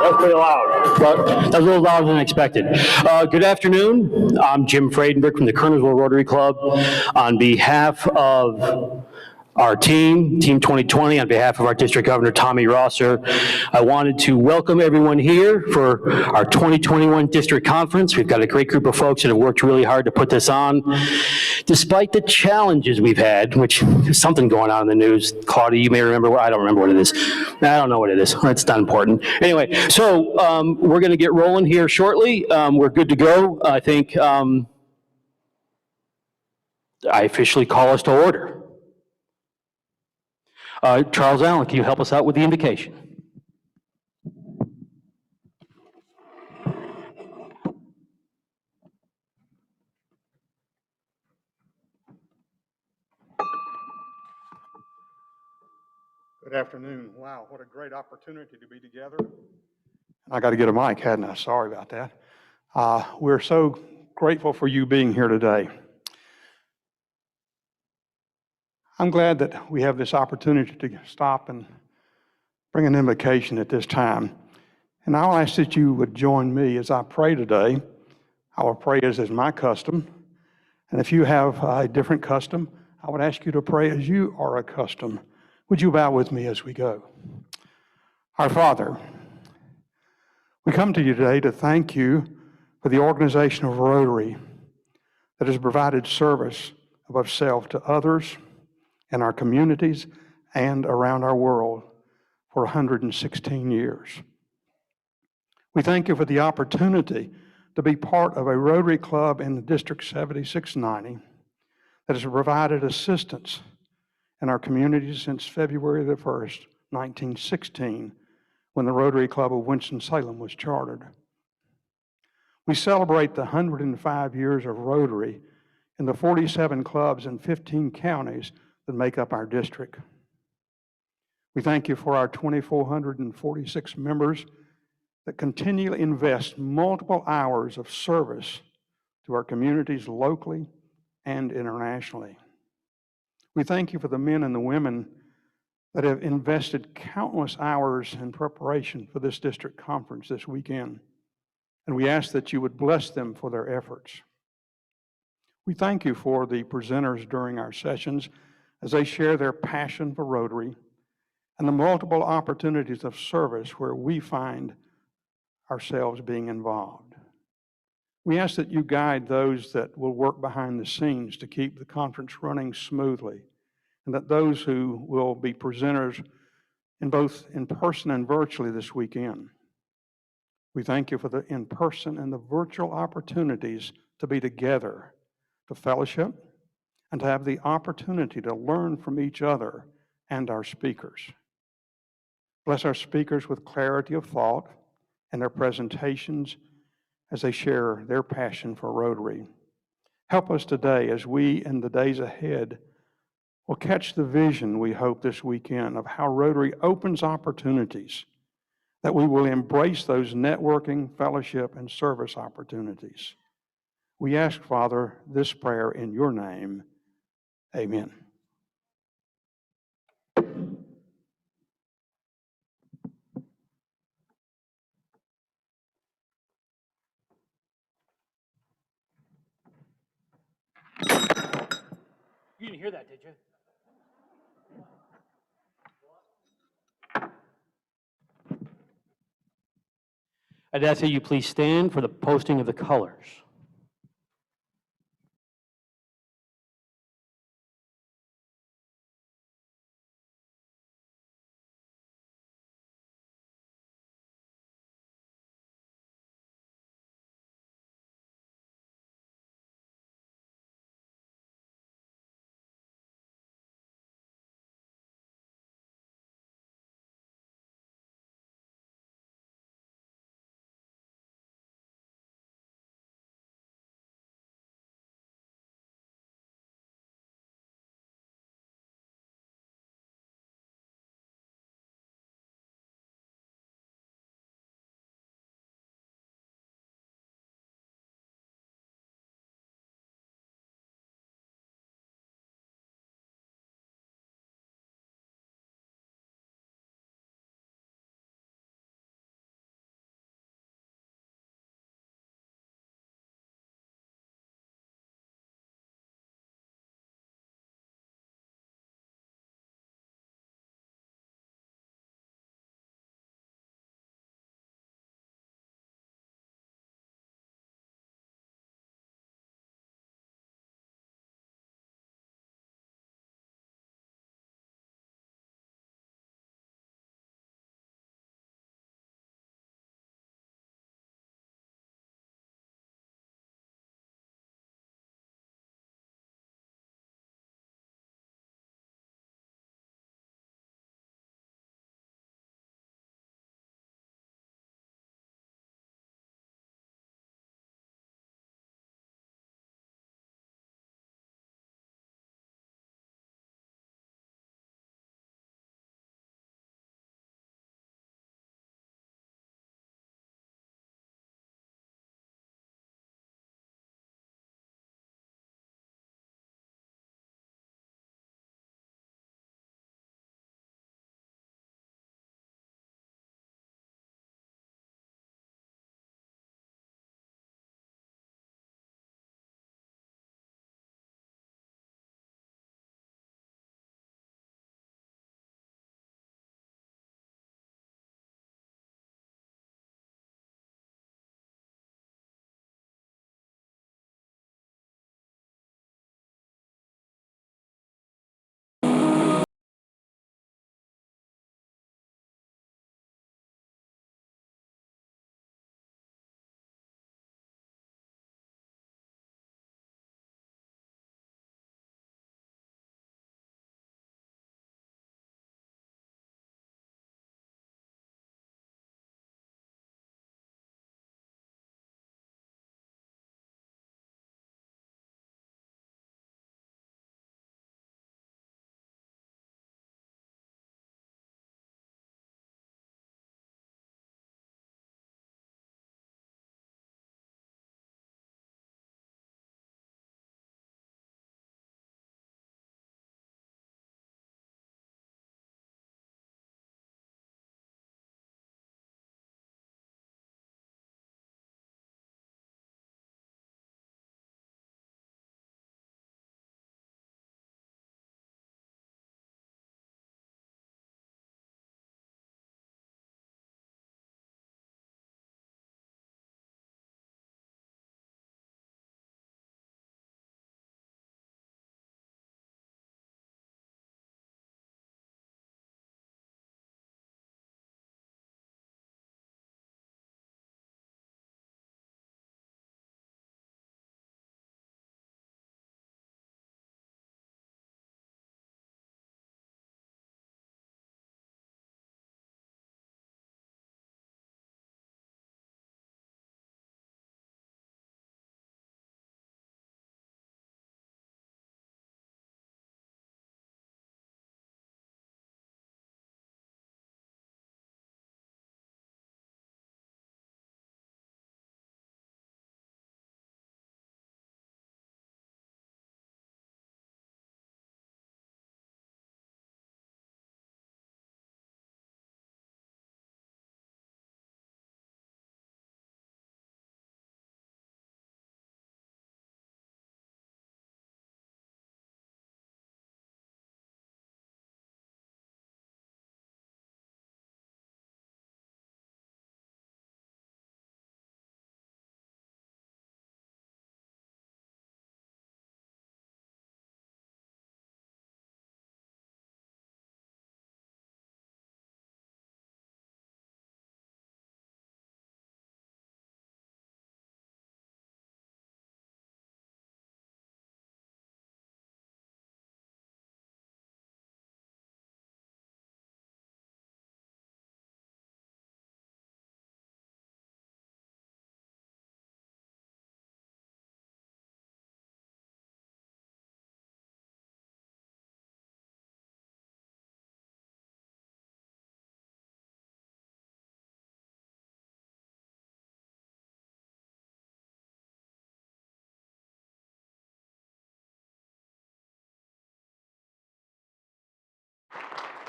That's pretty loud. But that was a little louder than expected. Good afternoon. I'm Jim Friedenberg from the Kernersville Rotary Club. On behalf of our team 2020, on behalf of our district governor, Tommy Rosser, I wanted to welcome everyone here for our 2021 district conference. We've got a great group of folks that have worked really hard to put this on. Despite the challenges we've had, which is something going on in the news, Claudia, you may remember, I don't remember what it is. I don't know what it is. It's not important. Anyway, so we're going to get rolling here shortly. We're good to go. I think I officially call us to order. Charles Allen, can you help us out with the invocation? Good afternoon. Wow, what a great opportunity to be together. I got to get a mic, hadn't I? Sorry about that. We're so grateful for you being here today. I'm glad that we have this opportunity to stop and bring an invocation at this time. And I'll ask that you would join me as I pray today. I will pray as is my custom. And if you have a different custom, I would ask you to pray as you are accustomed. Would you bow with me as we go? Our Father, we come to you today to thank you for the organization of Rotary that has provided service above self to others in our communities and around our world for 116 years. We thank you for the opportunity to be part of a Rotary Club in the District 7690 that has provided assistance in our communities since February the 1st, 1916, when the Rotary Club of Winston-Salem was chartered. We celebrate the 105 years of Rotary in the 47 clubs and 15 counties that make up our district. We thank you for our 2,446 members that continually invest multiple hours of service to our communities locally and internationally. We thank you for the men and the women that have invested countless hours in preparation for this district conference this weekend, and we ask that you would bless them for their efforts. We thank you for the presenters during our sessions as they share their passion for Rotary and the multiple opportunities of service where we find ourselves being involved. We ask that you guide those that will work behind the scenes to keep the conference running smoothly, and that those who will be presenters in both in person and virtually this weekend. We thank you for the in-person and the virtual opportunities to be together, to fellowship, and to have the opportunity to learn from each other and our speakers. Bless our speakers with clarity of thought and their presentations as they share their passion for Rotary. Help us today as we, in the days ahead, will catch the vision, we hope, this weekend of how Rotary opens opportunities, that we will embrace those networking, fellowship, and service opportunities. We ask, Father, this prayer in your name. Amen. You didn't hear that, did you? I'd ask that you please stand for the posting of the colors.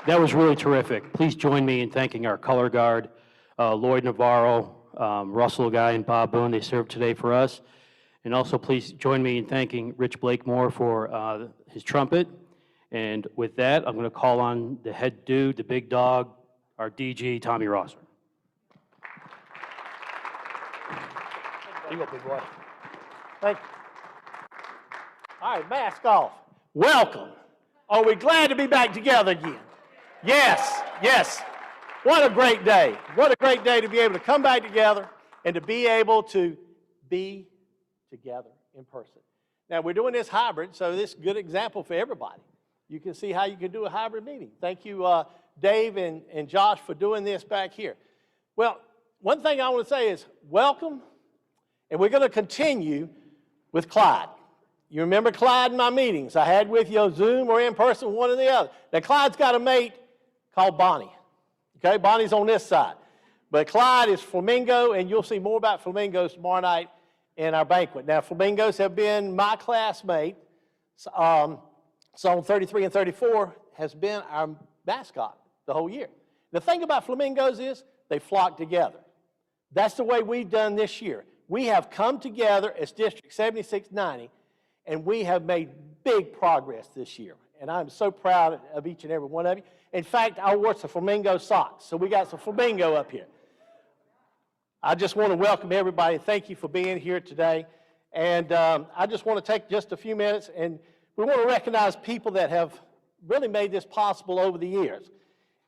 That was really terrific. Please join me in thanking our color guard, Lloyd Navarro, Russell Guy, and Bob Boone. They served today for us. And also, please join me in thanking Rich Blakemore for his trumpet. And with that, I'm going to call on the head dude, the big dog, our DG, Tommy Rosser. You go, big boy. Thank you. All right, mask off. Welcome. Are we glad to be back together again? Yes, yes. What a great day. What a great day to be able to come back together and to be able to be together in person. Now, we're doing this hybrid, so this is a good example for everybody. You can see how you can do a hybrid meeting. Thank you, Dave and Josh, for doing this back here. Well, one thing I want to say is welcome, and we're going to continue with Clyde. You remember Clyde in my meetings I had with you on Zoom or in person, one or the other. Now, Clyde's got a mate called Bonnie. Okay, Bonnie's on this side. But Clyde is flamingo, and you'll see more about flamingos tomorrow night in our banquet. Now, flamingos have been my classmate. Song 33 and 34 has been our mascot the whole year. The thing about flamingos is they flock together. That's the way we've done this year. We have come together as District 7690, and we have made big progress this year. And I'm so proud of each and every one of you. In fact, I wore some flamingo socks, so we got some flamingo up here. I just want to welcome everybody. Thank you for being here today. And I just want to take just a few minutes, and we want to recognize people that have really made this possible over the years.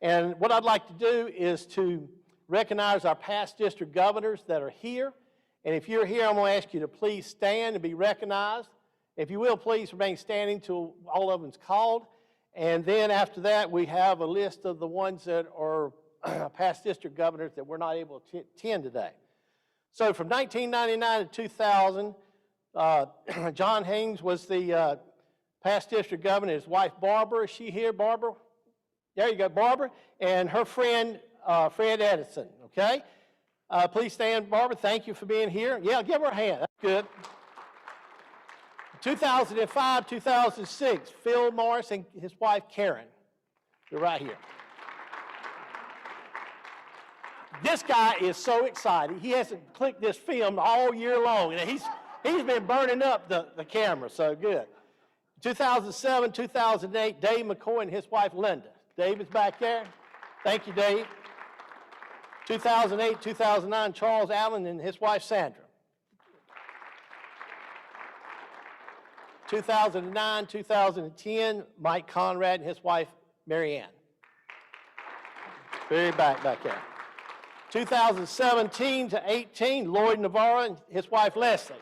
And what I'd like to do is to recognize our past district governors that are here. And if you're here, I'm going to ask you to please stand and be recognized. If you will, please remain standing till all of them's called. And then after that, we have a list of the ones that are past district governors that we're not able to attend today. So from 1999 to 2000, John Haynes was the past district governor. His wife, Barbara, is she here, Barbara? There you go, Barbara. And her friend, Fred Edison, okay? Please stand, Barbara. Thank you for being here. Yeah, give her a hand. That's good. 2005, 2006, Phil Morris and his wife, Karen. They're right here. This guy is so excited. He hasn't clicked this film all year long. And he's been burning up the camera, so good. 2007, 2008, Dave McCoy and his wife, Linda. Dave is back there. Thank you, Dave. 2008, 2009, Charles Allen and his wife, Sandra. 2009, 2010, Mike Conrad and his wife, Mary Ann. Very back there. 2017 to 18, Lloyd Navarro and his wife, Leslie.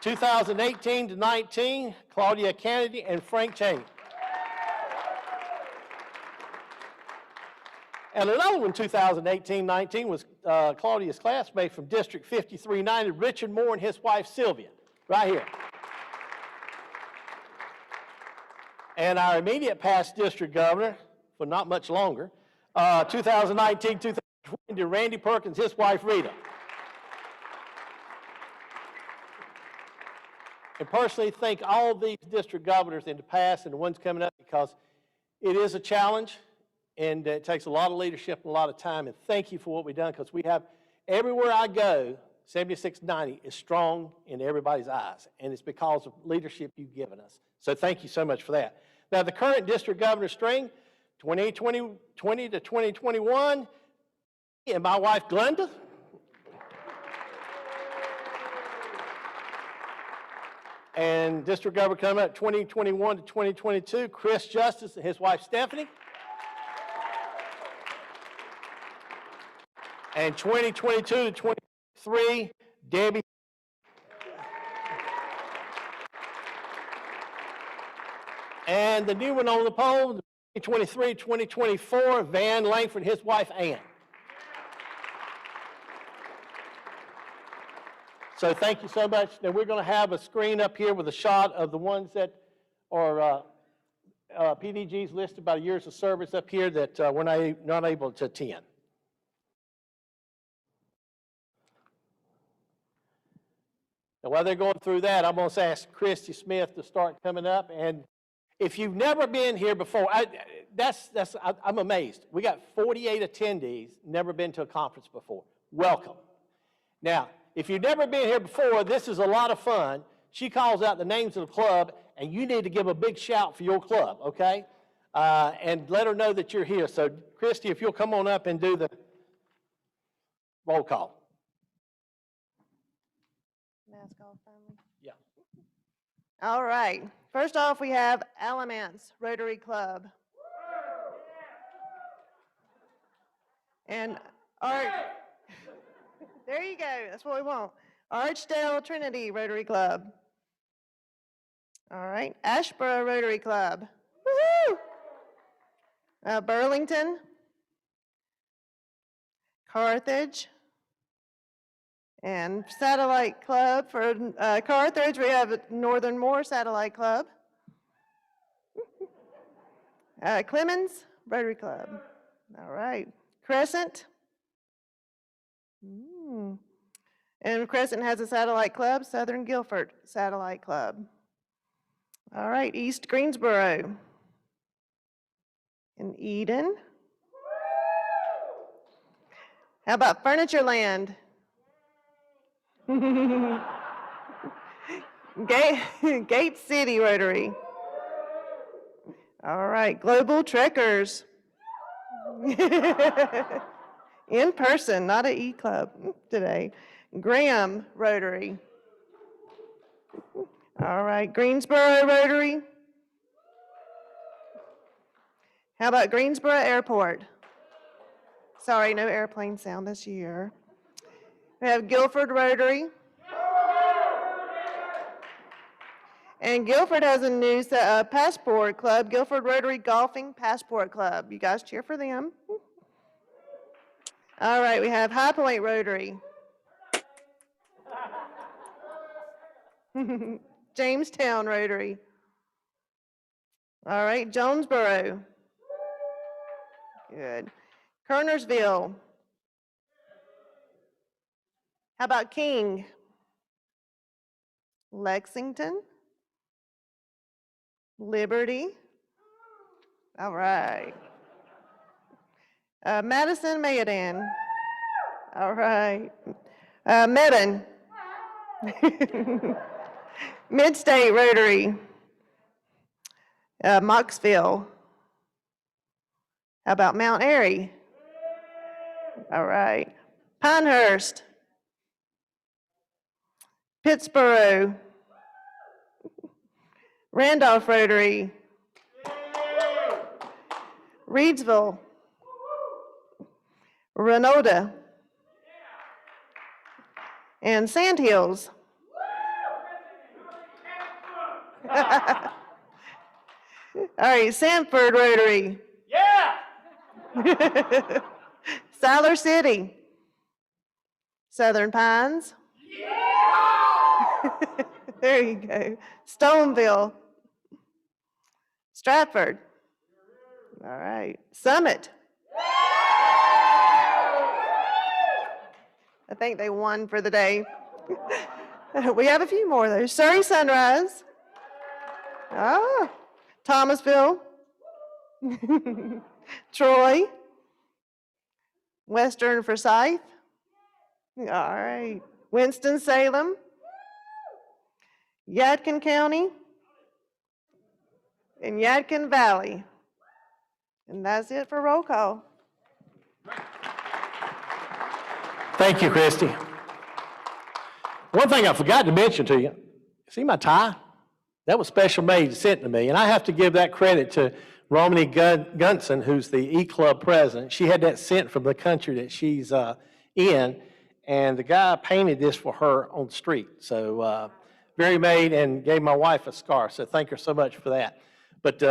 2018 to 19, Claudia Kennedy and Frank Cheney. And another one, 2018-19, was Claudia's classmate from District 5390, Richard Moore and his wife, Sylvia, right here. And our immediate past district governor, for not much longer, 2019-2020, Randy Perkins, his wife, Rita. And personally thank all these district governors in the past and the ones coming up, because it is a challenge. And it takes a lot of leadership and a lot of time. And thank you for what we've done, because we have, everywhere I go, 7690 is strong in everybody's eyes. And it's because of leadership you've given us. So thank you so much for that. Now, the current district governor string, 2020 to 2021, and my wife, Glenda. And district governor coming up 2021 to 2022, Chris Justice and his wife, Stephanie. And 2022 to 2023, Debbie. And the new one on the poll, 2023-2024, Van Langford, his wife, Ann. So thank you so much. Now we're going to have a screen up here with a shot of the ones that are PDGs listed by years of service up here that we're not able to attend. Now, while they're going through that, I'm going to ask Christy Smith to start coming up. And if you've never been here before, I'm amazed. We got 48 attendees, never been to a conference before. Welcome. Now, if you've never been here before, this is a lot of fun. She calls out the names of the club, and you need to give a big shout for your club, okay? And let her know that you're here. So, Christy, if you'll come on up and do the roll call. Mask off finally. Yeah. All right. First off, we have Alamance Rotary Club. And there you go. That's what we want. Archdale Trinity Rotary Club. All right. Ashboro Rotary Club. Woohoo! Burlington. Carthage. And Satellite Club. For Carthage, we have Northern Moore Satellite Club. Clemens Rotary Club. All right. Crescent. And Crescent has a satellite club, Southern Guilford Satellite Club. All right, East Greensboro. And Eden. How about Furnitureland? Gate City Rotary. All right, Global Trekkers. In person, not an E-Club today. Graham Rotary. All right, Greensboro Rotary. How about Greensboro Airport? Sorry, no airplane sound this year. We have Guilford Rotary. And Guilford has a new passport club, Guilford Rotary Golfing Passport Club. You guys cheer for them. All right, we have High Point Rotary. Jamestown Rotary. All right, Jonesboro. Good. Kernersville. How about King? Lexington. Liberty. All right. Madison Mayodan. All right. Medon. Midstate Rotary. Moxville. How about Mount Airy? All right. Pinehurst. Pittsboro. Randolph Rotary. Reedsville. Renoda. And Sandhills. All right, Sanford Rotary. Yeah! Siler City. Southern Pines. Yeah! There you go. Stoneville. Stratford. All right. Summit. I think they won for the day. We have a few more though. Surrey Sunrise. Ah, Thomasville. Troy. Western Forsyth. All right. Winston-Salem. Yadkin County. And Yadkin Valley. And that's it for roll call. Thank you, Christy. One thing I forgot to mention to you, see my tie? That was special made, sent to me, and I have to give that credit to Romany Gunson, who's the E-Club president. She had that sent from the country that she's in, and the guy painted this for her on the street. So very made, and gave my wife a scarf, so thank her so much for that. But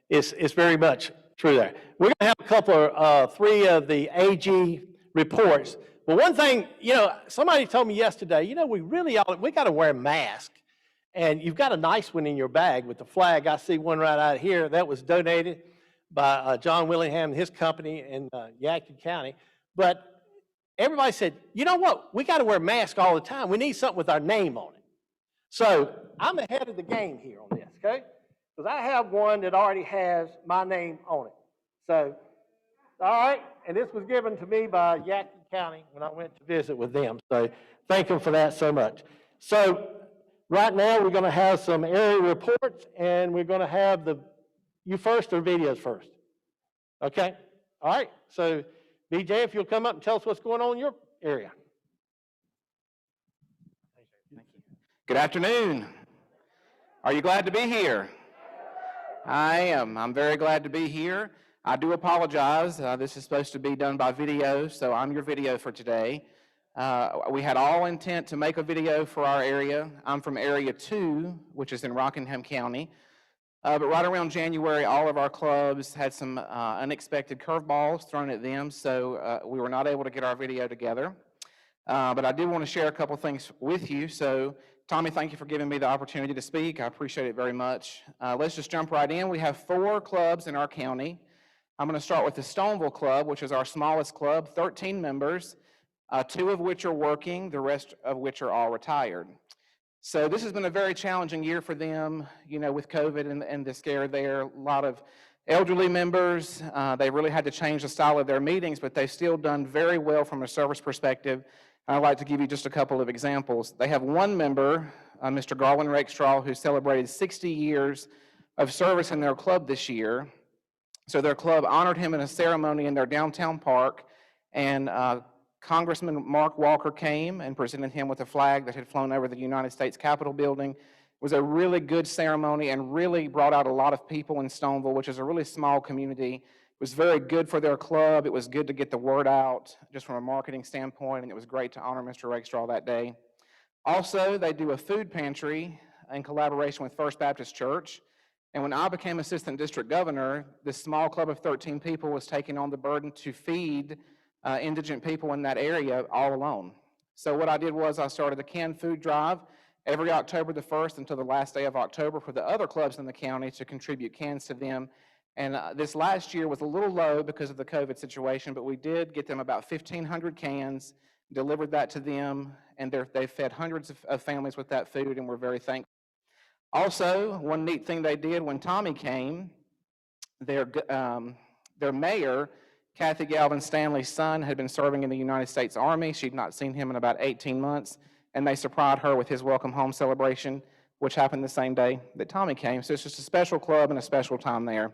it's very much true there. We're going to have a couple of, three of the AG reports. But one thing, you know, somebody told me yesterday, you know, we got to wear a mask. And you've got a nice one in your bag with the flag. I see one right out here that was donated by John Willingham and his company in Yadkin County. But everybody said, you know what? We got to wear a mask all the time. We need something with our name on it. So I'm ahead of the game here on this, okay? because I have one that already has my name on it. So, all right, and this was given to me by Yaqui County when I went to visit with them. So thank them for that so much. So right now we're going to have some area reports, and we're going to have you first or videos first. Okay? All right. So BJ, if you'll come up and tell us what's going on in your area. Good afternoon. Are you glad to be here? I am. I'm very glad to be here. I do apologize. This is supposed to be done by video, so I'm your video for today. We had all intent to make a video for our area. I'm from Area 2, which is in Rockingham County. But right around January, all of our clubs had some unexpected curveballs thrown at them, so we were not able to get our video together. But I did want to share a couple things with you. So, Tommy, thank you for giving me the opportunity to speak. I appreciate it very much. Let's just jump right in. We have 4 clubs in our county. I'm going to start with the Stoneville Club, which is our smallest club, 13 members, 2 of which are working, the rest of which are all retired. So this has been a very challenging year for them, you know, with COVID and the scare there. A lot of elderly members, they really had to change the style of their meetings, but they've still done very well from a service perspective. I'd like to give you just a couple of examples. They have one member, Mr. Garland Rakestraw, who celebrated 60 years of service in their club this year. So their club honored him in a ceremony in their downtown park, and Congressman Mark Walker came and presented him with a flag that had flown over the United States Capitol building. It was a really good ceremony and really brought out a lot of people in Stoneville, which is a really small community. It was very good for their club. It was good to get the word out just from a marketing standpoint, and it was great to honor Mr. Rakestraw that day. Also, they do a food pantry in collaboration with First Baptist Church. And when I became assistant district governor, this small club of 13 people was taking on the burden to feed indigent people in that area all alone. So what I did was I started a canned food drive every October the 1st until the last day of October for the other clubs in the county to contribute cans to them. And this last year was a little low because of the COVID situation, but we did get them about 1,500 cans, delivered that to them, and they fed hundreds of families with that food, and we're very thankful. Also, one neat thing they did when Tommy came, their mayor, Kathy Galvin Stanley's son, had been serving in the United States Army. She'd not seen him in about 18 months, and they surprised her with his welcome home celebration, which happened the same day that Tommy came. So it's just a special club and a special time there.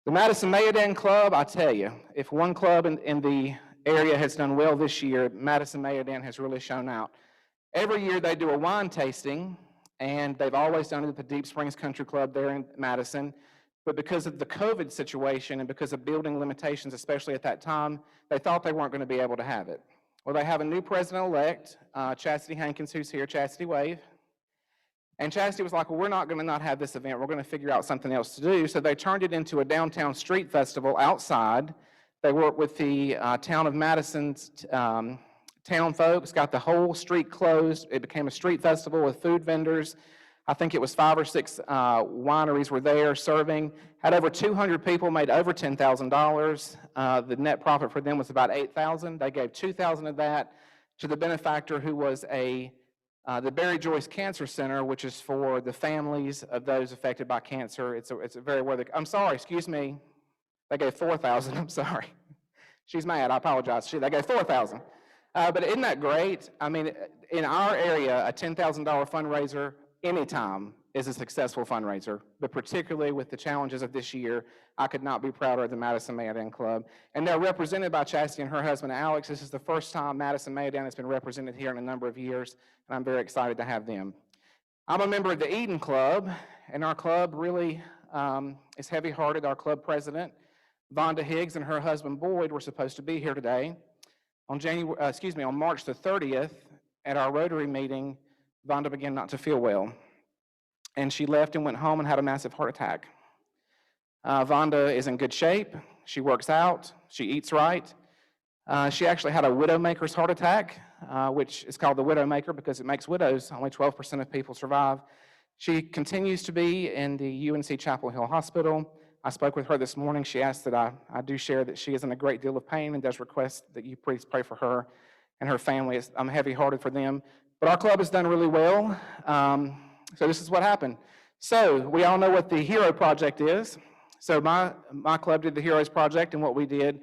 The Madison Mayodan Club, I tell you, if one club in the area has done well this year, Madison Mayodan has really shown out. Every year they do a wine tasting, and they've always done it at the Deep Springs Country Club there in Madison. But because of the COVID situation and because of building limitations, especially at that time, they thought they weren't going to be able to have it. Well, they have a new president-elect, Chastity Hankins, who's here. Chastity, wave. And Chastity was like, well, we're not going to not have this event. We're going to figure out something else to do. So they turned it into a downtown street festival outside. They worked with the town of Madison's town folks, got the whole street closed. It became a street festival with food vendors. I think it was 5 or 6 wineries were there serving. Had over 200 people, made over $10,000. The net profit for them was about $8,000. They gave $2,000 of that to the benefactor, who was the Barry Joyce Cancer Center, which is for the families of those affected by cancer. It's a very worthy. I'm sorry, excuse me. They gave $4,000. I'm sorry. She's mad. I apologize. They gave $4,000. But isn't that great? I mean, in our area, a $10,000 fundraiser anytime is a successful fundraiser, but particularly with the challenges of this year, I could not be prouder of the Madison Mayodan Club. And they're represented by Chastity and her husband, Alex. This is the first time Madison Mayodan has been represented here in a number of years, and I'm very excited to have them. I'm a member of the Eden Club, and our club really is heavy-hearted. Our club president, Vonda Higgs, and her husband, Boyd, were supposed to be here today. On March the 30th, at our Rotary meeting, Vonda began not to feel well, and she left and went home and had a massive heart attack. Vonda is in good shape. She works out. She eats right. She actually had a widowmaker's heart attack, which is called the widowmaker because it makes widows. Only 12% of people survive. She continues to be in the UNC Chapel Hill Hospital. I spoke with her this morning. She asked that I do share that she is in a great deal of pain and does request that you please pray for her and her family. I'm heavy-hearted for them. But our club has done really well. So this is what happened. So we all know what the HERO Project is. So my club did the HEROES Project, and what we did,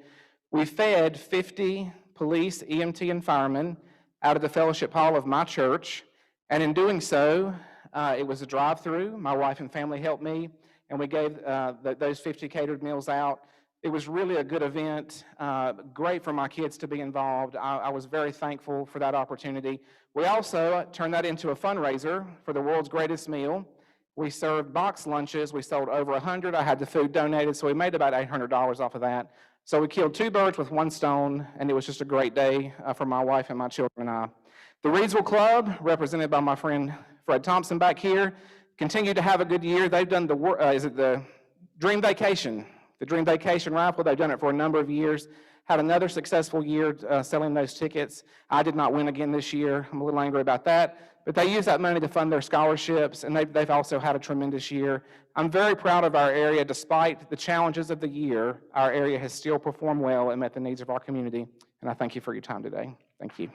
we fed 50 police, EMT, and firemen out of the fellowship hall of my church. And in doing so, it was a drive-through. My wife and family helped me, and we gave those 50 catered meals out. It was really a good event, great for my kids to be involved. I was very thankful for that opportunity. We also turned that into a fundraiser for the world's greatest meal. We served box lunches. We sold over 100. I had the food donated, so we made about $800 off of that. So we killed 2 birds with 1 stone, and it was just a great day for my wife and my children and I. The Reedsville Club, represented by my friend Fred Thompson back here, continued to have a good year. They've done the Dream Vacation, the Dream Vacation raffle. They've done it for a number of years. Had another successful year selling those tickets. I did not win again this year. I'm a little angry about that. But they use that money to fund their scholarships, and they've also had a tremendous year. I'm very proud of our area. Despite the challenges of the year, our area has still performed well and met the needs of our community. And I thank you for your time today. Thank you.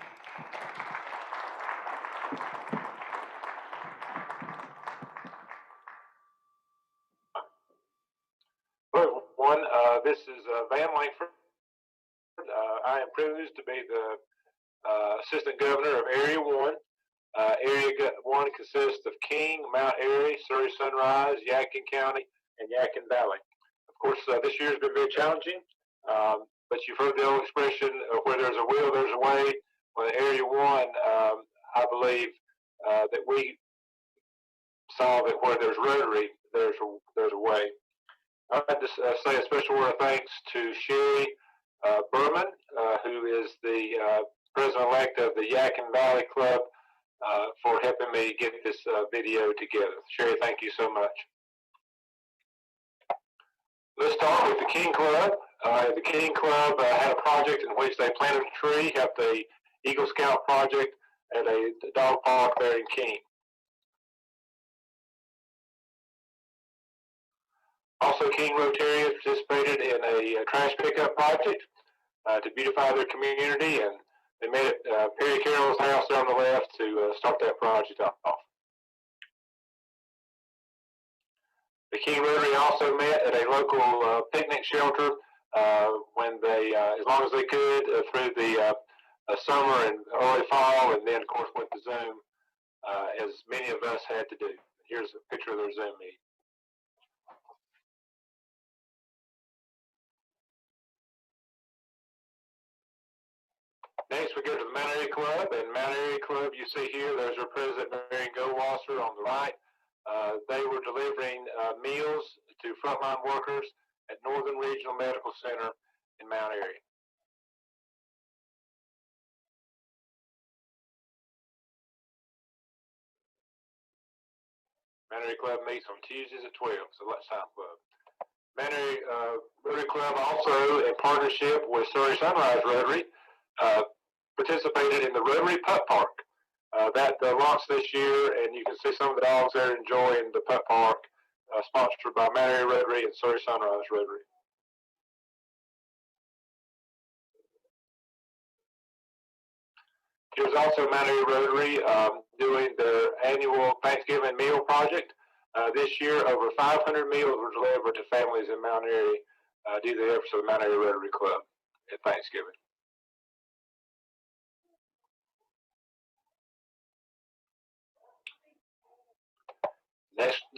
Hello, everyone. This is Van Langford. I am privileged to be the Assistant Governor of Area 1. Area 1 consists of King, Mount Airy, Surrey Sunrise, Yadkin County, and Yadkin Valley. Of course, this year has been very challenging, but you've heard the old expression, where there's a will, there's a way. Well, in Area 1, I believe that we saw that where there's Rotary, there's a way. I'd like to say a special word of thanks to Sherry Berman, who is the president-elect of the Yadkin Valley Club, for helping me get this video together. Sherry, thank you so much. Let's start with the King Club. The King Club had a project in which they planted a tree, helped the Eagle Scout project at a dog park there in King. Also, King Rotarians participated in a trash pickup project to beautify their community, and they met at Perry Carroll's house there on the left to start that project off. The King Rotary also met at a local picnic shelter when they, as long as they could, through the summer and early fall, and then, of course, went to Zoom, as many of us had to do. Here's a picture of their Zoom meeting. Next, we go to the Mount Airy Club, and Mount Airy Club, you see here, there's our president, Marion Goldwasser, on the right. They were delivering meals to frontline workers at Northern Regional Medical Center in Mount Airy. Mount Airy Club meets on Tuesdays at 12, so lunchtime club. Mount Airy Rotary Club also, in partnership with Surrey Sunrise Rotary, participated in the Rotary Pup Park. That launched this year, and you can see some of the dogs there enjoying the Pup Park, sponsored by Mount Airy Rotary and Surrey Sunrise Rotary. Here's also Mount Airy Rotary doing their annual Thanksgiving meal project. This year, over 500 meals were delivered to families in Mount Airy due to the efforts of the Mount Airy Rotary Club at Thanksgiving.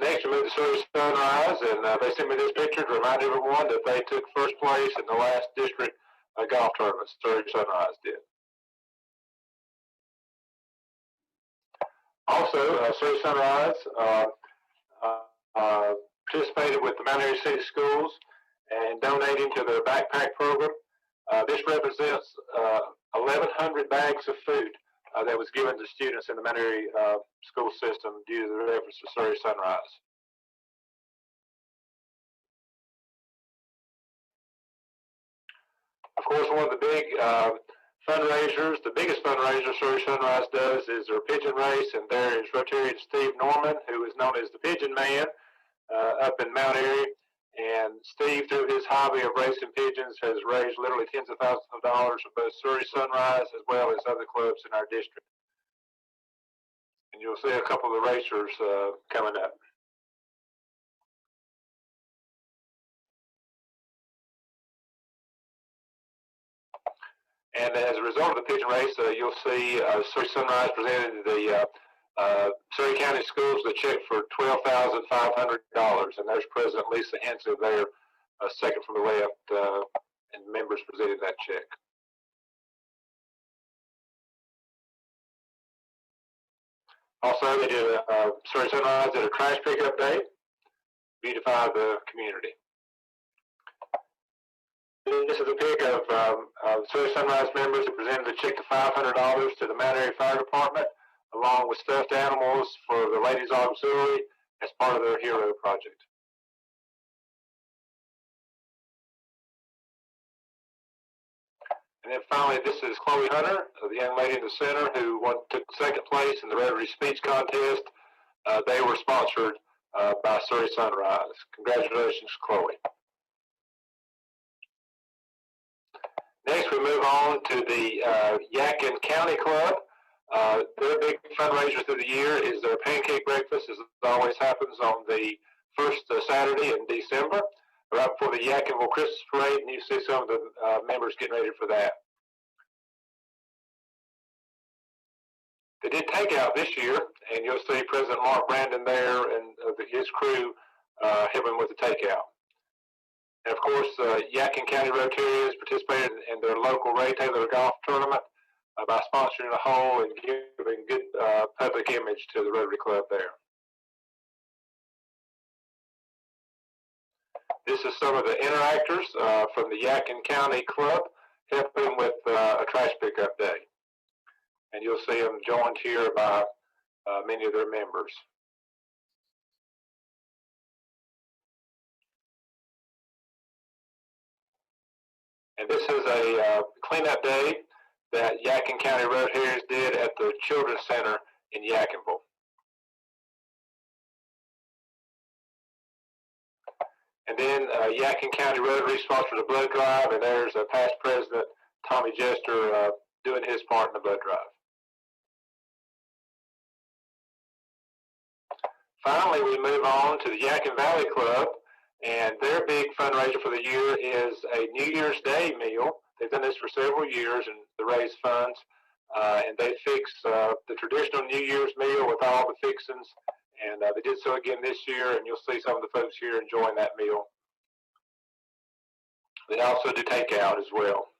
Next we move to Surrey Sunrise, and they sent me this picture to remind everyone that they took first place in the last district golf tournament. Surrey Sunrise did. Also, Surrey Sunrise participated with the Mount Airy City Schools and donating to their backpack program. This represents 1,100 bags of food that was given to students in the Mount Airy school system due to their efforts to Surrey Sunrise. Of course, one of the big fundraisers, the biggest fundraiser Surrey Sunrise does is their pigeon race, and there is Rotarian Steve Norman, who is known as the Pigeon Man, up in Mount Airy. And Steve, through his hobby of racing pigeons, has raised literally tens of thousands of dollars for both Surrey Sunrise as well as other clubs in our district. And you'll see a couple of the racers coming up. And as a result of the pigeon race, you'll see Surrey Sunrise presented the Surrey County Schools the check for $12,500. And there's President Lisa Henson there, second from the left, and members presented that check. Also, they did Surrey Sunrise did a trash pickup day, beautify the community. This is a pic of Surrey Sunrise members who presented a check of $500 to the Mount Airy Fire Department, along with stuffed animals for the Ladies Auxiliary as part of their Hero Project. And then finally, this is Chloe Hunter, the young lady in the center who took second place in the Rotary Speech Contest. They were sponsored by Surrey Sunrise. Congratulations, Chloe. Next, we move on to the Yadkin County Club. Their big fundraiser through the year is their pancake breakfast, as always happens on the first Saturday in December, right before the Yadkinville Christmas Parade, and you see some of the members getting ready for that. They did takeout this year, and you'll see President Mark Brandon there and his crew helping with the takeout. And of course, Yadkin County Rotarians participated in their local Ray Taylor Golf Tournament by sponsoring a hole and giving good public image to the Rotary Club there. This is some of the interactors from the Yadkin County Club helping with a trash pickup day. And you'll see them joined here by many of their members. And this is a cleanup day that Yadkin County Rotarians did at the Children's Center in Yadkinville. And then Yadkin County Rotary sponsored a blood drive, and there's a past president, Tommy Jester, doing his part in the blood drive. Finally, we move on to the Yadkin Valley Club, and their big fundraiser for the year is a New Year's Day meal. They've done this for several years and to raise funds, and they fix the traditional New Year's meal with all the fixings, and they did so again this year, and you'll see some of the folks here enjoying that meal. They also do takeout as well.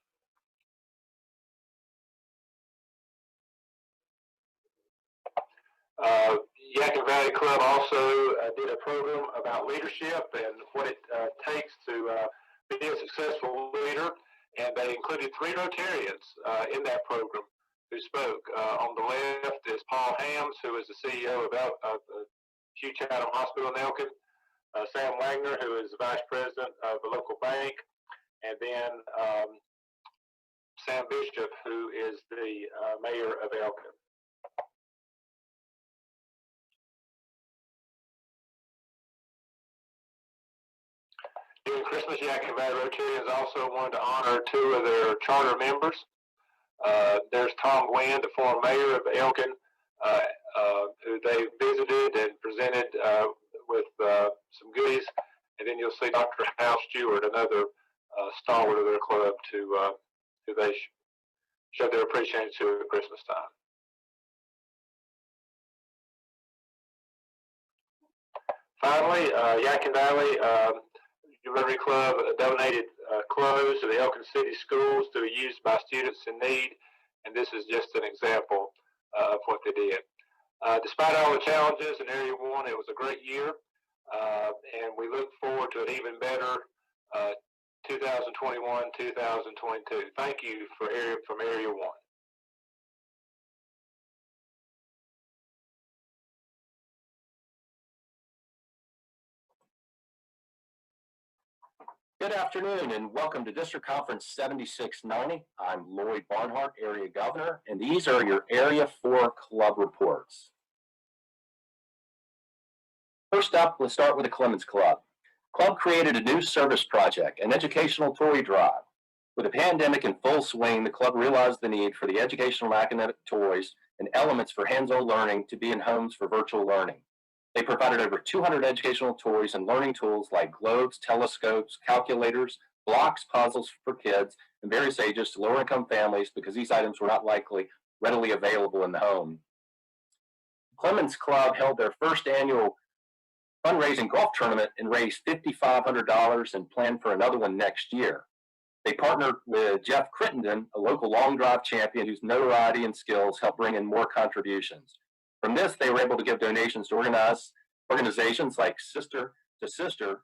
Yadkin Valley Club also did a program about leadership and what it takes to be a successful leader, and they included 3 Rotarians in that program who spoke. On the left is Paul Hams, who is the CEO of Hugh Chatham Hospital in Elkin, Sam Wagner, who is the vice president of the local bank, and then Sam Bishop, who is the mayor of Elkin. During Christmas, Yadkin Valley Rotarians also wanted to honor 2 of their charter members. There's Tom Gwynn, the former mayor of Elkin, who they visited and presented with some goodies. And then you'll see Dr. Hal Stewart, another stalwart of their club, who they showed their appreciation to at Christmas time. Finally, Yadkin Valley Rotary Club donated clothes to the Elkin City Schools to be used by students in need, and this is just an example of what they did. Despite all the challenges in Area 1, it was a great year, and we look forward to an even better 2021-2022. Thank you from Area 1. Good afternoon and welcome to District Conference 7690. I'm Lloyd Barnhart, Area Governor, and these are your Area 4 Club reports. First up, let's start with the Clemens Club. Club created a new service project, an educational toy drive. With the pandemic in full swing, the club realized the need for the educational and academic toys and elements for hands-on learning to be in homes for virtual learning. They provided over 200 educational toys and learning tools like globes, telescopes, calculators, blocks, puzzles for kids in various ages to lower income families because these items were not likely readily available in the home. Clemens Club held their first annual fundraising golf tournament and raised $5,500 and planned for another one next year. They partnered with Jeff Crittenden, a local long drive champion whose notoriety and skills helped bring in more contributions. From this, they were able to give donations to organizations like Sister to Sister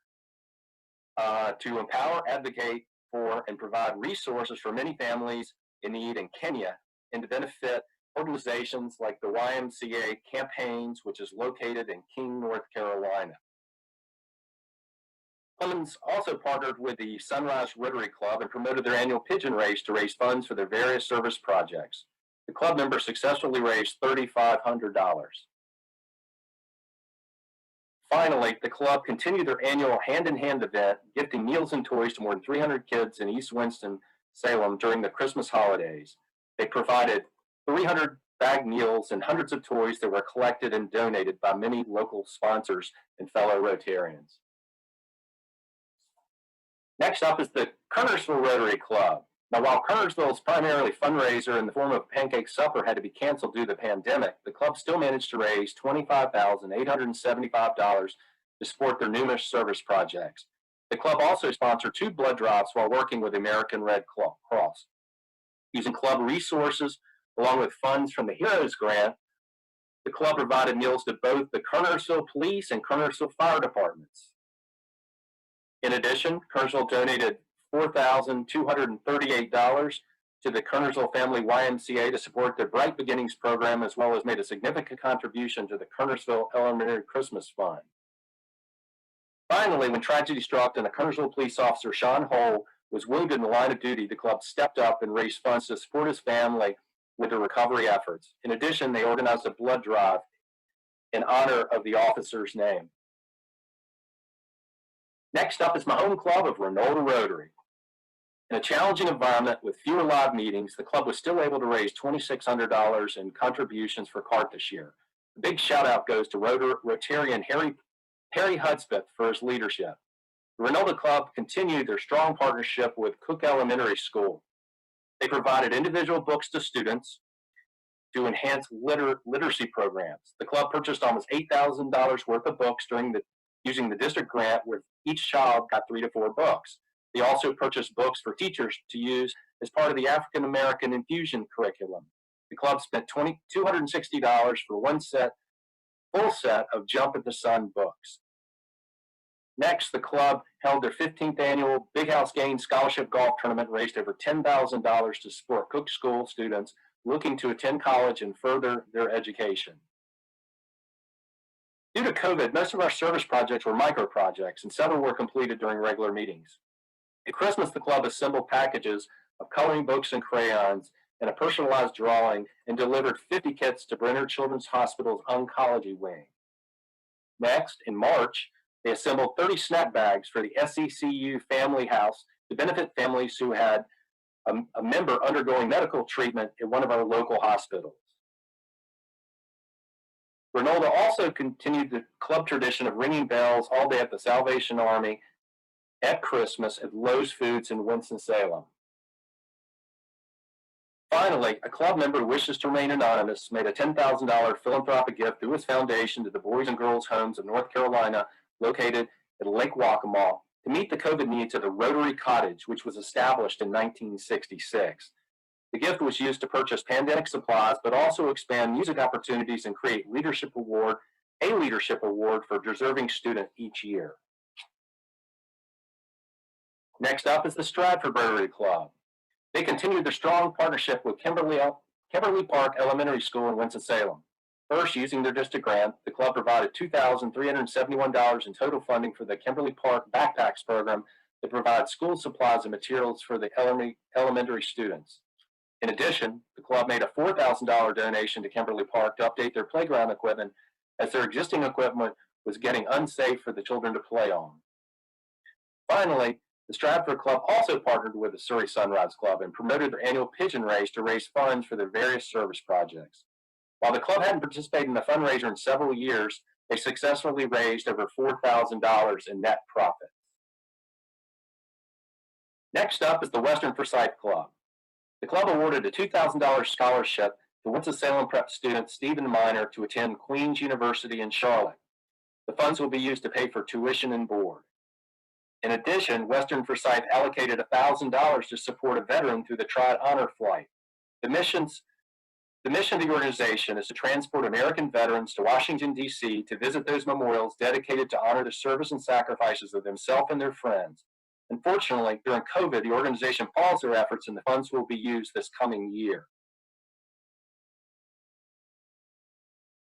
to empower, advocate for, and provide resources for many families in need in Kenya, and to benefit organizations like the YMCA Campaigns, which is located in King, North Carolina. Clemens also partnered with the Sunrise Rotary Club and promoted their annual pigeon race to raise funds for their various service projects. The club members successfully raised $3,500. Finally, the club continued their annual hand-in-hand event, gifting meals and toys to more than 300 kids in East Winston-Salem during the Christmas holidays. They provided 300 bagged meals and hundreds of toys that were collected and donated by many local sponsors and fellow Rotarians. Next up is the Kernersville Rotary Club. Now, while Kernersville's primarily fundraiser in the form of pancake supper had to be canceled due to the pandemic, the club still managed to raise $25,875 to support their numerous service projects. The club also sponsored 2 blood drives while working with the American Red Cross. Using club resources along with funds from the Heroes Grant, the club provided meals to both the Kernersville Police and Kernersville Fire Departments. In addition, Kernersville donated $4,238 to the Kernersville Family YMCA to support their Bright Beginnings program, as well as made a significant contribution to the Kernersville Elementary Christmas Fund. Finally, when tragedy struck and a Kernersville police officer, Sean Hull, was wounded in the line of duty, the club stepped up and raised funds to support his family with the recovery efforts. In addition, they organized a blood drive in honor of the officer's name. Next up is my home club of Reynolda Rotary. In a challenging environment with fewer live meetings, the club was still able to raise $2,600 in contributions for CART this year. A big shout out goes to Rotarian Harry Hudspeth for his leadership. The Reynolda Club continued their strong partnership with Cook Elementary School. They provided individual books to students to enhance literacy programs. The club purchased almost $8,000 worth of books using the district grant, where each child got 3 to 4 books. They also purchased books for teachers to use as part of the African American infusion curriculum. The club spent $260 for one full set of Jump at the Sun books. Next, the club held their 15th annual Big House Games Scholarship Golf Tournament and raised over $10,000 to support Cook School students looking to attend college and further their education. Due to COVID, most of our service projects were micro projects, and several were completed during regular meetings. At Christmas, the club assembled packages of coloring books and crayons and a personalized drawing and delivered 50 kits to Brenner Children's Hospital's oncology wing. Next, in March, they assembled 30 snack bags for the SECU Family House to benefit families who had a member undergoing medical treatment at one of our local hospitals. Reynolda also continued the club tradition of ringing bells all day at the Salvation Army at Christmas at Lowe's Foods in Winston-Salem. Finally, a club member who wishes to remain anonymous made a $10,000 philanthropic gift through his foundation to the Boys and Girls Homes of North Carolina, located at Lake Waccamaw, to meet the COVID needs of the Rotary Cottage, which was established in 1966. The gift was used to purchase pandemic supplies, but also expand music opportunities and create a leadership award for deserving student each year. Next up is the Stratford Rotary Club. They continued their strong partnership with Kimberly Park Elementary School in Winston-Salem. First, using their district grant, the club provided $2,371 in total funding for the Kimberly Park Backpacks program that provides school supplies and materials for the elementary students. In addition, the club made a $4,000 donation to Kimberly Park to update their playground equipment, as their existing equipment was getting unsafe for the children to play on. Finally, the Stratford Club also partnered with the Surrey Sunrise Club and promoted their annual pigeon race to raise funds for their various service projects. While the club hadn't participated in the fundraiser in several years, they successfully raised over $4,000 in net profits. Next up is the Western Forsyth Club. The club awarded a $2,000 scholarship to Winston-Salem Prep student Stephen Miner to attend Queen's University in Charlotte. The funds will be used to pay for tuition and board. In addition, Western Forsyth allocated $1,000 to support a veteran through the Triad Honor Flight. The mission of the organization is to transport American veterans to Washington, D.C. to visit those memorials dedicated to honor the service and sacrifices of themselves and their friends. Unfortunately, during COVID, the organization paused their efforts and the funds will be used this coming year.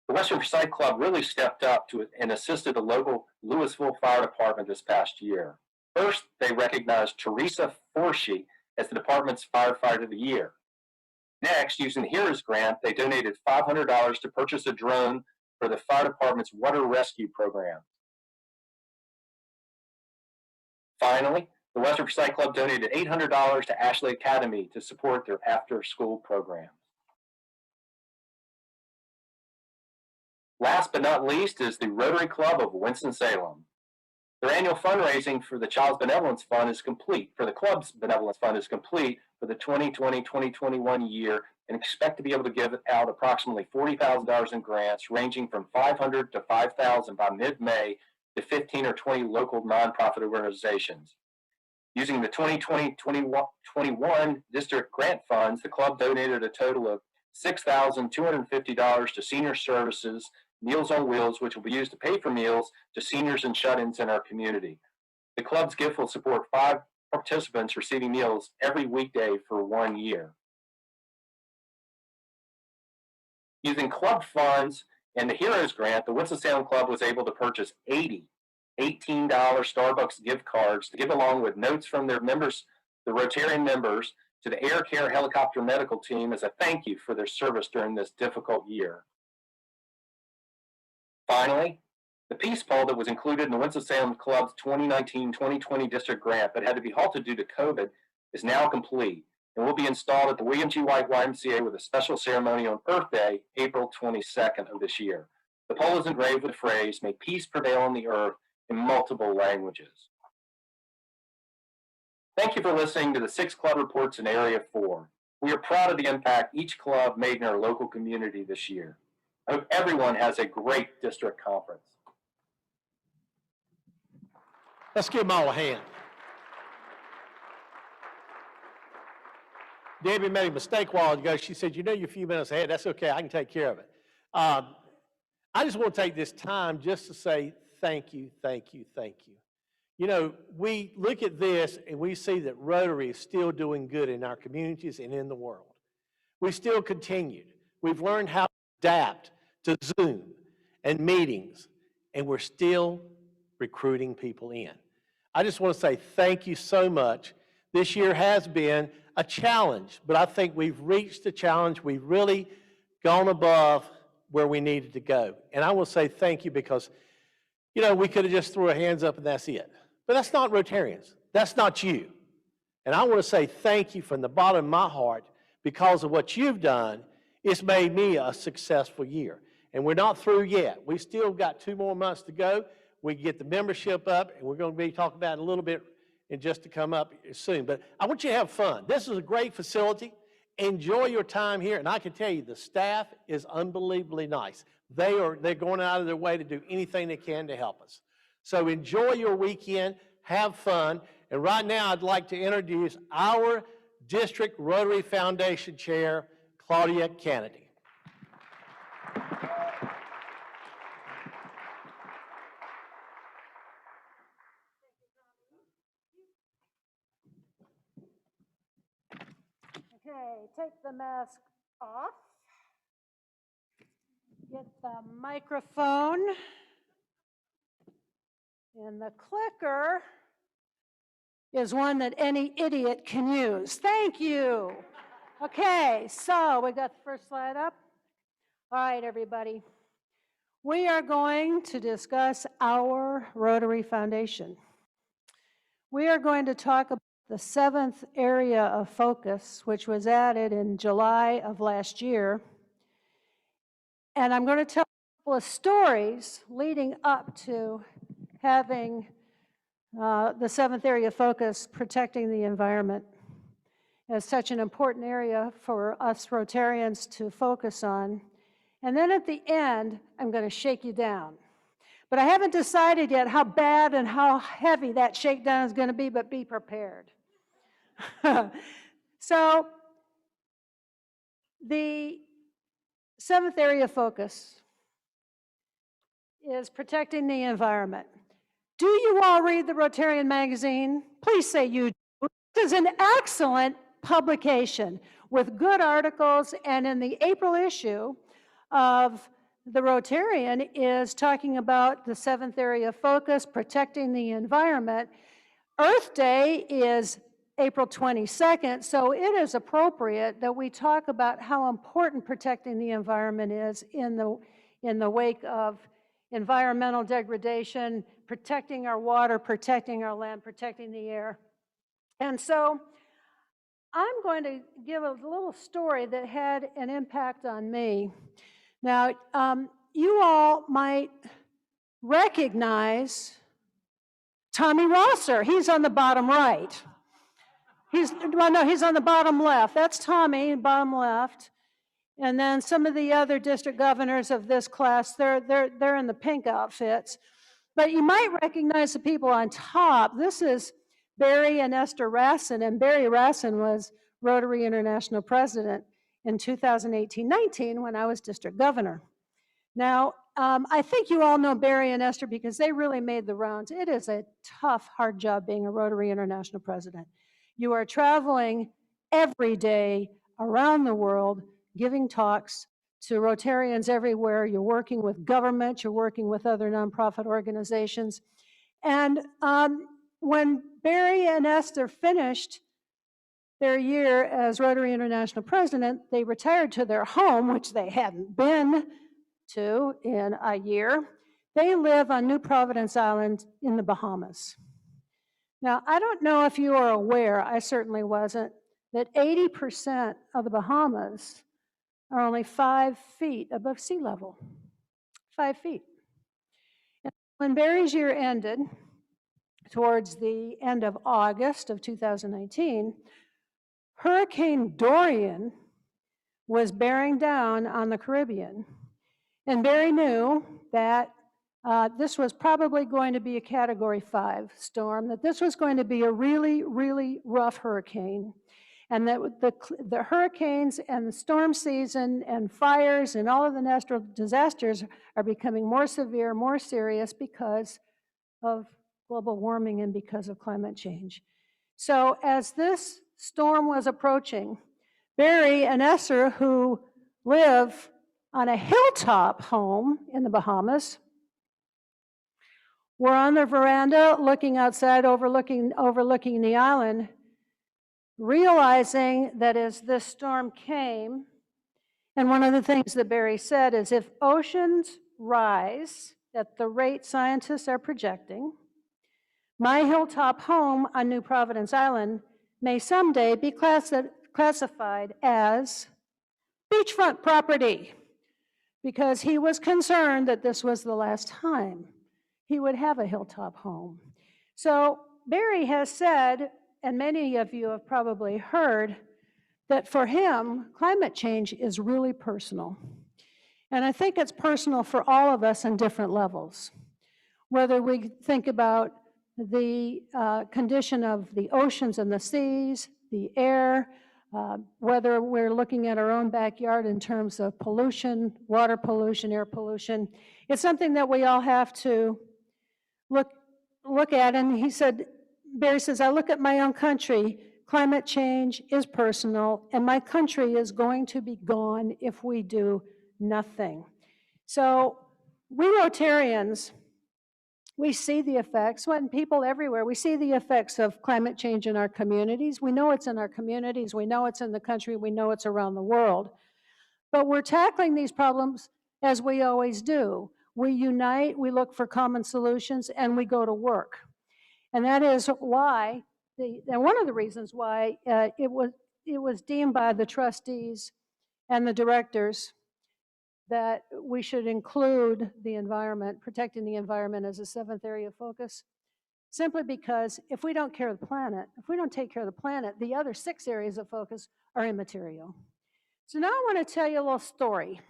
The Western Forsyth Club really stepped up to it and assisted the local Louisville Fire Department this past year. First, they recognized Teresa Forshee as the department's Firefighter of the Year. Next, using the HEROES grant, they donated $500 to purchase a drone for the fire department's water rescue program. Finally, the Western Forsyth Club donated $800 to Ashley Academy to support their after-school program. Last but not least is the Rotary Club of Winston-Salem. Their annual fundraising for the Child's Benevolence Fund is complete, for the club's Benevolence Fund is complete for the 2020-2021 year, and expect to be able to give out approximately $40,000 in grants ranging from $500 to $5,000 by mid-May to 15 or 20 local nonprofit organizations. Using the 2020-2021 district grant funds, the club donated a total of $6,250 to senior services, Meals on Wheels, which will be used to pay for meals to seniors and shut-ins in our community. The club's gift will support 5 participants receiving meals every weekday for 1 year. Using club funds and the HEROES grant, the Winston-Salem Club was able to purchase 80 $18 Starbucks gift cards to give along with notes from their members, the Rotarian members, to the Air Care Helicopter Medical Team as a thank you for their service during this difficult year. Finally, the peace pole that was included in the Winston-Salem Club's 2019-2020 district grant but had to be halted due to COVID is now complete and will be installed at the William G. White YMCA with a special ceremony on Earth Day, April 22nd of this year. The pole is engraved with the phrase, "May peace prevail on the earth," in multiple languages. Thank you for listening to the 6 club reports in Area 4. We are proud of the impact each club made in our local community this year. I hope everyone has a great district conference. Let's give them all a hand. Debbie made a mistake a while ago. She said, "You know you're a few minutes ahead. That's okay. I can take care of it." I just want to take this time just to say thank you, thank you, thank you. You know, we look at this and we see that Rotary is still doing good in our communities and in the world. We still continued. We've learned how to adapt to Zoom and meetings, and we're still recruiting people in. I just want to say thank you so much. This year has been a challenge, but I think we've reached the challenge. We've really gone above where we needed to go. And I will say thank you because, you know, we could have just threw our hands up and that's it. But that's not Rotarians. That's not you. And I want to say thank you from the bottom of my heart because of what you've done. It's made me a successful year. And we're not through yet. We still got 2 more months to go. We can get the membership up, and we're going to be talking about it a little bit in just to come up soon. But I want you to have fun. This is a great facility. Enjoy your time here. And I can tell you, the staff is unbelievably nice. They're going out of their way to do anything they can to help us. So enjoy your weekend. Have fun. And right now, I'd like to introduce our District Rotary Foundation Chair, Claudia Kennedy. Okay, take the mask off. Get the microphone. And the clicker is one that any idiot can use. Thank you. Okay, so we got the first slide up. All right, everybody. We are going to discuss our Rotary Foundation. We are going to talk about the 7th area of focus, which was added in July of last year. And I'm going to tell a couple of stories leading up to having the seventh area of focus, protecting the environment, is such an important area for us Rotarians to focus on. And then at the end, I'm going to shake you down. But I haven't decided yet how bad and how heavy that shakedown is going to be, but be prepared. So the seventh area of focus is protecting the environment. Do you all read the Rotarian magazine? Please say you do. This is an excellent publication with good articles, and in the April issue of the Rotarian is talking about the seventh area of focus, protecting the environment. Earth Day is April 22nd, so it is appropriate that we talk about how important protecting the environment is in the wake of environmental degradation, protecting our water, protecting our land, protecting the air. And so I'm going to give a little story that had an impact on me. Now, you all might recognize Tommy Rosser. He's on the bottom right. He's on the bottom left. That's Tommy, bottom left. And then some of the other district governors of this class, they're in the pink outfits. But you might recognize the people on top. This is Barry and Esther Rassin, and Barry Rassin was Rotary International President in 2018-19 when I was district governor. Now, I think you all know Barry and Esther because they really made the rounds. It is a tough, hard job being a Rotary International President. You are traveling every day around the world, giving talks to Rotarians everywhere. You're working with government, you're working with other nonprofit organizations. And when Barry and Esther finished their year as Rotary International President, they retired to their home, which they hadn't been to in a year. They live on New Providence Island in the Bahamas. Now, I don't know if you are aware, I certainly wasn't, that 80% of the Bahamas are only 5 feet above sea level. 5 feet. And when Barry's year ended, towards the end of August of 2019, Hurricane Dorian was bearing down on the Caribbean. And Barry knew that this was probably going to be a Category 5 storm, that this was going to be a really, really rough hurricane, and that the hurricanes and the storm season and fires and all of the natural disasters are becoming more severe, more serious because of global warming and because of climate change. So as this storm was approaching, Barry and Esther, who live on a hilltop home in the Bahamas, were on their veranda looking outside, overlooking the island, realizing that as this storm came, and one of the things that Barry said is if oceans rise at the rate scientists are projecting, my hilltop home on New Providence Island may someday be classified as beachfront property, because he was concerned that this was the last time he would have a hilltop home. So Barry has said, and many of you have probably heard, that for him, climate change is really personal. And I think it's personal for all of us on different levels. Whether we think about the condition of the oceans and the seas, the air, whether we're looking at our own backyard in terms of pollution, water pollution, air pollution, it's something that we all have to look at. And he said, Barry says, I look at my own country, climate change is personal, and my country is going to be gone if we do nothing. So we Rotarians, we see the effects, when people everywhere, we see the effects of climate change in our communities. We know it's in our communities, we know it's in the country, we know it's around the world. But we're tackling these problems as we always do. We unite, we look for common solutions, and we go to work. And that is why, and one of the reasons why it was deemed by the trustees and the directors that we should include the environment, protecting the environment as a seventh area of focus. simply because if we don't care of the planet, if we don't take care of the planet, the other 6 areas of focus are immaterial. So now I want to tell you a little story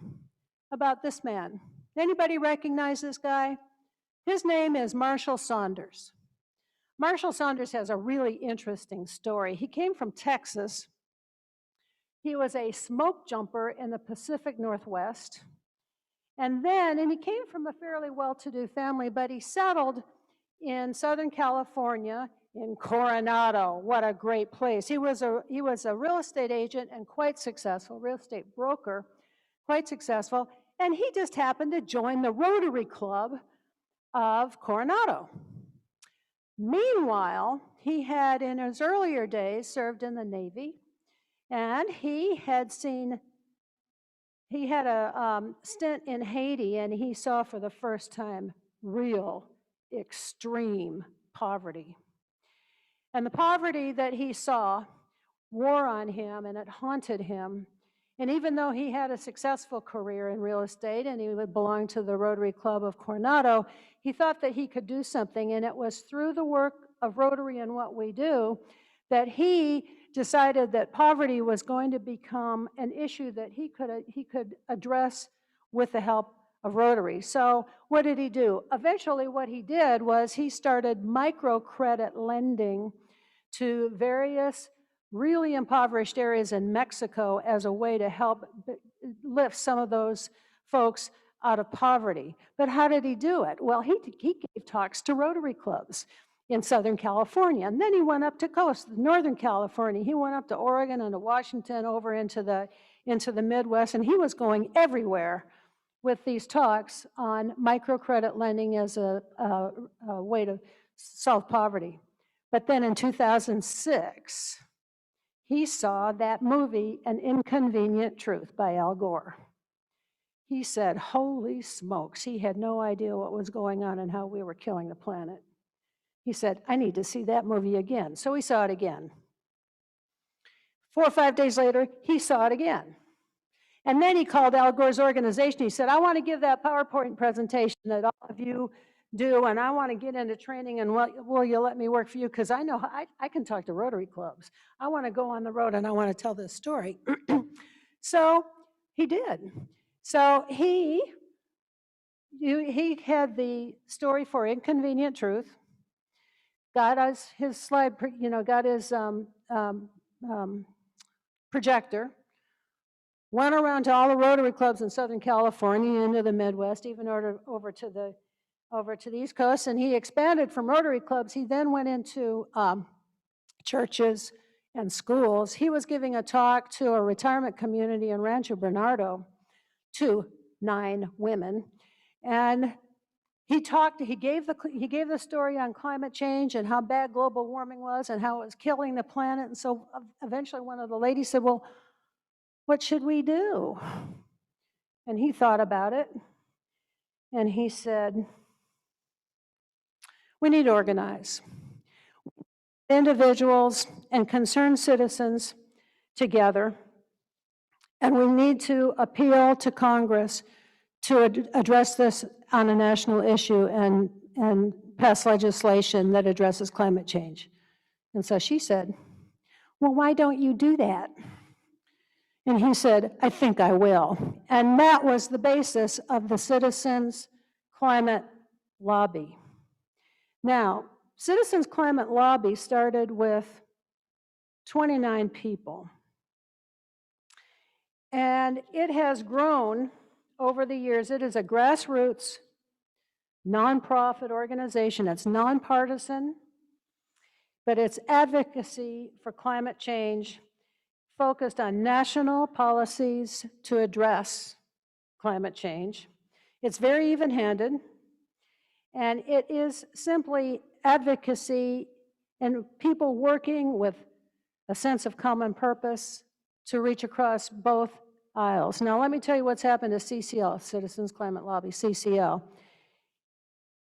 about this man. Anybody recognize this guy? His name is Marshall Saunders. Marshall Saunders has a really interesting story. He came from Texas. He was a smoke jumper in the Pacific Northwest. And he came from a fairly well-to-do family, but he settled in Southern California in Coronado. What a great place. He was a real estate agent and quite successful, real estate broker, quite successful. And he just happened to join the Rotary Club of Coronado. Meanwhile, he had in his earlier days served in the Navy, and he had a stint in Haiti, and he saw for the first time real extreme poverty. And the poverty that he saw wore on him, and it haunted him. And even though he had a successful career in real estate and he would belong to the Rotary Club of Coronado, he thought that he could do something. And it was through the work of Rotary and what we do that he decided that poverty was going to become an issue that he could address with the help of Rotary. So what did he do? Eventually what he did was he started microcredit lending to various really impoverished areas in Mexico as a way to help lift some of those folks out of poverty. But how did he do it? Well, he gave talks to Rotary clubs in Southern California, and then he went up to coast, Northern California. He went up to Oregon and to Washington, over into the Midwest, and he was going everywhere with these talks on microcredit lending as a way to solve poverty. But then in 2006, he saw that movie, An Inconvenient Truth by Al Gore. He said, holy smokes, he had no idea what was going on and how we were killing the planet. He said, I need to see that movie again. So he saw it again. 4 or 5 days later, he saw it again. And then he called Al Gore's organization. He said, I want to give that PowerPoint presentation that all of you do, and I want to get into training, and will you let me work for you? Because I know I can talk to Rotary clubs. I want to go on the road and I want to tell this story. So he did. So he had the story for Inconvenient Truth, got us his slide, got his projector, went around to all the Rotary clubs in Southern California, into the Midwest, even over to the East Coast, and he expanded from Rotary clubs. He then went into churches and schools. He was giving a talk to a retirement community in Rancho Bernardo to 9 women, and he gave the story on climate change and how bad global warming was and how it was killing the planet. And so eventually one of the ladies said, well, what should we do? And he thought about it, and he said, we need to organize individuals and concerned citizens together, and we need to appeal to Congress to address this on a national issue and pass legislation that addresses climate change. And so she said, well, why don't you do that? And he said, I think I will. And that was the basis of the Citizens Climate Lobby. Now, Citizens Climate Lobby started with 29 people. And it has grown over the years. It is a grassroots, nonprofit organization. It's nonpartisan, but it's advocacy for climate change focused on national policies to address climate change. It's very even-handed, and it is simply advocacy and people working with a sense of common purpose to reach across both aisles. Now, let me tell you what's happened to CCL, Citizens Climate Lobby, CCL.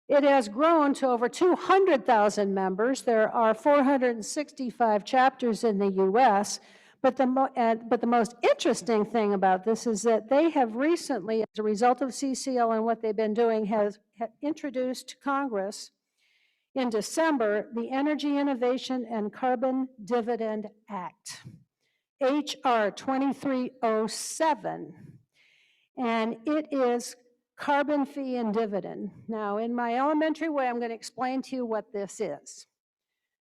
It has grown to over 200,000 members. There are 465 chapters in the U.S., but the most interesting thing about this is that they have recently, as a result of CCL and what they've been doing, have introduced to Congress in December the Energy Innovation and Carbon Dividend Act, HR 2307, and it is carbon fee and dividend. Now, in my elementary way, I'm going to explain to you what this is.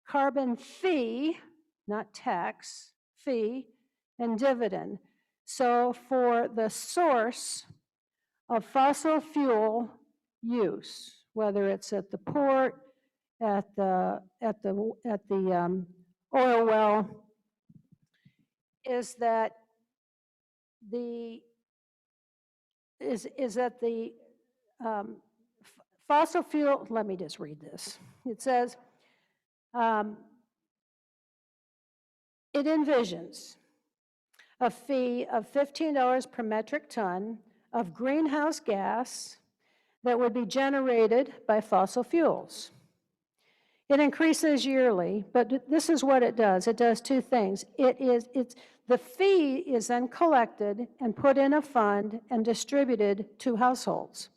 Carbon fee, not tax, fee, and dividend. So for the source of fossil fuel use, whether it's at the port, at the oil well, is that the fossil fuel. Let me just read this. It says it envisions a fee of $15 per metric ton of greenhouse gas that would be generated by fossil fuels. It increases yearly, but this is what it does. It does two things. The fee is then collected and put in a fund and distributed to households.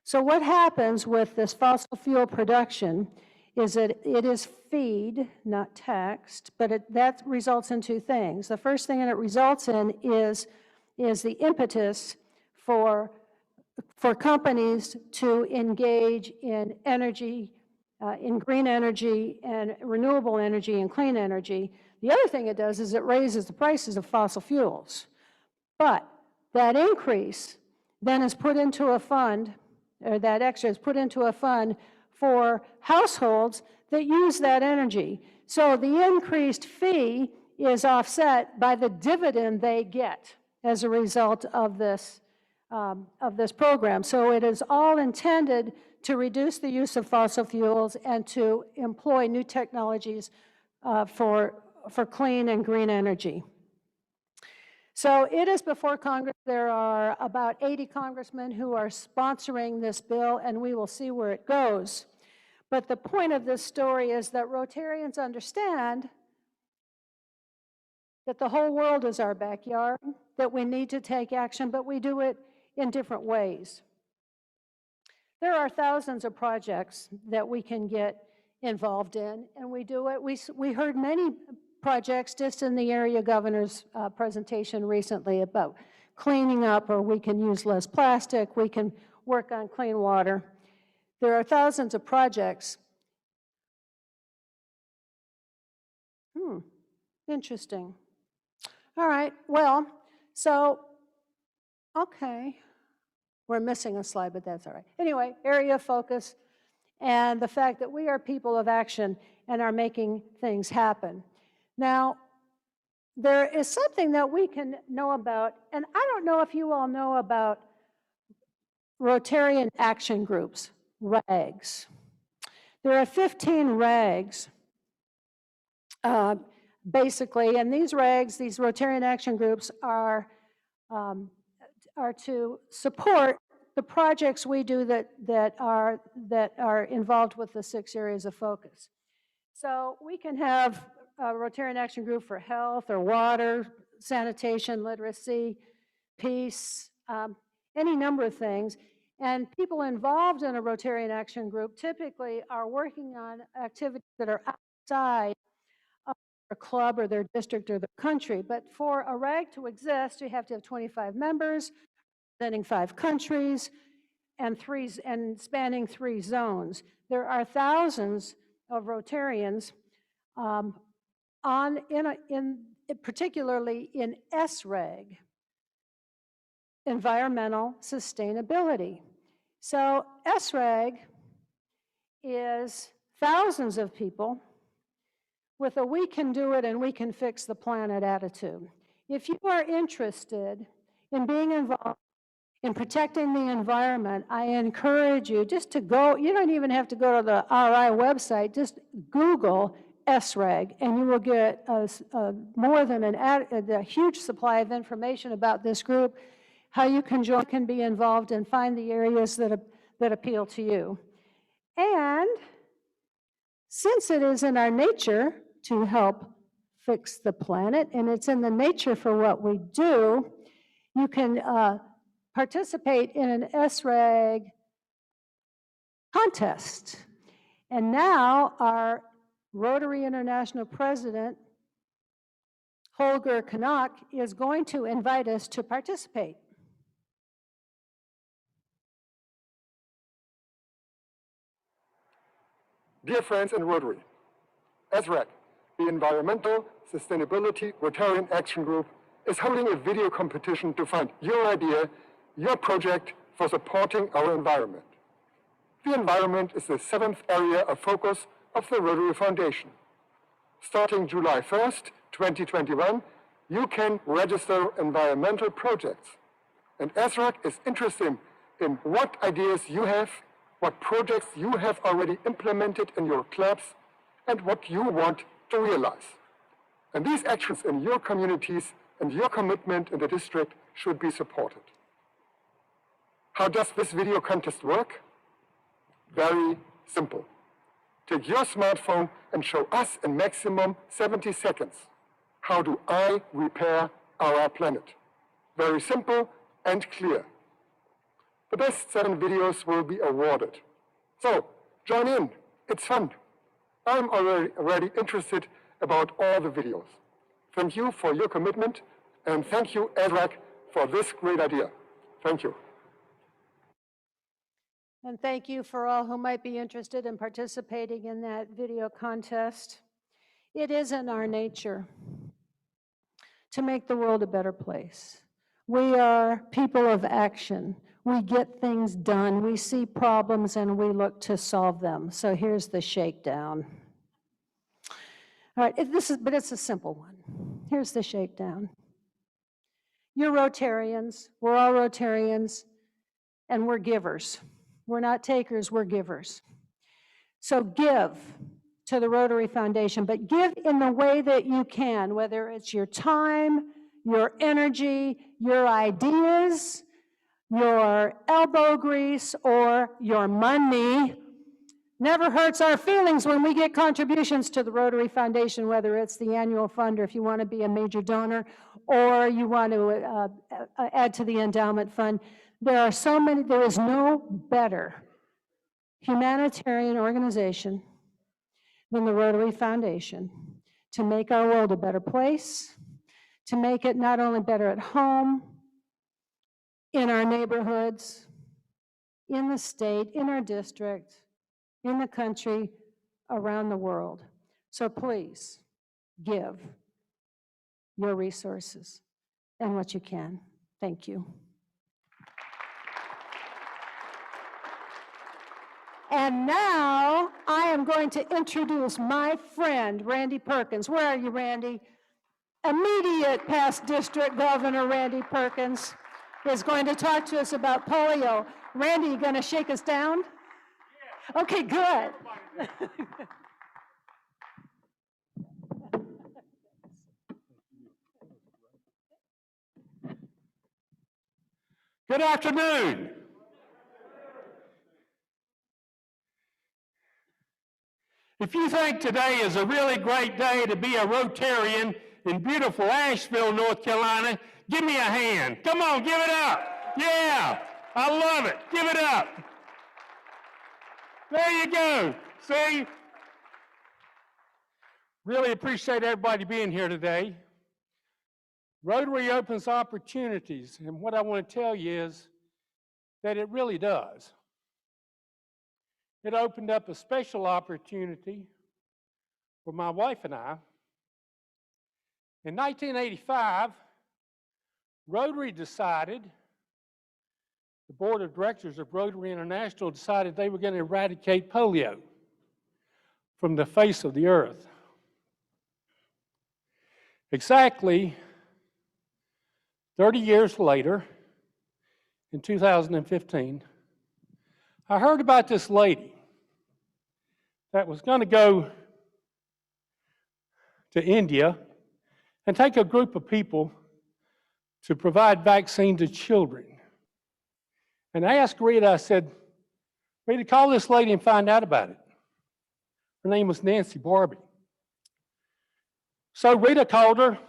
So what happens with this fossil fuel production is that it is feed, not taxed, but that results in two things. The first thing that it results in is the impetus for companies to engage in energy, in green energy and renewable energy and clean energy. The other thing it does is it raises the prices of fossil fuels. But that increase then is put into a fund, or that extra is put into a fund for households that use that energy. So the increased fee is offset by the dividend they get as a result of this program. So it is all intended to reduce the use of fossil fuels and to employ new technologies for clean and green energy. So it is before Congress. There are about 80 congressmen who are sponsoring this bill, and we will see where it goes. But the point of this story is that Rotarians understand that the whole world is our backyard, that we need to take action, but we do it in different ways. There are thousands of projects that we can get involved in, and we do it. We heard many projects just in the area governor's presentation recently about cleaning up, or we can use less plastic, we can work on clean water. There are thousands of projects. Interesting. All right, well, so, okay. We're missing a slide, but that's all right. Anyway, area of focus and the fact that we are people of action and are making things happen. Now, there is something that we can know about, and I don't know if you all know about Rotarian action groups, RAGs. There are 15 RAGs, basically, and these RAGs, these Rotarian action groups, are to support the projects we do that are involved with the 6 areas of focus. So we can have a Rotarian action group for health or water, sanitation, literacy, peace, any number of things. And people involved in a Rotarian action group typically are working on activities that are outside of their club or their district or their country. But for a RAG to exist, you have to have 25 members, representing 5 countries, and spanning 3 zones. There are thousands of Rotarians particularly in SRAG, environmental sustainability. So SRAG is thousands of people with a we can do it and we can fix the planet attitude. If you are interested in being involved in protecting the environment, I encourage you just to go. You don't even have to go to the RI website, just Google SRAG, and you will get more than a huge supply of information about this group, how you can join, can be involved, and find the areas that appeal to you. And since it is in our nature to help fix the planet, and it's in the nature for what we do, you can participate in an SRAG contest. And now our Rotary International President, Holger Kanak, is going to invite us to participate. Dear friends in Rotary, ESRAC, the Environmental Sustainability Rotarian Action Group, is holding a video competition to find your idea, your project for supporting our environment. The environment is the 7th area of focus of the Rotary Foundation. Starting July 1st, 2021, you can register environmental projects. And ESRAC is interested in what ideas you have, what projects you have already implemented in your clubs, and what you want to realize. And these actions in your communities and your commitment in the district should be supported. How does this video contest work? Very simple. Take your smartphone and show us in maximum 70 seconds. How do I repair our planet? Very simple and clear. The best 7 videos will be awarded. So, join in, it's fun. I'm already interested about all the videos. Thank you for your commitment, and thank you, ESRAC, for this great idea. Thank you. And thank you for all who might be interested in participating in that video contest. It is in our nature to make the world a better place. We are people of action. We get things done. We see problems and we look to solve them. So here's the shakedown. All right, but it's a simple one. Here's the shakedown. You're Rotarians, we're all Rotarians, and we're givers. We're not takers, we're givers. So give to the Rotary Foundation, but give in the way that you can, whether it's your time, your energy, your ideas, your elbow grease, or your money. Never hurts our feelings when we get contributions to the Rotary Foundation, whether it's the annual fund or if you want to be a major donor or you want to add to the endowment fund. There are so many, there is no better humanitarian organization than the Rotary Foundation to make our world a better place, to make it not only better at home, in our neighborhoods, in the state, in our district, in the country, around the world. So please give your resources and what you can. Thank you. And now I am going to introduce my friend, Randy Perkins. Where are you, Randy? Immediate past district governor, Randy Perkins, is going to talk to us about polio. Randy, you going to shake us down? Okay, good. Good afternoon. If you think today is a really great day to be a Rotarian in beautiful Asheville, North Carolina, give me a hand. Come on, give it up. Yeah, I love it. Give it up. There you go. See? Really appreciate everybody being here today. Rotary opens opportunities, and what I want to tell you is that it really does. It opened up a special opportunity for my wife and I. In 1985, Rotary decided, the board of directors of Rotary International decided they were going to eradicate polio from the face of the earth. Exactly 30 years later, in 2015, I heard about this lady that was going to go to India and take a group of people to provide vaccine to children. And I asked Rita, I said, Rita, call this lady and find out about it. Her name was Nancy Barbie. So Rita called her.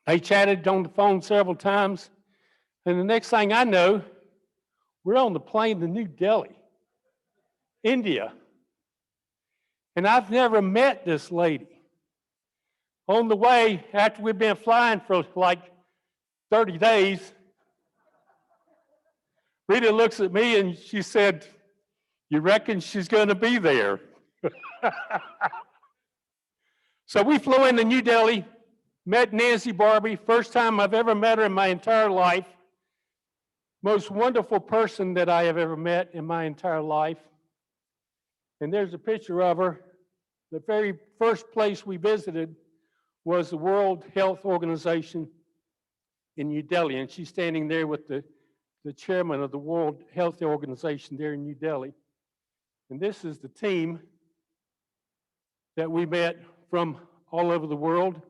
They chatted on the phone several times. And the next thing I know, we're on the plane to New Delhi, India, And I've never met this lady. On the way, after we've been flying for like 30 days, Rita looks at me and she said, "You reckon she's going to be there?" So we flew into New Delhi, met Nancy Barbie, first time I've ever met her in my entire life. Most wonderful person that I have ever met in my entire life. And there's a picture of her. The very first place we visited was the World Health Organization in New Delhi, and she's standing there with the chairman of the World Health Organization there in New Delhi. And this is the team that we met from all over the world,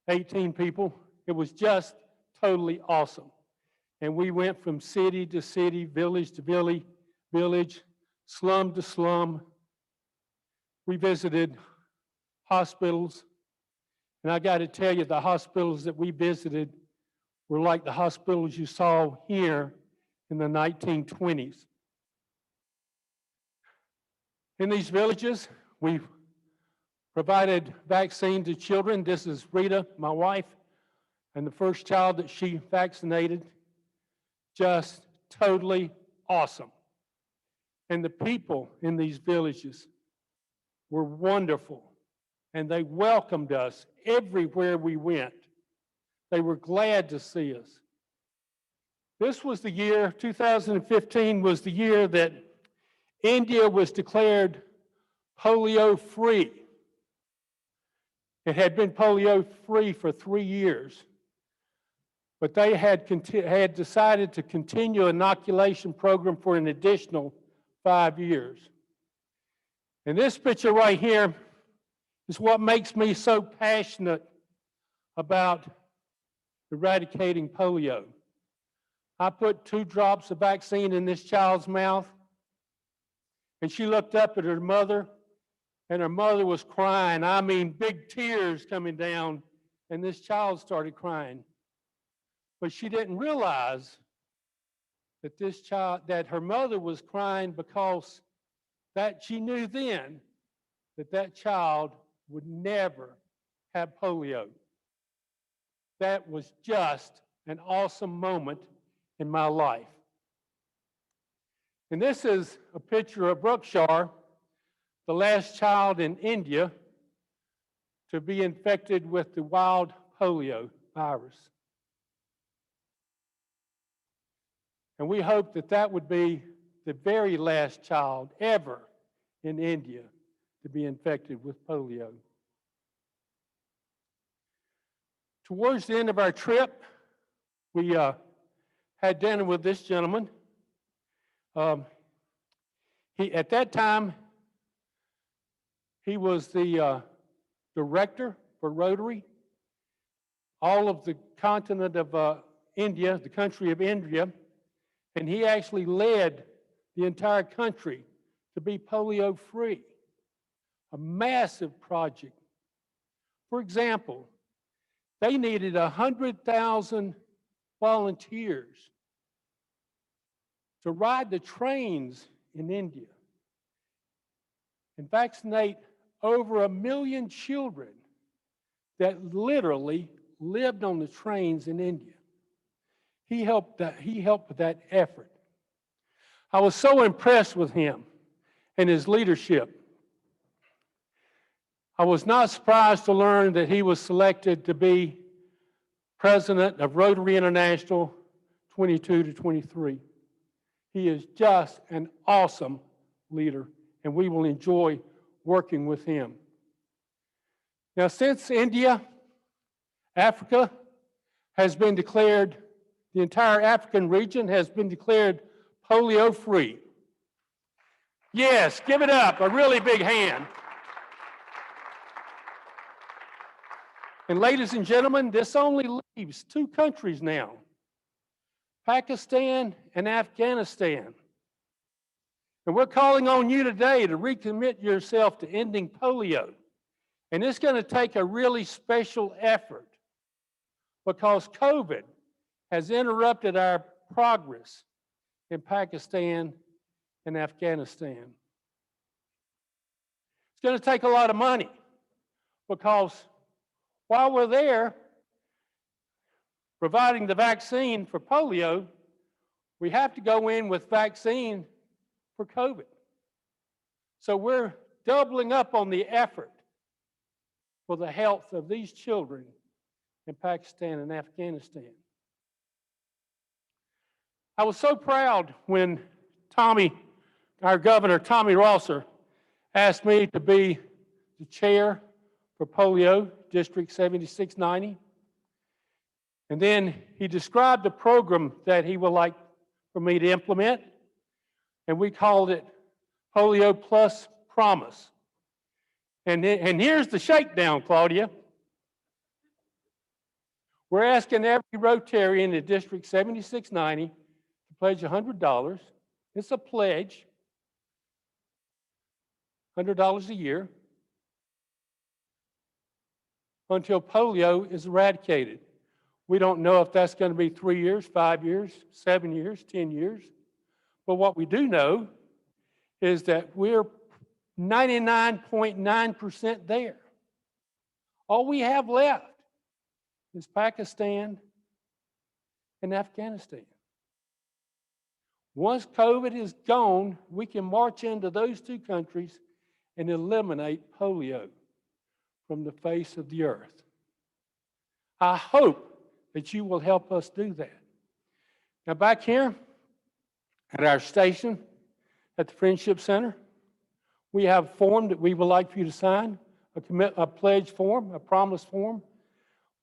18 people. It was just totally awesome. And we went from city to city, village to village, slum to slum. We visited hospitals. And I got to tell you, the hospitals that we visited were like the hospitals you saw here in the 1920s. In these villages, we provided vaccine to children. This is Rita, my wife, and the first child that she vaccinated. Just totally awesome. And the people in these villages were wonderful, and they welcomed us everywhere we went. They were glad to see us. This was the year, 2015 was the year that India was declared polio-free. It had been polio-free for 3 years, but they had decided to continue an inoculation program for an additional 5 years. And this picture right here is what makes me so passionate about eradicating polio. I put 2 drops of vaccine in this child's mouth, and she looked up at her mother, and her mother was crying. I mean, big tears coming down, and this child started crying. But she didn't realize that that her mother was crying because that she knew then that child would never have polio. That was just an awesome moment in my life. And this is a picture of Brookshar, the last child in India to be infected with the wild polio virus. And we hope that that would be the very last child ever in India to be infected with polio. Towards the end of our trip, we had dinner with this gentleman. At that time, he was the director for Rotary. All of the continent of India, the country of India, and he actually led the entire country to be polio-free. A massive project. For example, they needed 100,000 volunteers to ride the trains in India and vaccinate over 1 million children that literally lived on the trains in India. He helped with that effort. I was so impressed with him and his leadership. I was not surprised to learn that he was selected to be president of Rotary International 22 to 23. He is just an awesome leader, and we will enjoy working with him. Now, since India, Africa has been declared, the entire African region has been declared polio-free. Yes, give it up, a really big hand. And ladies and gentlemen, this only leaves 2 countries now, Pakistan and Afghanistan. And we're calling on you today to recommit yourself to ending polio. And it's going to take a really special effort because COVID has interrupted our progress in Pakistan and Afghanistan. going to take a lot of money because while we're there providing the vaccine for polio, we have to go in with vaccine for COVID. So we're doubling up on the effort for the health of these children in Pakistan and Afghanistan. I was so proud when our governor, Tommy Rosser, asked me to be the chair for polio, District 7690. And then he described the program that he would like for me to implement, and we called it Polio Plus Promise. And here's the shakedown, Claudia. We're asking every Rotarian in District 7690 to pledge $100. It's a pledge, $100 a year, until polio is eradicated. We don't know if that's going to be 3 years, 5 years, 7 years, 10 years. But what we do know is that we're 99.9% there. All we have left is Pakistan and Afghanistan. Once COVID is gone, we can march into those two countries and eliminate polio from the face of the earth. I hope that you will help us do that. Now back here at our station at the Friendship Center, we have a form that we would like for you to sign, a pledge form, a promise form,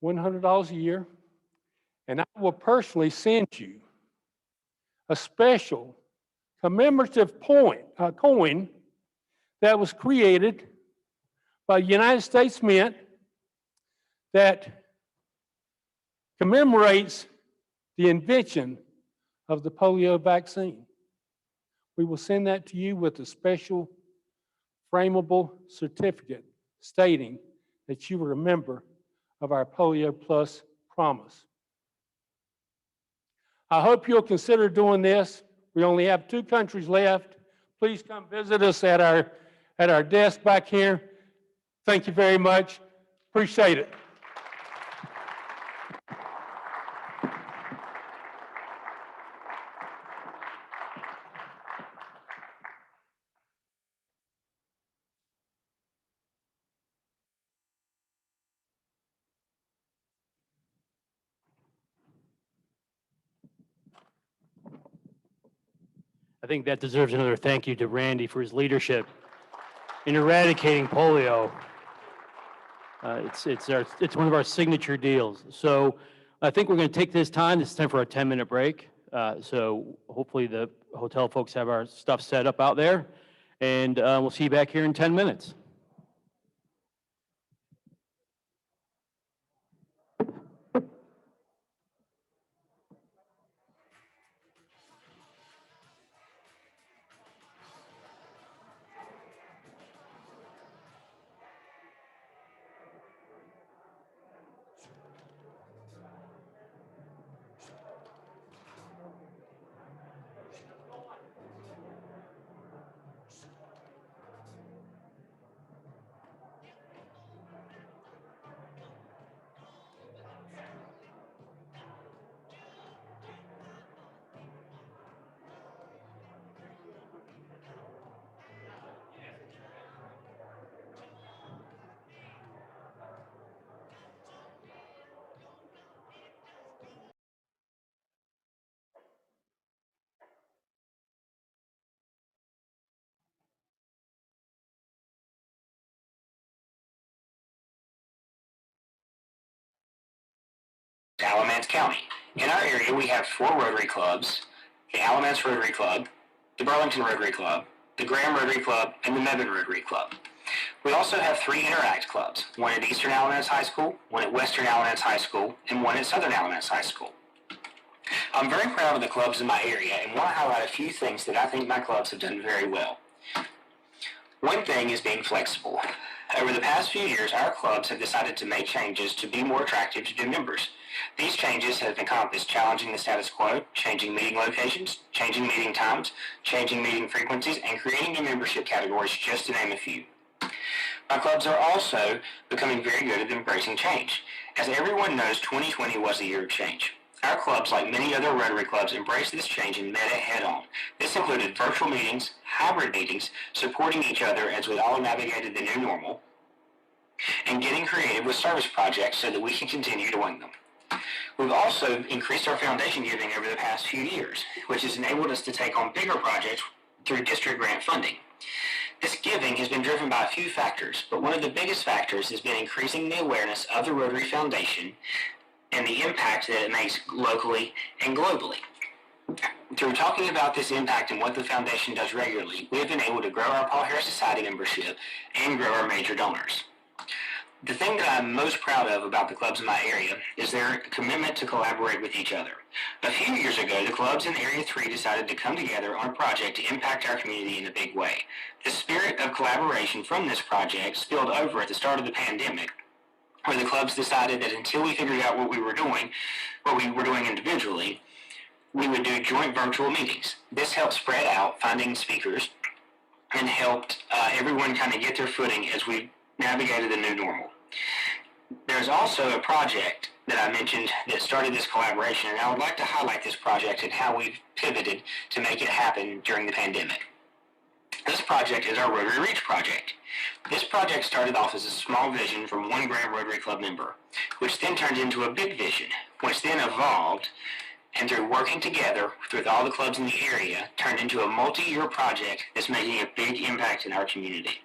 $100 a year. And I will personally send you a special commemorative coin that was created by the United States Mint that commemorates the invention of the polio vaccine. We will send that to you with a special frameable certificate stating that you are a member of our Polio Plus promise. I hope you'll consider doing this. We only have 2 countries left. Please come visit us at our desk back here. Thank you very much. Appreciate it. I think that deserves another thank you to Randy for his leadership in eradicating polio. It's one of our signature deals. So I think we're going to take this time. It's time for a 10-minute break. So hopefully the hotel folks have our stuff set up out there. And we'll see you back here in 10 minutes. Alamance County. In our area, we have 4 Rotary clubs: the Alamance Rotary Club, the Burlington Rotary Club, the Graham Rotary Club, and the Mebane Rotary Club. We also have 3 Interact clubs, one at Eastern Alamance High School, one at Western Alamance High School, and one at Southern Alamance High School. I'm very proud of the clubs in my area and want to highlight a few things that I think my clubs have done very well. One thing is being flexible. Over the past few years, our clubs have decided to make changes to be more attractive to new members. These changes have encompassed challenging the status quo, changing meeting locations, changing meeting times, changing meeting frequencies, and creating new membership categories, just to name a few. Our clubs are also becoming very good at embracing change. As everyone knows, 2020 was a year of change. Our clubs, like many other Rotary clubs, embraced this change and met it head on. This included virtual meetings, hybrid meetings, supporting each other as we all navigated the new normal, and getting creative with service projects so that we can continue doing them. We've also increased our foundation giving over the past few years, which has enabled us to take on bigger projects through district grant funding. This giving has been driven by a few factors, but one of the biggest factors has been increasing the awareness of the Rotary Foundation and the impact that it makes locally and globally. Through talking about this impact and what the foundation does regularly, we have been able to grow our Paul Harris Society membership and grow our major donors. The thing that I'm most proud of about the clubs in my area is their commitment to collaborate with each other. A few years ago, the clubs in Area 3 decided to come together on a project to impact our community in a big way. The spirit of collaboration from this project spilled over at the start of the pandemic, where the clubs decided that until we figured out what we were doing individually, we would do joint virtual meetings. This helped spread out finding speakers and helped everyone kind of get their footing as we navigated the new normal. There's also a project that I mentioned that started this collaboration, and I would like to highlight this project and how we've pivoted to make it happen during the pandemic. This project is our Rotary Reach project. This project started off as a small vision from one Graham Rotary Club member, which then turned into a big vision, which then evolved, and through working together with all the clubs in the area, turned into a multi-year project that's making a big impact in our community.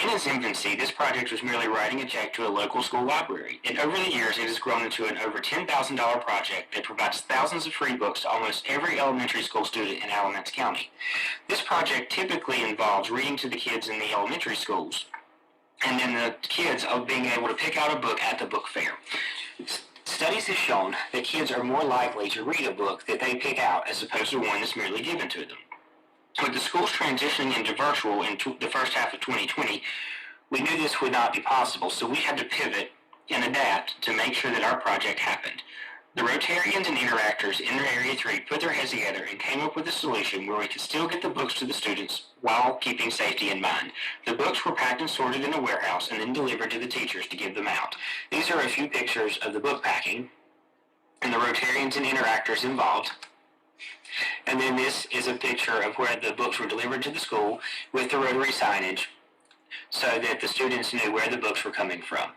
In its infancy, this project was merely writing a check to a local school library, and over the years it has grown into an over $10,000 project that provides thousands of free books to almost every elementary school student in Alamance County. This project typically involves reading to the kids in the elementary schools, and then the kids are being able to pick out a book at the book fair. Studies have shown that kids are more likely to read a book that they pick out as opposed to one that's merely given to them. With the schools transitioning into virtual in the first half of 2020, we knew this would not be possible, so we had to pivot and adapt to make sure that our project happened. The Rotarians and Interactors in Area 3 put their heads together and came up with a solution where we could still get the books to the students while keeping safety in mind. The books were packed and sorted in a warehouse and then delivered to the teachers to give them out. These are a few pictures of the book packing and the Rotarians and Interactors involved. And then this is a picture of where the books were delivered to the school with the Rotary signage so that the students knew where the books were coming from.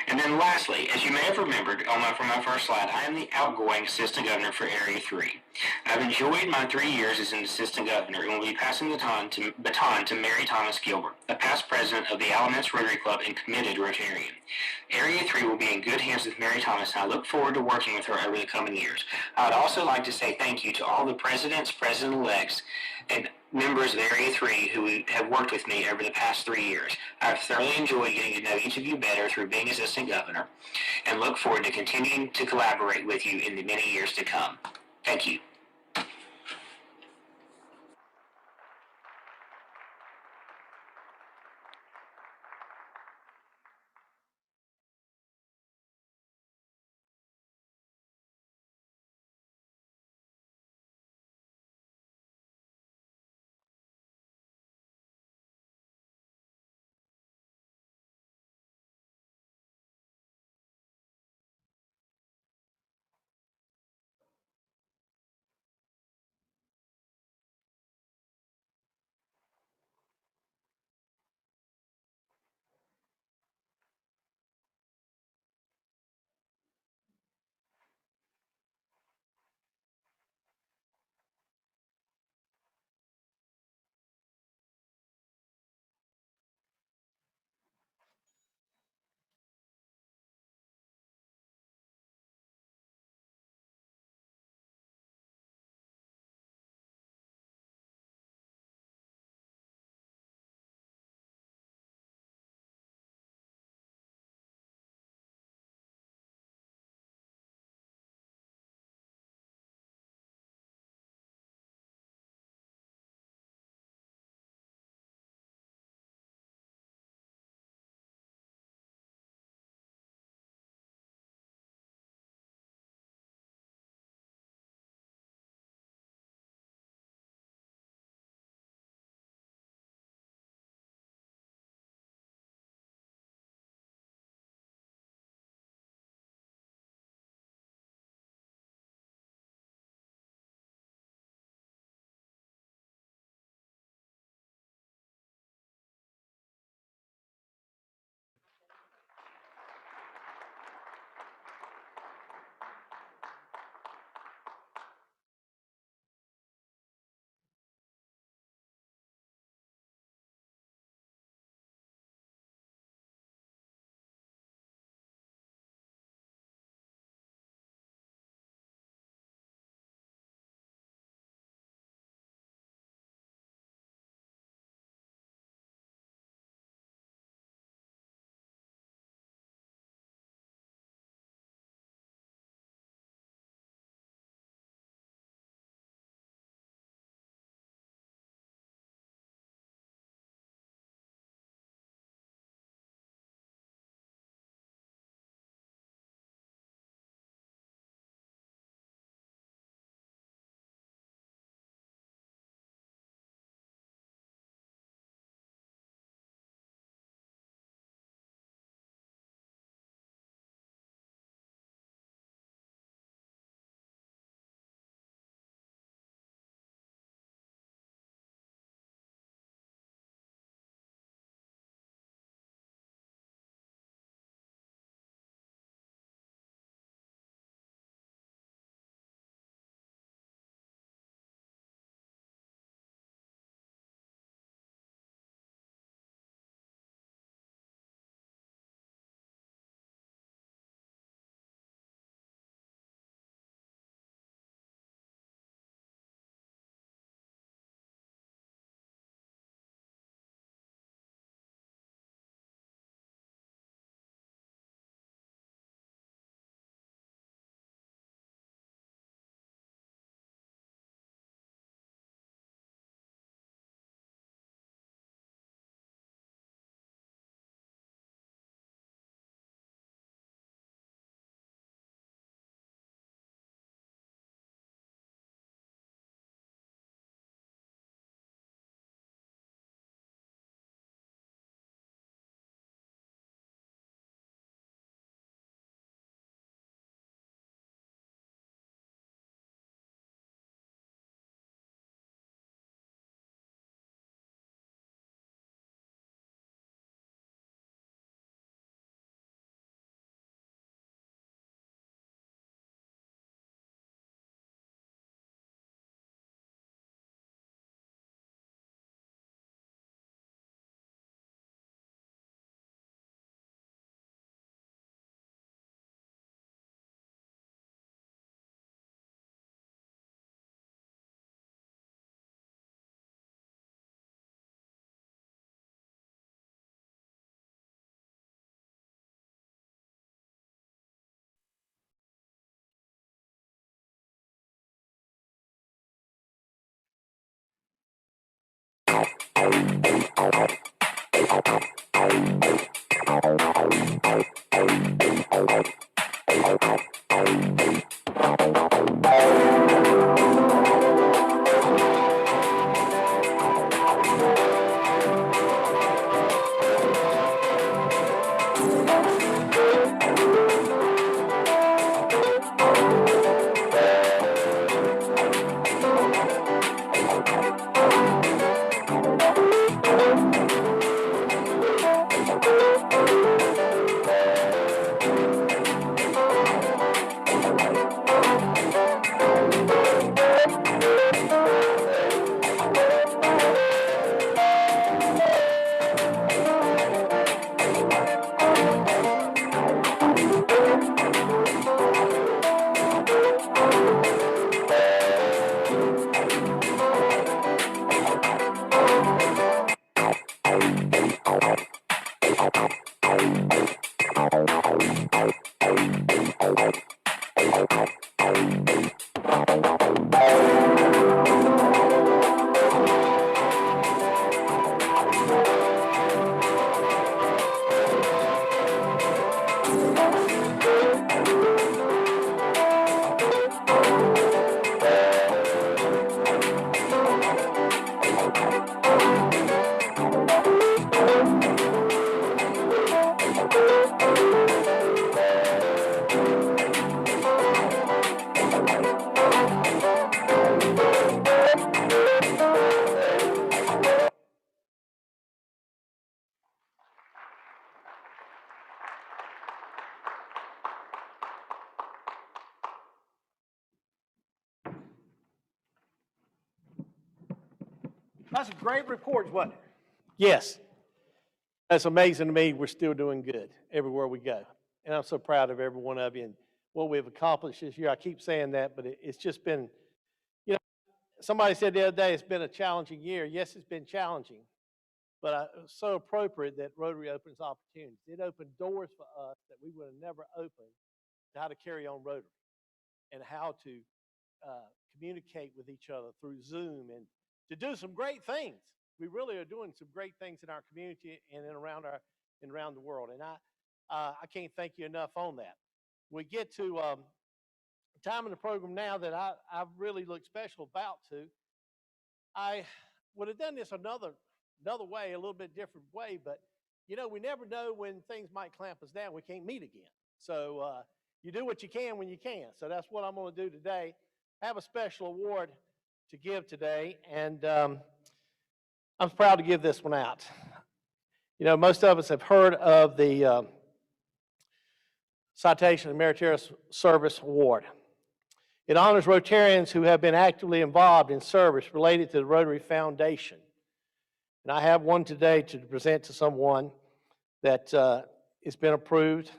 And then lastly, as you may have remembered from my first slide, I am the outgoing Assistant Governor for Area 3. I've enjoyed my 3 years as an Assistant Governor and will be passing the baton to Mary Thomas Gilbert, a past president of the Alamance Rotary Club and committed Rotarian. Area 3 will be in good hands with Mary Thomas, and I look forward to working with her over the coming years. I would also like to say thank you to all the presidents, president-elects, and members of Area 3 who have worked with me over the past 3 years. I've thoroughly enjoyed getting to know each of you better through being Assistant Governor and look forward to continuing to collaborate with you in the many years to come. Thank you. That's a great report, wasn't it? Yes. That's amazing to me. We're still doing good everywhere we go. And I'm so proud of every one of you and what we've accomplished this year. I keep saying that, but it's just been, you know, somebody said the other day it's been a challenging year. Yes, it's been challenging, but it was so appropriate that Rotary opens opportunities. It opened doors for us that we would have never opened to how to carry on Rotary and how to communicate with each other through Zoom and to do some great things. We really are doing some great things in our community and around the world. And I can't thank you enough on that. We get to a time in the program now that I really look special about to. I would have done this another way, a little bit different way, but you know, we never know when things might clamp us down. We can't meet again. So you do what you can when you can. So that's what I'm going to do today. I have a special award to give today, and I'm proud to give this one out. You know, most of us have heard of the Citation and Meritorious Service Award. It honors Rotarians who have been actively involved in service related to the Rotary Foundation. And I have one today to present to someone that has been approved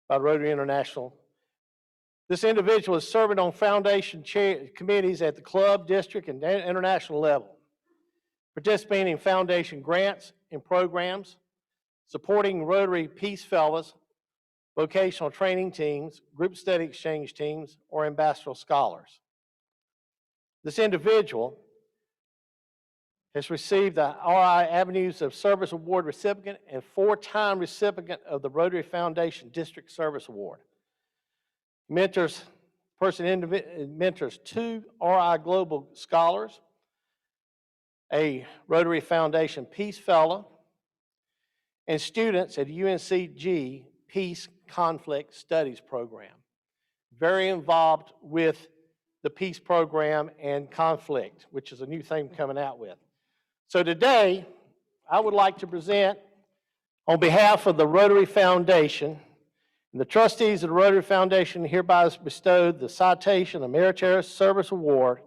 by Rotary International. This individual is serving on foundation committees at the club, district, and international level, participating in foundation grants and programs, supporting Rotary Peace Fellows, vocational training teams, group study exchange teams, or ambassador scholars. This individual has received the RI Avenues of Service Award recipient and 4-time recipient of the Rotary Foundation District Service Award. Mentors 2 RI Global Scholars, a Rotary Foundation Peace Fellow, and students at UNCG Peace Conflict Studies Program. Very involved with the peace program and conflict, which is a new thing coming out with. So today, I would like to present, on behalf of the Rotary Foundation, and the trustees of the Rotary Foundation hereby bestowed the Citation of Meritorious Service Award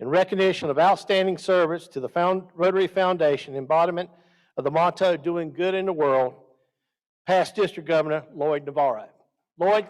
in recognition of outstanding service to the Rotary Foundation, embodiment of the motto, doing good in the world, past District Governor Lloyd Navarro. Lloyd.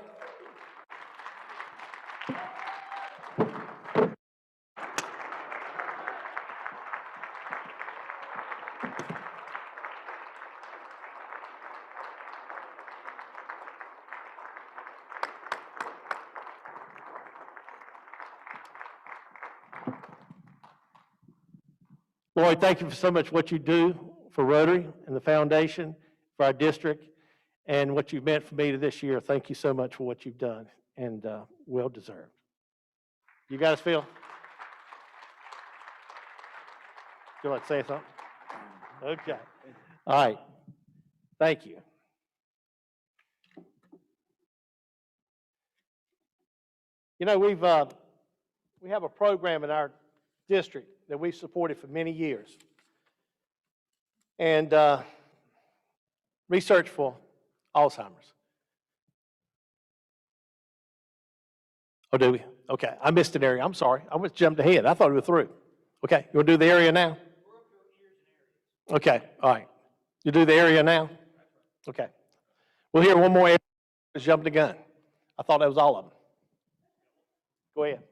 Lloyd, thank you for so much what you do for Rotary and the foundation, for our district, and what you've meant for me this year. Thank you so much for what you've done, and well deserved. You guys feel? Do you want to say something? Okay. All right. Thank you. You know, we have a program in our district that we've supported for many years. And research for Alzheimer's. Oh, do we? Okay, I missed an area. I'm sorry. I was jumped ahead. I thought we were through. Okay, you want to do the area now? Okay, all right. You do the area now? Okay. We'll hear one more area. Just jumped the gun. I thought that was all of them. Go ahead.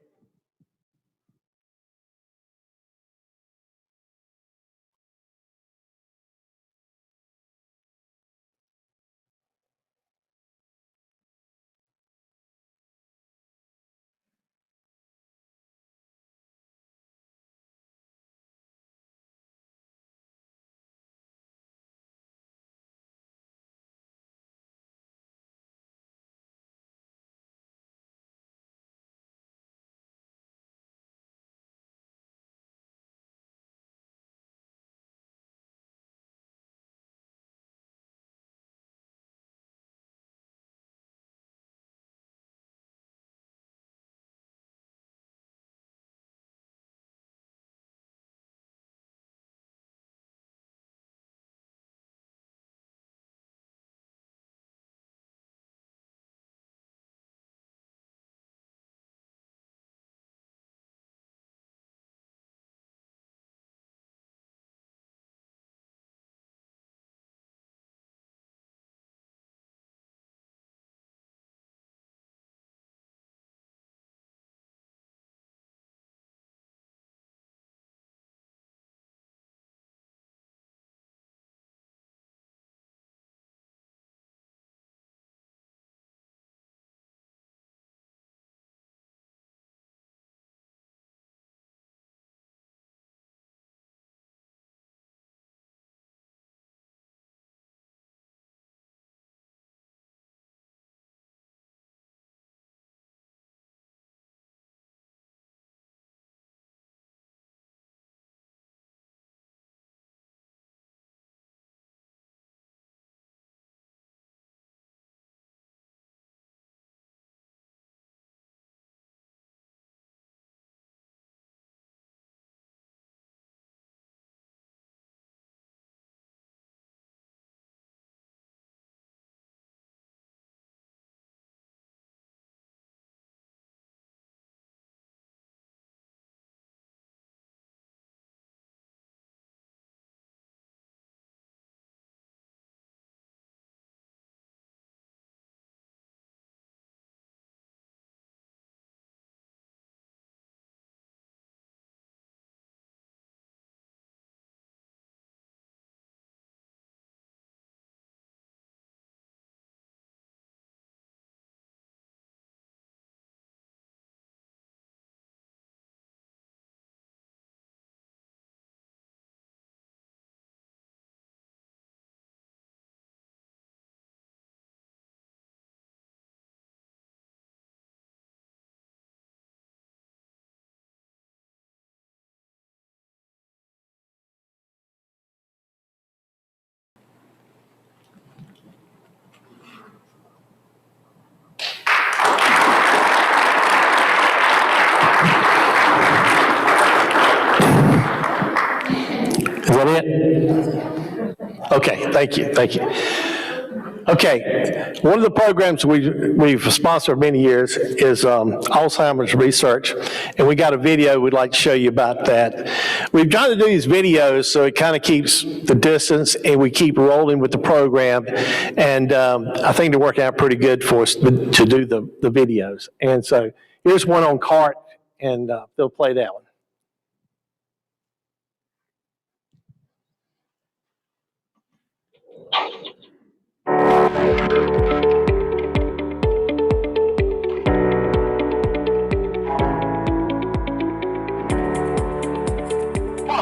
Is that it? Okay, thank you, thank you. Okay, one of the programs we've sponsored many years is Alzheimer's research, and we got a video we'd like to show you about that. We've tried to do these videos so it kind of keeps the distance, and we keep rolling with the program, and I think they're working out pretty good for us to do the videos. And so here's one on CART, and they'll play that one.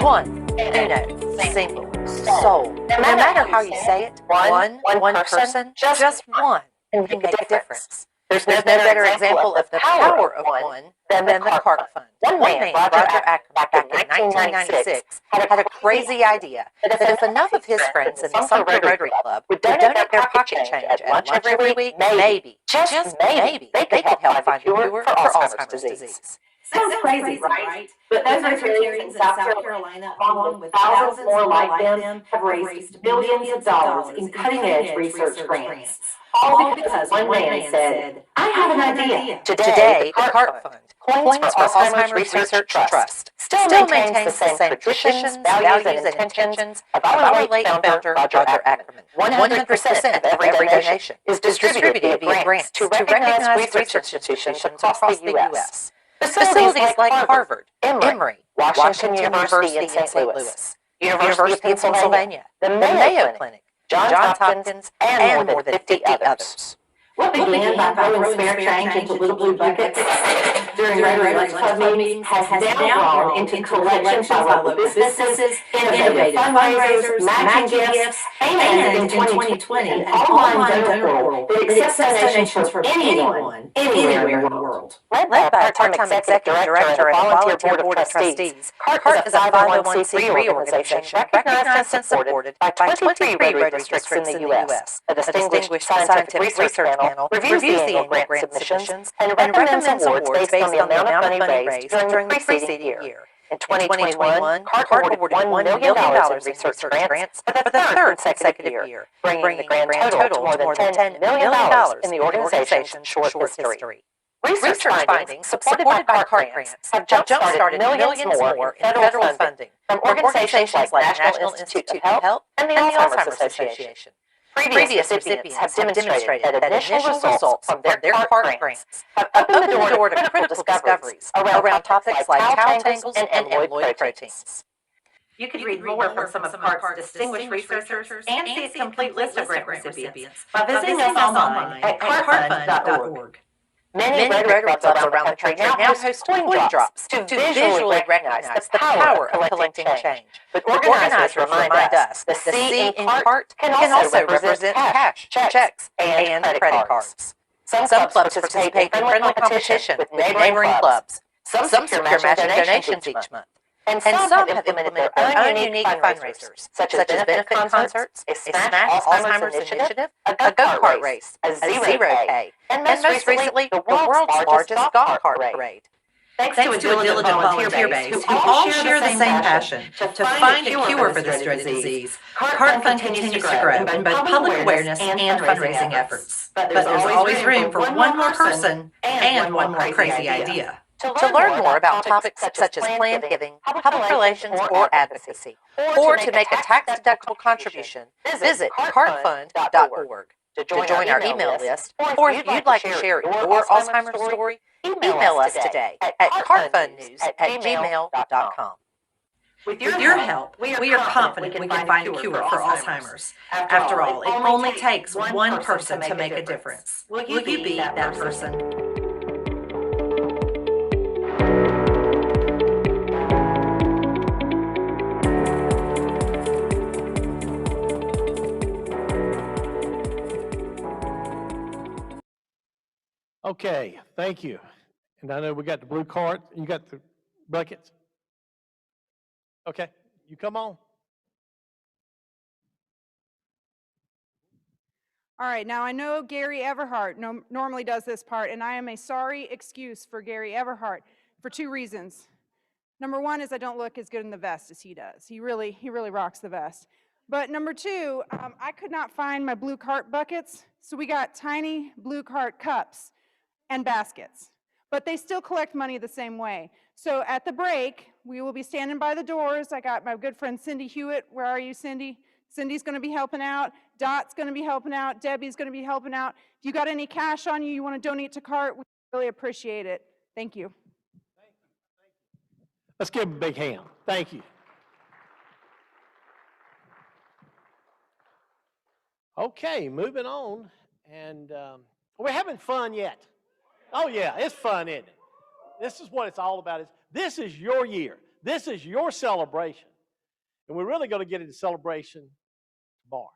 One. uno, single, sole. No matter how you say it, one person, just one, can make a difference. There's no better example of the power of one than the CART Fund. One man, Roger Ackerman, back in 1996, had a crazy idea that if enough of his friends in the Sumter Rotary Club would donate their pocket change at lunch every week, maybe, just maybe, they could help find a cure for Alzheimer's disease. Sounds crazy, right? But those Rotarians in South Carolina, along with thousands more like them, have raised billions of dollars in cutting-edge research grants. All because one man said, I have an idea. Today, the CART Fund, Coins for Alzheimer's Research Trust, still maintains the same traditions, values, and intentions of our late founder, Roger Ackerman. 100% of every donation is distributed via grants to recognize research institutions across the U.S. Facilities like Harvard, Emory, Washington University in St. Louis, University of Pennsylvania, the Mayo Clinic, Johns Hopkins, and more than 50 others. What began by throwing spare change into little blue buckets during Rotary Lunch Club meetings has now grown into collections by local businesses, innovative fundraisers, matching gifts, and in 2020, an online donor portal that accepts donations from anyone, anywhere in the world. Led by a part-time executive director and a volunteer board of trustees, CART is a 501c3 organization recognized and supported by 23 Rotary districts in the U.S. A distinguished scientific research panel reviews the annual grant submissions and recommends awards based on the amount of money raised during the preceding year. In 2021, CART awarded $1 million in research grants for the third consecutive year, bringing the grand total to more than $10 million in the organization's short history. Research findings supported by CART grants have jump-started millions more in federal funding from organizations like National Institute of Health and the Alzheimer's Association. Previous recipients have demonstrated that initial results from their CART grants have opened the door to critical discoveries around topics like tau tangles and amyloid proteins. You can read more from some of CART's distinguished researchers and see a complete list of grant recipients by visiting us online at cartfund.org. Many Rotary clubs around the country now host coin drops to visually recognize the power of collecting change. But organizers remind us the C in CART can also represent cash, checks, and credit cards. Some clubs participate in friendly competition with neighboring clubs. Some secure matching donations each month. And some have implemented their own unique fundraisers, such as benefit concerts, a Smash Alzheimer's initiative, a go-kart race, a zero pay, and most recently, the world's largest golf cart parade. Thanks to a diligent volunteer base who all share the same passion to find a cure for this dreaded disease, CART Fund continues to grow in both public awareness and fundraising efforts. But there's always room for one more person and one more crazy idea. To learn more about topics such as plan giving, public relations, or advocacy, or to make a tax-deductible contribution, visit cartfund.org. To join our email list, or if you'd like to share your Alzheimer's story, email us today at cartfundnews@gmail.com. With your help, we are confident we can find a cure for Alzheimer's. After all, it only takes one person to make a difference. Will you be that person? Okay, thank you. And I know we got the blue cart. You got the buckets? Okay, you come on. All right, now I know Gary Everhart normally does this part, and I am a sorry excuse for Gary Everhart for two reasons. Number one is I don't look as good in the vest as he does. He really rocks the vest. But number two, I could not find my blue cart buckets, so we got tiny blue cart cups and baskets. But they still collect money the same way. So at the break, we will be standing by the doors. I got my good friend Cindy Hewitt. Where are you, Cindy? Cindy's going to be helping out. Dot's going to be helping out. Debbie's going to be helping out. If you got any cash on you, you want to donate to CART, we really appreciate it. Thank you. Let's give him a big hand. Thank you. Okay, moving on. And we're having fun yet. Oh, yeah, it's fun, isn't it? This is what it's all about. This is your year. This is your celebration. And we're really going to get into celebration tomorrow.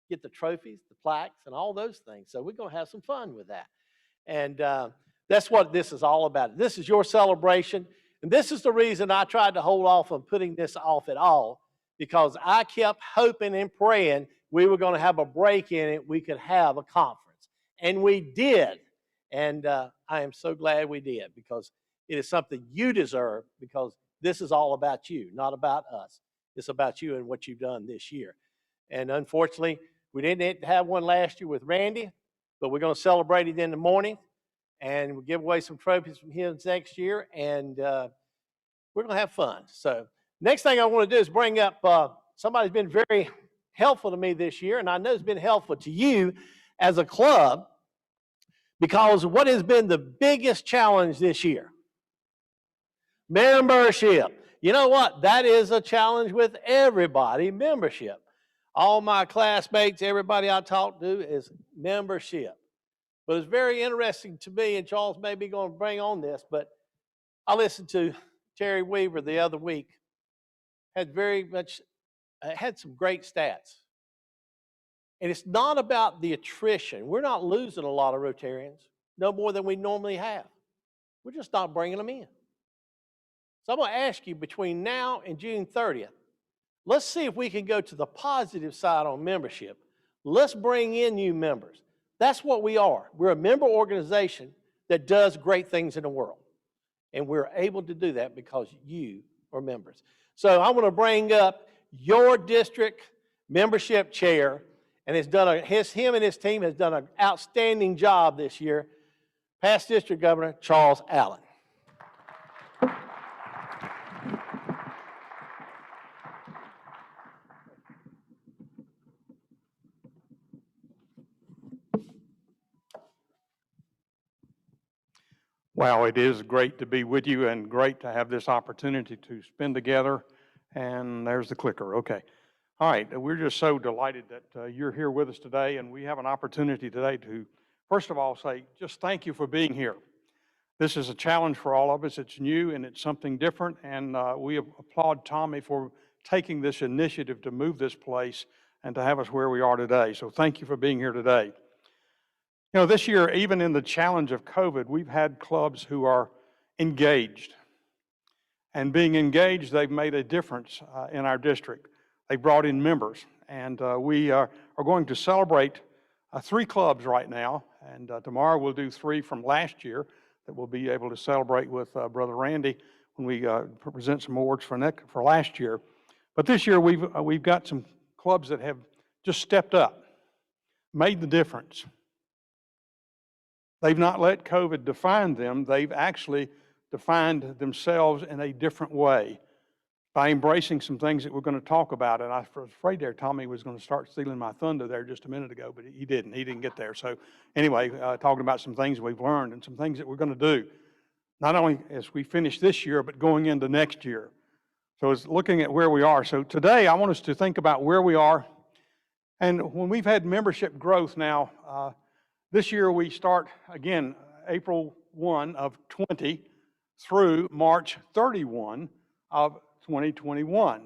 Get the trophies, the plaques, and all those things. So we're going to have some fun with that. And that's what this is all about. This is your celebration. And this is the reason I tried to hold off on putting this off at all, because I kept hoping and praying we were going to have a break in it. We could have a conference. And we did. And I am so glad we did, because it is something you deserve, because this is all about you, not about us. It's about you and what you've done this year. And unfortunately, we didn't have one last year with Randy, but we're going to celebrate it in the morning, and we'll give away some trophies from him next year, and we're going to have fun. So next thing I want to do is bring up somebody's been very helpful to me this year, and I know it's been helpful to you as a club, because what has been the biggest challenge this year? Membership. You know what? That is a challenge with everybody, membership. All my classmates, everybody I talk to is membership. But it's very interesting to me, and Charles may be going to bring on this, but I listened to Terry Weaver the other week, had some great stats. And it's not about the attrition. We're not losing a lot of Rotarians, no more than we normally have. We're just not bringing them in. So I'm going to ask you, between now and June 30th, let's see if we can go to the positive side on membership. Let's bring in new members. That's what we are. We're a member organization that does great things in the world. And we're able to do that because you are members. So I want to bring up your district membership chair, and him and his team has done an outstanding job this year, past district governor Charles Allen. Well, it is great to be with you and great to have this opportunity to spend together. And there's the clicker. Okay. All right. We're just so delighted that you're here with us today. And we have an opportunity today to, first of all, say just thank you for being here. This is a challenge for all of us. It's new and it's something different. And we applaud Tommy for taking this initiative to move this place and to have us where we are today. So thank you for being here today. You know, this year, even in the challenge of COVID, we've had clubs who are engaged. And being engaged, they've made a difference in our district. They brought in members. And we are going to celebrate 3 clubs right now. And tomorrow we'll do 3 from last year that we'll be able to celebrate with Brother Randy when we present some awards for last year. But this year we've got some clubs that have just stepped up, made the difference. They've not let COVID define them. They've actually defined themselves in a different way by embracing some things that we're going to talk about. And I was afraid there Tommy was going to start stealing my thunder there just a minute ago, but he didn't. He didn't get there. So anyway, talking about some things we've learned and some things that we're going to do, not only as we finish this year, but going into next year. So it's looking at where we are. So today I want us to think about where we are. And when we've had membership growth now, this year we start, again, April 1 of 20 through March 31 of 2021.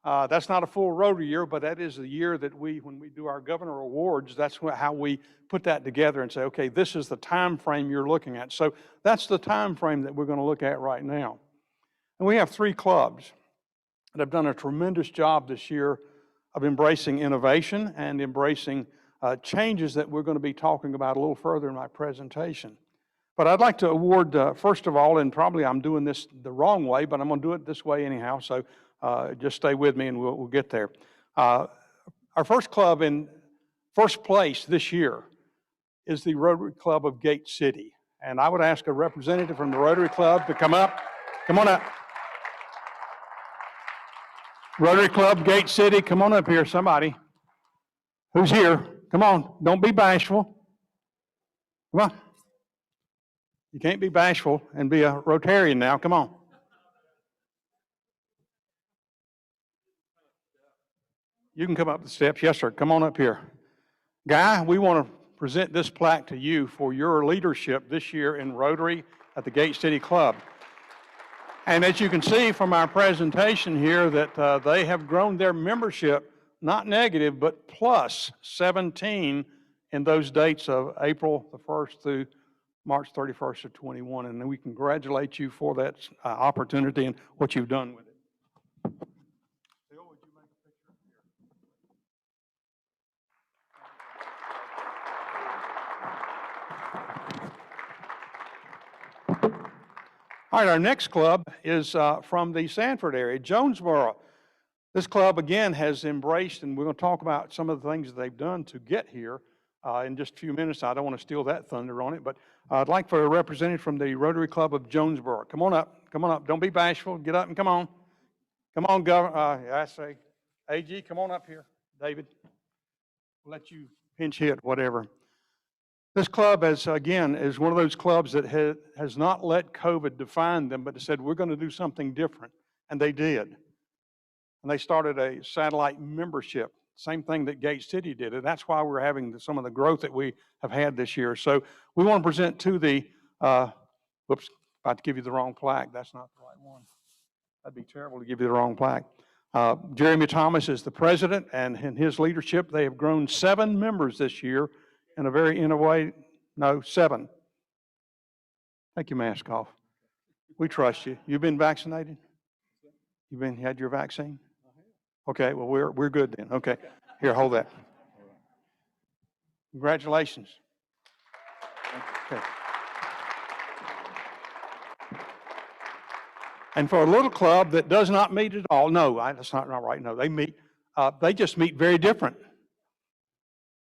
That's not a full Rotary year, but that is the year that when we do our Governor Awards, that's how we put that together and say, okay, this is the time frame you're looking at. So that's the time frame that we're going to look at right now. And we have 3 clubs that have done a tremendous job this year of embracing innovation and embracing changes that we're going to be talking about a little further in my presentation. But I'd like to award, first of all, and probably I'm doing this the wrong way, but I'm going to do it this way anyhow, so just stay with me and we'll get there. Our first club in first place this year is the Rotary Club of Gate City. And I would ask a representative from the Rotary Club to come up. Come on up. Rotary Club, Gate City, come on up here, somebody. Who's here? Come on, don't be bashful. Come on. You can't be bashful and be a Rotarian now, come on. You can come up the steps. Yes, sir, come on up here. Guy, we want to present this plaque to you for your leadership this year in Rotary at the Gate City Club. And as you can see from our presentation here, that they have grown their membership, not negative, but plus 17 in those dates of April the 1st through March 31st of 21. And we congratulate you for that opportunity and what you've done with it. All right, our next club is from the Sanford area, Jonesboro. This club, again, has embraced, and we're going to talk about some of the things that they've done to get here in just a few minutes. I don't want to steal that thunder on it, but I'd like for a representative from the Rotary Club of Jonesboro. Come on up. Come on up. Don't be bashful. Get up and come on. Come on, Governor. I say, AG, come on up here. David, we'll let you pinch hit, whatever. This club, again, is one of those clubs that has not let COVID define them, but said, we're going to do something different. And they did. And they started a satellite membership, same thing that Gate City did. And that's why we're having some of the growth that we have had this year. So we want to present to the, whoops, about to give you the wrong plaque. That's not the right one. That'd be terrible to give you the wrong plaque. Jeremy Thomas is the president, and in his leadership, they have grown 7 members this year in a very, in a way, no, 7. Take your mask off. We trust you. You've been vaccinated? You've had your vaccine? Okay, well, we're good then. Okay, here, hold that. Congratulations. Okay. And for a little club that does not meet at all, no, that's not right. No, they meet. They just meet very different.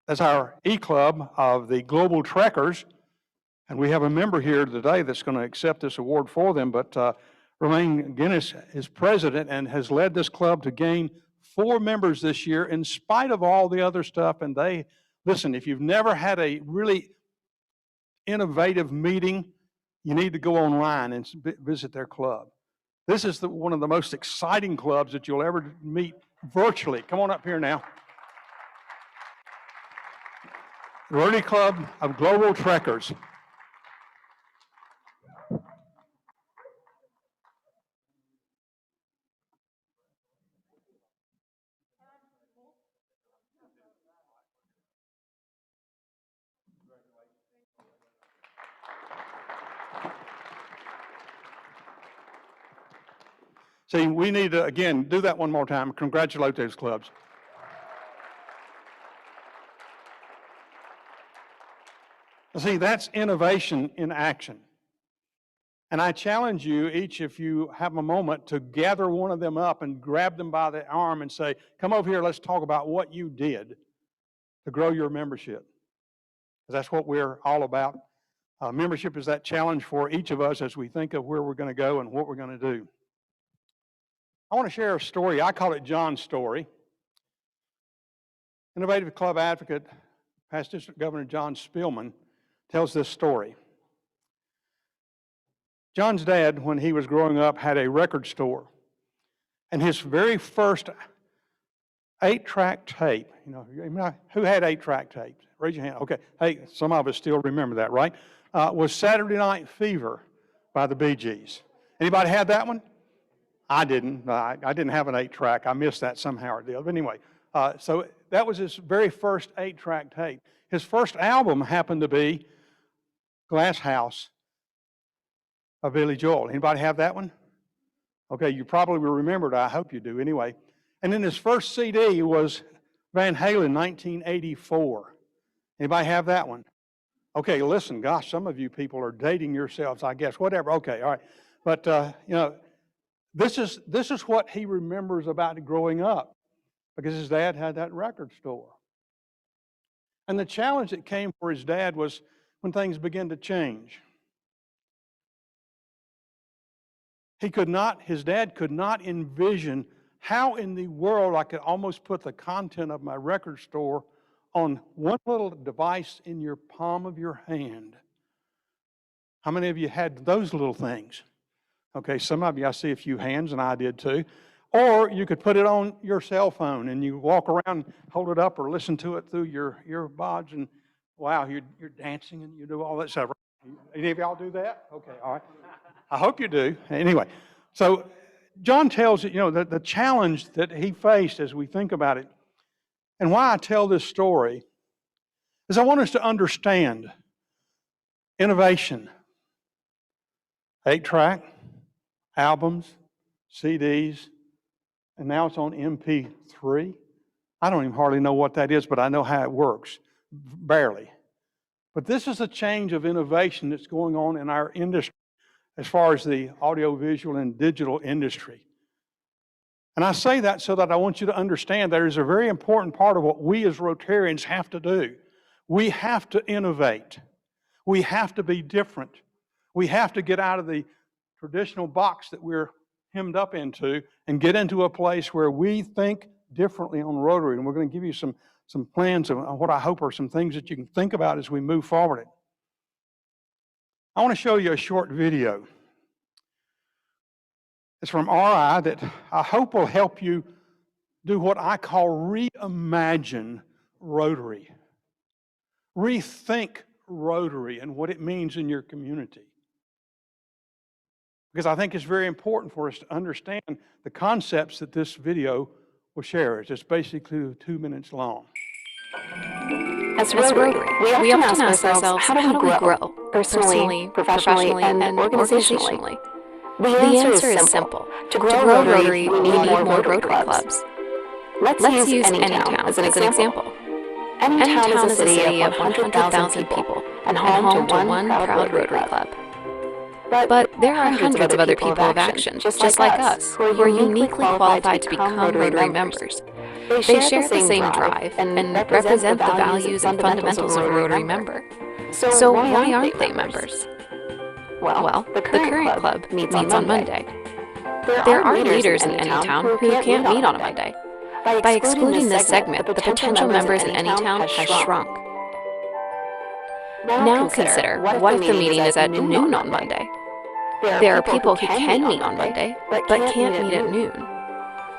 That's our E-Club of the Global Trekkers, and we have a member here today that's going to accept this award for them, but Romaine Guinness is president and has led this club to gain 4 members this year in spite of all the other stuff. And they, listen, if you've never had a really innovative meeting, you need to go online and visit their club. This is one of the most exciting clubs that you'll ever meet virtually. Come on up here now. Rotary Club of Global Trekkers. See, we need to, again, do that one more time. Congratulate those clubs. See, that's innovation in action. And I challenge you, each, if you have a moment, to gather one of them up and grab them by the arm and say, come over here, let's talk about what you did to grow your membership. That's what we're all about. Membership is that challenge for each of us as we think of where we're going to go and what we're going to do. I want to share a story. I call it John's story. Innovative Club advocate, past District Governor John Spillman, tells this story. John's dad, when he was growing up, had a record store. And his very first 8-track tape, who had 8-track tapes? Raise your hand. Okay. Hey, some of us still remember that, right? Was Saturday Night Fever by the Bee Gees. Anybody had that one? I didn't. I didn't have an 8-track. I missed that somehow or the other. But anyway, so that was his very first 8-track tape. His first album happened to be Glass House of Billy Joel. Anybody have that one? Okay, you probably will remember it. I hope you do anyway. And then his first CD was Van Halen, 1984. Anybody have that one? Okay, listen, gosh, some of you people are dating yourselves, I guess. Whatever, okay, all right. But, this is what he remembers about growing up, because his dad had that record store. And the challenge that came for his dad was when things began to change. His dad could not envision how in the world I could almost put the content of my record store on one little device in your palm of your hand. How many of you had those little things? Okay, some of you, I see a few hands, and I did too. Or you could put it on your cell phone, and you walk around, hold it up, or listen to it through your earbuds, and wow, you're dancing, and you do all that stuff. Any of y'all do that? Okay, all right. I hope you do. Anyway, So John tells it, the challenge that he faced as we think about it. And why I tell this story is I want us to understand innovation. 8-track, albums, CDs, and now it's on MP3. I don't even hardly know what that is, but I know how it works, barely. But this is a change of innovation that's going on in our industry as far as the audiovisual and digital industry. And I say that so that I want you to understand there is a very important part of what we as Rotarians have to do. We have to innovate. We have to be different. We have to get out of the traditional box that we're hemmed up into and get into a place where we think differently on Rotary. And we're going to give you some plans of what I hope are some things that you can think about as we move forward. I want to show you a short video. It's from RI that I hope will help you do what I call reimagine Rotary. Rethink Rotary and what it means in your community. Because I think it's very important for us to understand the concepts that this video will share. It's basically 2 minutes long. As Rotary, we often ask ourselves, how do we grow? Personally, professionally, and organizationally. The answer is simple. To grow Rotary, we need more Rotary clubs. Let's use any town as an example. Any town is a city of 100,000 people and home to one proud Rotary club. But there are hundreds of other people of action, just like us, who are uniquely qualified to become Rotary members. They share the same drive and represent the values and fundamentals of a Rotary member. So why aren't they members? Well, the current club meets on Monday. There are leaders in any town who can't meet on a Monday. By excluding this segment, the potential members in any town has shrunk. Now consider, what if the meeting is at noon on Monday? There are people who can meet on Monday, but can't meet at noon.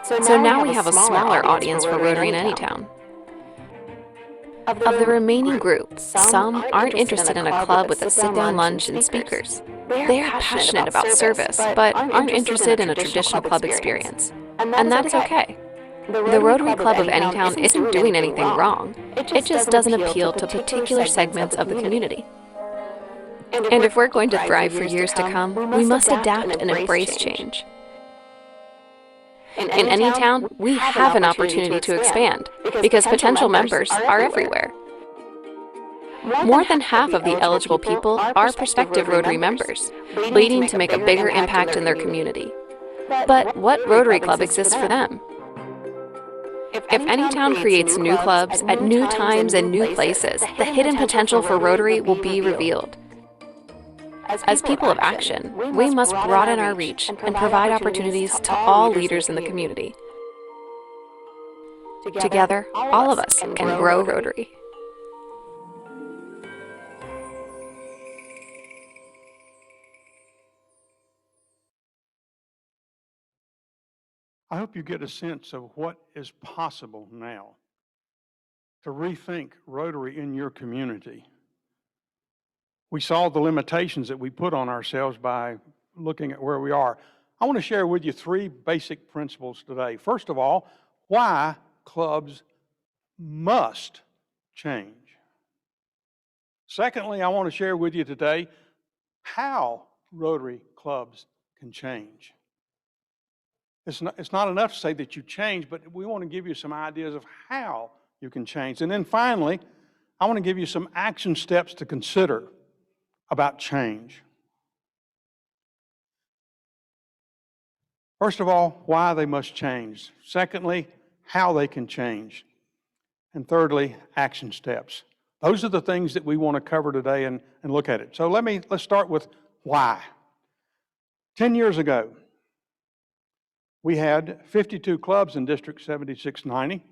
So now we have a smaller audience for Rotary in any town. Of the remaining group, some aren't interested in a club with a sit-down lunch and speakers. They are passionate about service, but aren't interested in a traditional club experience. And that is okay. The Rotary Club of any town isn't doing anything wrong. It just doesn't appeal to particular segments of the community. And if we're going to thrive for years to come, we must adapt and embrace change. In any town, we have an opportunity to expand, because potential members are everywhere. More than half of the eligible people are prospective Rotary members, waiting to make a bigger impact in their community. But what Rotary Club exists for them? If any town creates new clubs at new times and new places, the hidden potential for Rotary will be revealed. As people of action, we must broaden our reach and provide opportunities to all leaders in the community. Together, all of us can grow Rotary. I hope you get a sense of what is possible now to rethink Rotary in your community. We saw the limitations that we put on ourselves by looking at where we are. I want to share with you 3 basic principles today. First of all, why clubs must change. Secondly, I want to share with you today how Rotary clubs can change. It's not enough to say that you change, but we want to give you some ideas of how you can change. And then finally, I want to give you some action steps to consider about change. First of all, why they must change. Secondly, how they can change. And thirdly, action steps. Those are the things that we want to cover today and look at it. So let's start with why. 10 years ago, we had 52 clubs in District 7690.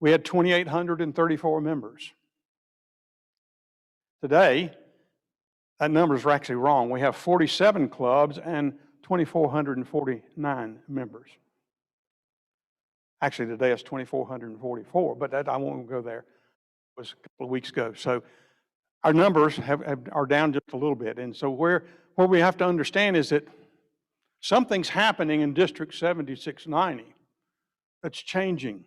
We had 2,834 members. Today, that numbers are actually wrong. We have 47 clubs and 2,449 members. Actually, today it's 2,444, but I won't go there. It was a couple of weeks ago. So our numbers are down just a little bit. And so where we have to understand is that Something's happening in District 7690 that's changing.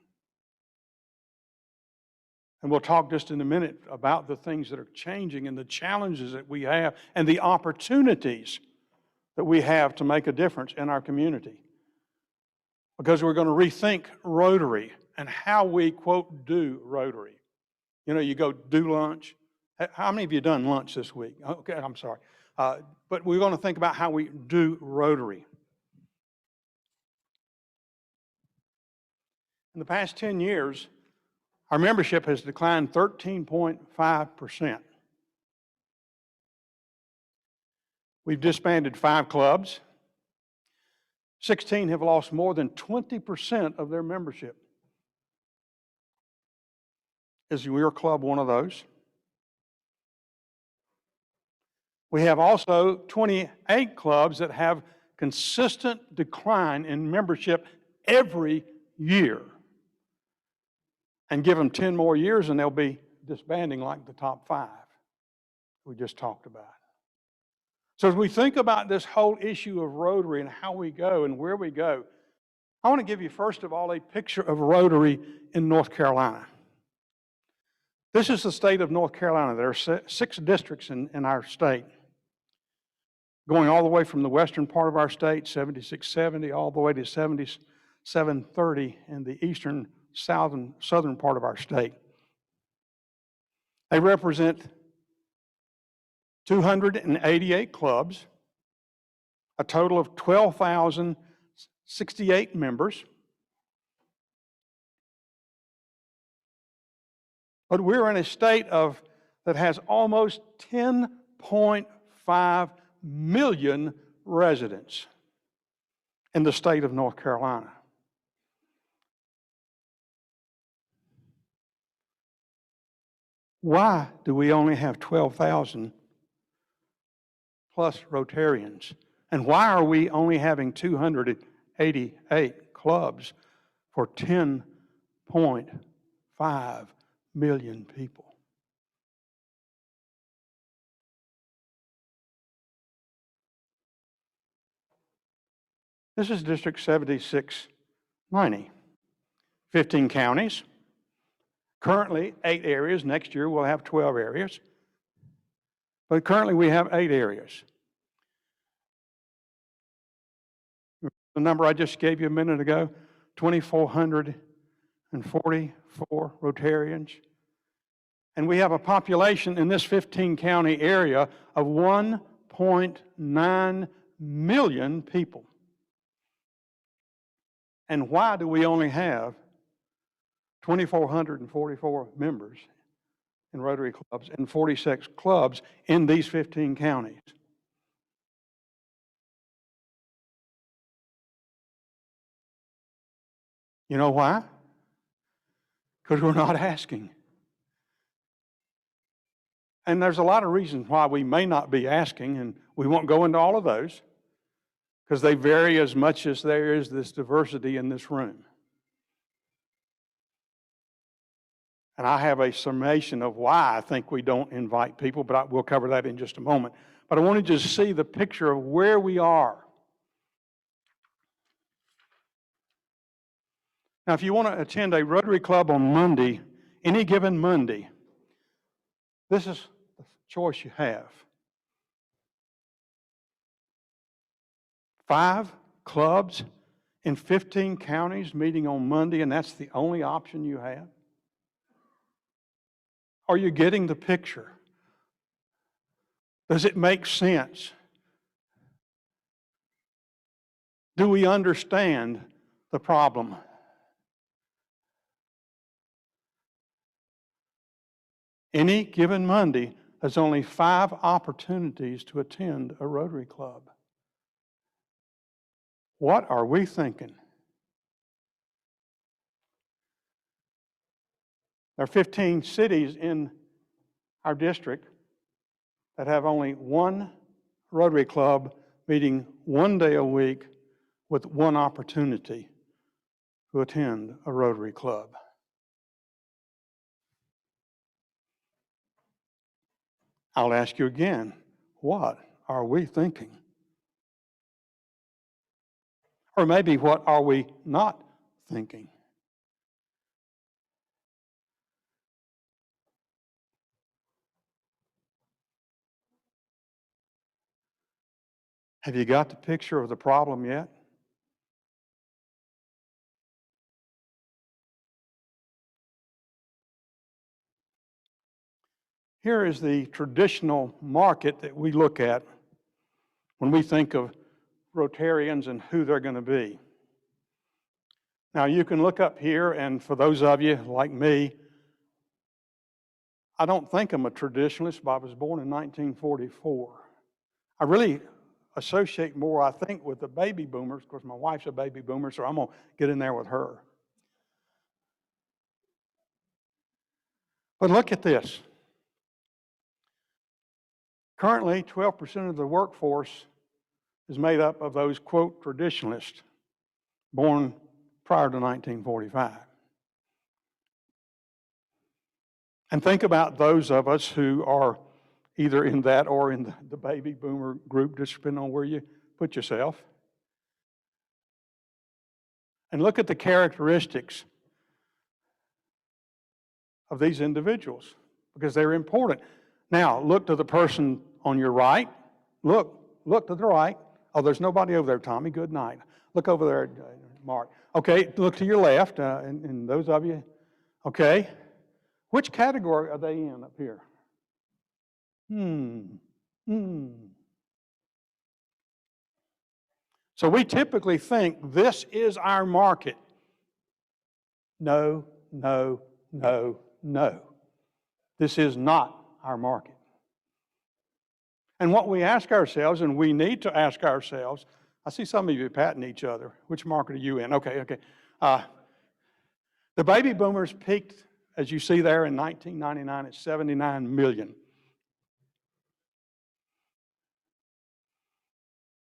And we'll talk just in a minute about the things that are changing and the challenges that we have and the opportunities that we have to make a difference in our community. Because we're going to rethink Rotary and how we, quote, do Rotary. You know, you go do lunch. How many of you done lunch this week? Okay, I'm sorry. But we're going to think about how we do Rotary. In the past 10 years, our membership has declined 13.5%. We've disbanded 5 clubs. 16 have lost more than 20% of their membership. Is your club one of those? We have also 28 clubs that have consistent decline in membership every year. And give them 10 more years and they'll be disbanding like the top 5 we just talked about. So as we think about this whole issue of Rotary and how we go and where we go, I want to give you first of all a picture of Rotary in North Carolina. This is the state of North Carolina. There are 6 districts in our state, going all the way from the western part of our state, 7670, all the way to 7730 in the eastern southern part of our state. They represent 288 clubs, a total of 12,068 members. But we're in a state that has almost 10.5 million residents in the state of North Carolina. Why do we only have 12,000 plus Rotarians? And why are we only having 288 clubs for 10.5 million people? This is District 7690. 15 counties. Currently 8 areas. Next year we'll have 12 areas. But currently we have 8 areas. The number I just gave you a minute ago, 2,444 Rotarians. And we have a population in this 15 county area of 1.9 million people. And why do we only have 2,444 members in Rotary clubs and 46 clubs in these 15 counties? You know why? Because we're not asking. And there's a lot of reasons why we may not be asking, and we won't go into all of those, because they vary as much as there is this diversity in this room. And I have a summation of why I think we don't invite people, but we'll cover that in just a moment. But I want to just see the picture of where we are. Now, if you want to attend a Rotary Club on Monday, any given Monday, this is the choice you have. 5 clubs in 15 counties meeting on Monday, and that's the only option you have? Are you getting the picture? Does it make sense? Do we understand the problem? Any given Monday, there's only 5 opportunities to attend a Rotary Club. What are we thinking? There are 15 cities in our district that have only 1 Rotary Club meeting 1 day a week with 1 opportunity to attend a Rotary Club. I'll ask you again, what are we thinking? Or maybe what are we not thinking? Have you got the picture of the problem yet? Here is the traditional market that we look at when we think of Rotarians and who they're going to be. Now, you can look up here, and for those of you like me, I don't think I'm a traditionalist, but I was born in 1944. I really associate more, I think, with the baby boomers, because my wife's a baby boomer, so I'm going to get in there with her. But look at this. Currently, 12% of the workforce is made up of those, quote, traditionalists born prior to 1945. And think about those of us who are either in that or in the baby boomer group, just depending on where you put yourself. And look at the characteristics of these individuals, because they're important. Now, look to the person on your right. Look to the right. Oh, there's nobody over there, Tommy. Good night. Look over there, Mark. Okay, look to your left, and those of you. Okay. Which category are they in up here? So we typically think this is our market. No, no, no, no. This is not our market. And what we ask ourselves, and we need to ask ourselves, I see some of you patting each other. Which market are you in? Okay. The baby boomers peaked, as you see there, in 1999 at 79 million.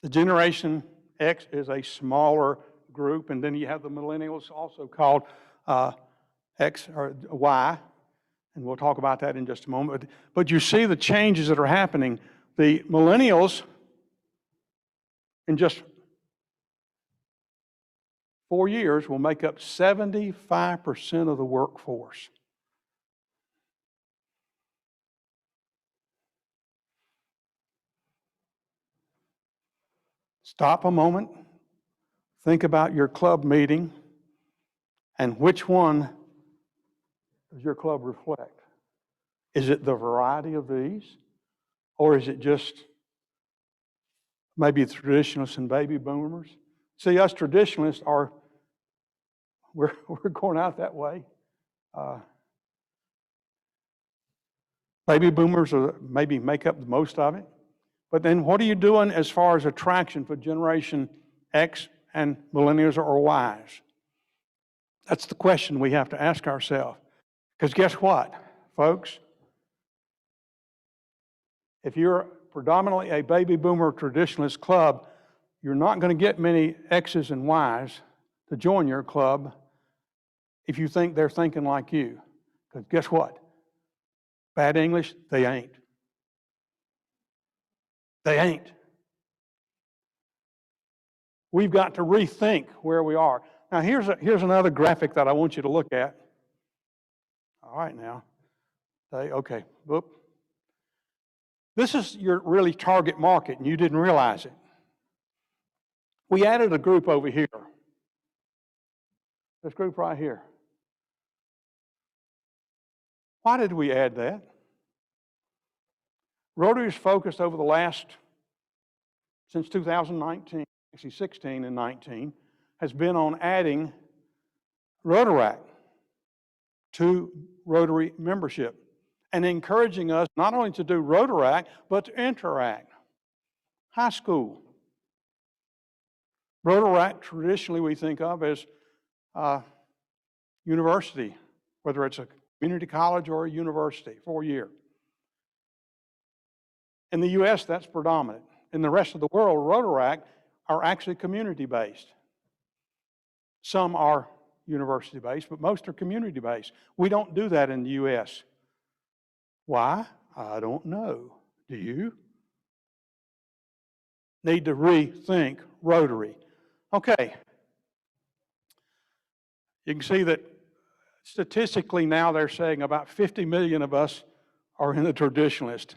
The Generation X is a smaller group, and then you have the millennials, also called X or Y, and we'll talk about that in just a moment. But you see the changes that are happening. The millennials, in just 4 years, will make up 75% of the workforce. Stop a moment, think about your club meeting, and which one does your club reflect? Is it the variety of these? Or is it just maybe traditionalists and baby boomers? See, us traditionalists we're going out that way. Baby boomers maybe make up the most of it. But then what are you doing as far as attraction for Generation X and millennials or Ys? That's the question we have to ask ourselves. Because guess what, folks? If you're predominantly a baby boomer traditionalist club, you're not going to get many X's and Y's to join your club if you think they're thinking like you. Because guess what? Bad English, they ain't. They ain't. We've got to rethink where we are. Now, here's another graphic that I want you to look at. All right, now. Okay, whoop. This is your really target market, and you didn't realize it. We added a group over here. This group right here. Why did we add that? Rotary's focused over the last, since 2019, actually 16 and 19, has been on adding Rotaract to Rotary membership and encouraging us not only to do Rotaract, but to interact. High school. Rotaract traditionally we think of as university, whether it's a community college or a university, 4-year. In the U.S., that's predominant. In the rest of the world, Rotaract are actually community-based. Some are university-based, but most are community-based. We don't do that in the U.S. Why? I don't know. Do you? Need to rethink Rotary. Okay. You can see that statistically now they're saying about 50 million of us are in the traditionalist.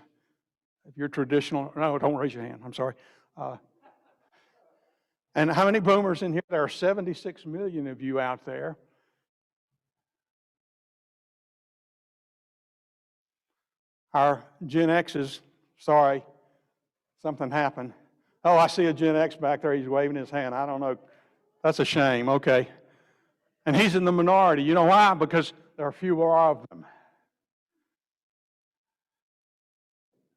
If you're traditional, no, don't raise your hand, I'm sorry. And how many boomers in here? There are 76 million of you out there. Our Gen X's, sorry, something happened. Oh, I see a Gen X back there, he's waving his hand. I don't know. That's a shame, okay. And he's in the minority. You know why? Because there are fewer of them.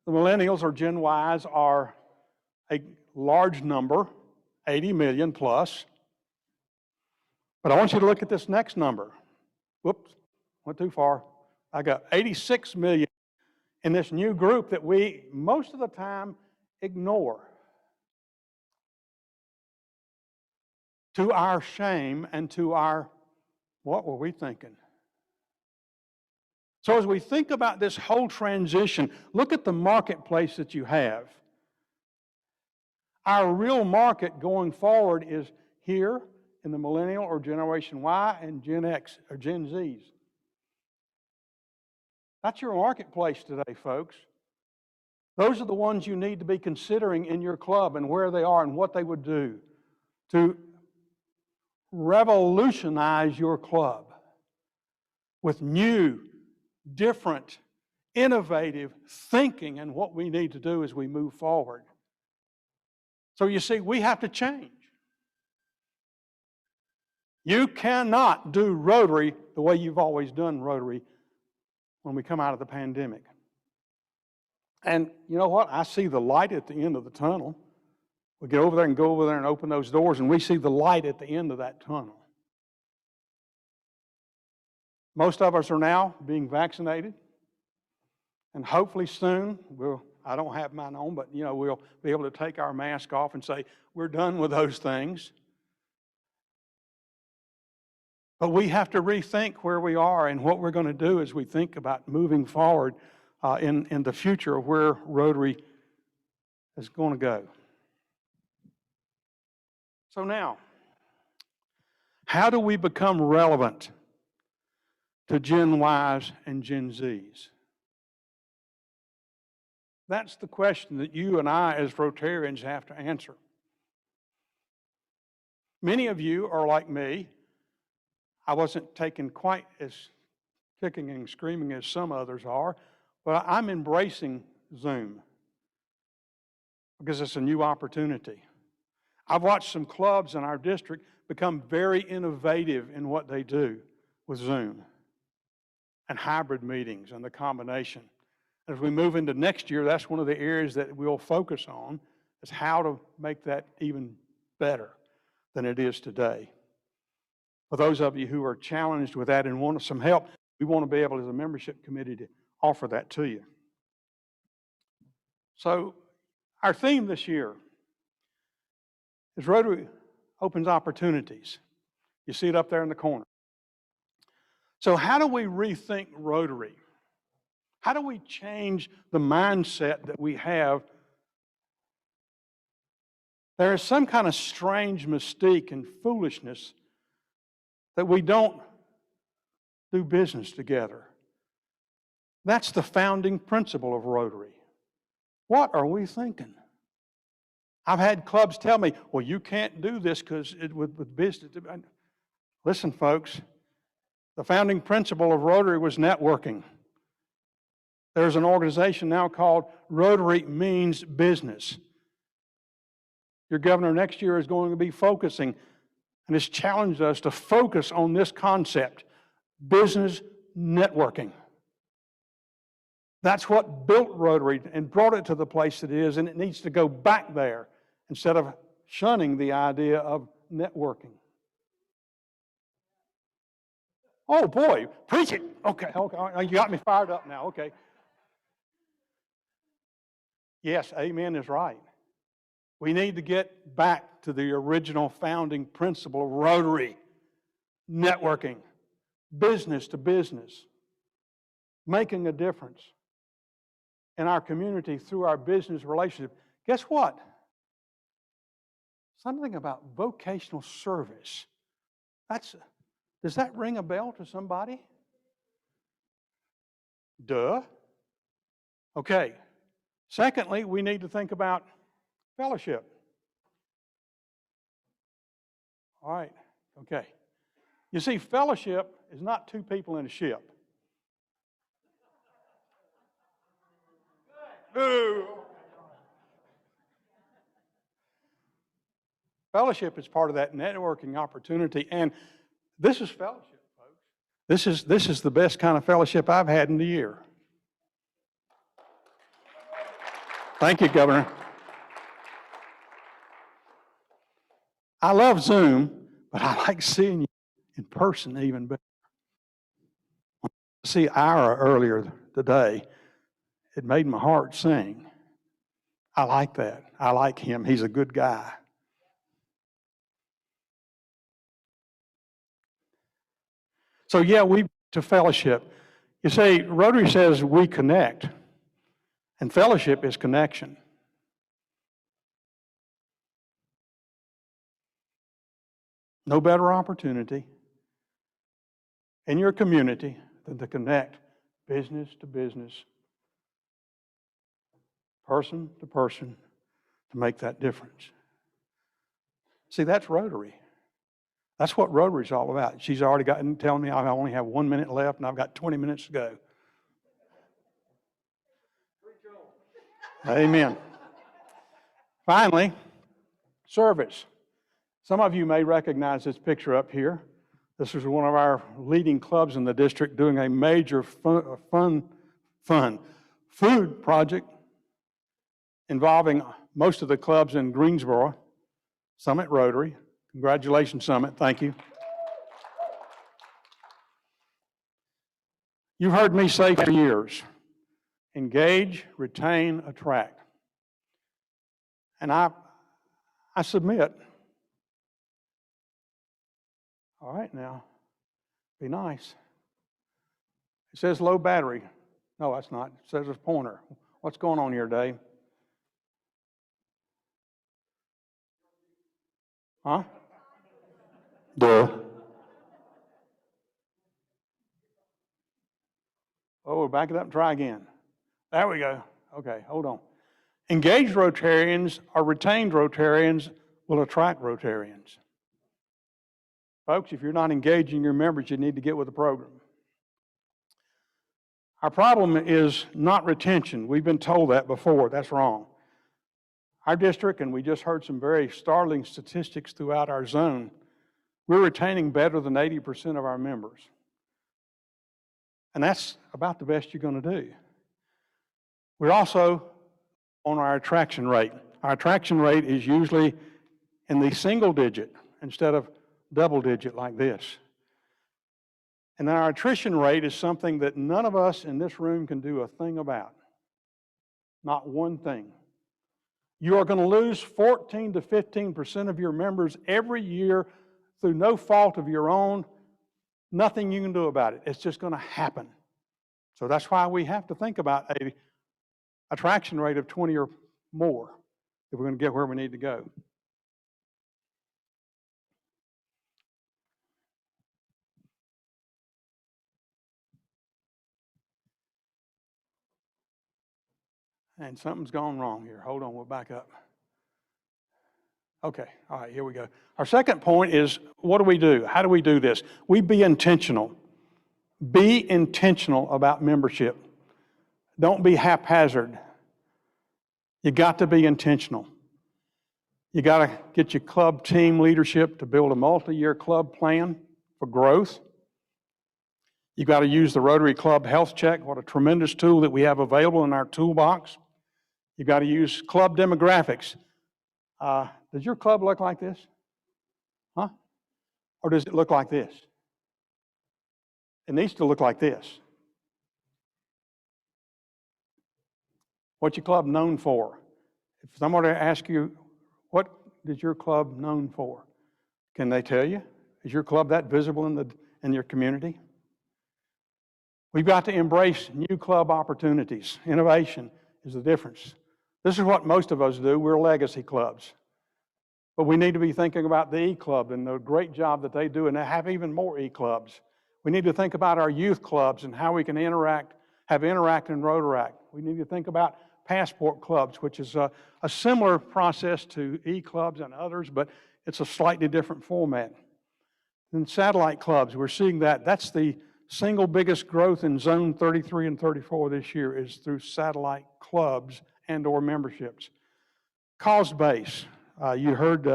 The millennials or Gen Ys are a large number, 80 million plus. But I want you to look at this next number. Whoops, went too far. I got 86 million in this new group that we, most of the time, ignore. To our shame and to our, what were we thinking? So as we think about this whole transition, look at the marketplace that you have. Our real market going forward is here in the millennial or Generation Y and Gen X or Gen Zs. That's your marketplace today, folks. Those are the ones you need to be considering in your club and where they are and what they would do to revolutionize your club with new, different, innovative thinking and what we need to do as we move forward. So you see, we have to change. You cannot do Rotary the way you've always done Rotary when we come out of the pandemic. And you know what? I see the light at the end of the tunnel. We get over there and go over there and open those doors, and we see the light at the end of that tunnel. Most of us are now being vaccinated, and hopefully soon, I don't have mine on, but we'll be able to take our mask off and say, we're done with those things. But we have to rethink where we are and what we're going to do as we think about moving forward in the future of where Rotary is going to go. So now, how do we become relevant to Gen Ys and Gen Zs? That's the question that you and I as Rotarians have to answer. Many of you are like me. I wasn't taken quite as kicking and screaming as some others are, but I'm embracing Zoom because it's a new opportunity. I've watched some clubs in our district become very innovative in what they do with Zoom and hybrid meetings and the combination. As we move into next year, that's one of the areas that we'll focus on, is how to make that even better than it is today. For those of you who are challenged with that and want some help, we want to be able as a membership committee to offer that to you. So our theme this year is Rotary opens opportunities. You see it up there in the corner. So how do we rethink Rotary? How do we change the mindset that we have? There is some kind of strange mystique and foolishness that we don't do business together. That's the founding principle of Rotary. What are we thinking? I've had clubs tell me, well, you can't do this because with business. Listen, folks, the founding principle of Rotary was networking. There's an organization now called Rotary Means Business. Your governor next year is going to be focusing and has challenged us to focus on this concept, business networking. That's what built Rotary and brought it to the place it is, and it needs to go back there instead of shunning the idea of networking. Oh boy, preach it. Okay, you got me fired up now, okay. Yes, amen is right. We need to get back to the original founding principle of Rotary, networking, business to business, making a difference in our community through our business relationship. Guess what? something about vocational service. Does that ring a bell to somebody? Duh. Okay. Secondly, we need to think about fellowship. All right. Okay. You see, fellowship is not two people in a ship. Fellowship is part of that networking opportunity, and this is fellowship, folks. This is the best kind of fellowship I've had in the year. Thank you, Governor. I love Zoom, but I like seeing you in person even better. See Ira earlier today, it made my heart sing. I like that. I like him. He's a good guy. So yeah, to fellowship. You see, Rotary says we connect, and fellowship is connection. No better opportunity in your community than to connect business to business, person to person, to make that difference. See, that's Rotary. That's what Rotary's all about. She's already gotten telling me I only have 1 minute left and I've got 20 minutes to go. Amen. Finally, service. Some of you may recognize this picture up here. This is one of our leading clubs in the district doing a major food project involving most of the clubs in Greensboro. Summit Rotary. Congratulations, Summit. Thank you. You've heard me say for years, engage, retain, attract. And I submit, all right now, be nice. It says low battery. No, that's not. It says it's pointer. What's going on here, Dave? Huh? Duh. Oh, back it up and try again. There we go. Okay, hold on. Engaged Rotarians or retained Rotarians will attract Rotarians. Folks, if you're not engaging your members, you need to get with the program. Our problem is not retention. We've been told that before. That's wrong. Our district, and we just heard some very startling statistics throughout our zone, we're retaining better than 80% of our members. And that's about the best you're going to do. We're also on our attraction rate. Our attraction rate is usually in the single digit instead of double digit like this. And then our attrition rate is something that none of us in this room can do a thing about. Not one thing. You are going to lose 14 to 15% of your members every year through no fault of your own. Nothing you can do about it. It's just going to happen. So that's why we have to think about an attraction rate of 20 or more if we're going to get where we need to go. And something's gone wrong here. Hold on, we'll back up. Okay, all right, here we go. Our second point is, what do we do? How do we do this? We be intentional. Be intentional about membership. Don't be haphazard. You got to be intentional. You got to get your club team leadership to build a multi-year club plan for growth. You got to use the Rotary Club Health Check. What a tremendous tool that we have available in our toolbox. You got to use club demographics. Does your club look like this? Huh? Or does it look like this? It needs to look like this. What's your club known for? If somebody asks you, what is your club known for? Can they tell you? Is your club that visible in your community? We've got to embrace new club opportunities. Innovation is the difference. This is what most of us do. We're legacy clubs. But we need to be thinking about the E-Club and the great job that they do, and they have even more E-Clubs. We need to think about our youth clubs and how we can interact, have Interact and Rotaract. We need to think about passport clubs, which is a similar process to E-Clubs and others, but it's a slightly different format. And satellite clubs, we're seeing that. That's the single biggest growth in Zone 33 and 34 this year is through satellite clubs and or memberships. Cause base. You heard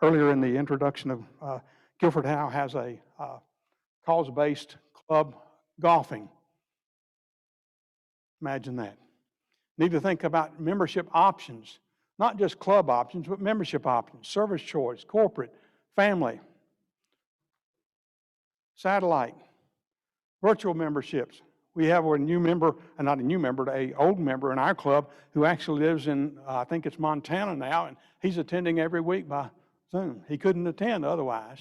earlier in the introduction of Guilford Howe has a cause-based club golfing. Imagine that. Need to think about membership options, not just club options, but membership options, service choice, corporate, family, satellite, virtual memberships. We have a new member, not a new member, an old member in our club who actually lives in, I think it's Montana now, and he's attending every week by Zoom. He couldn't attend otherwise.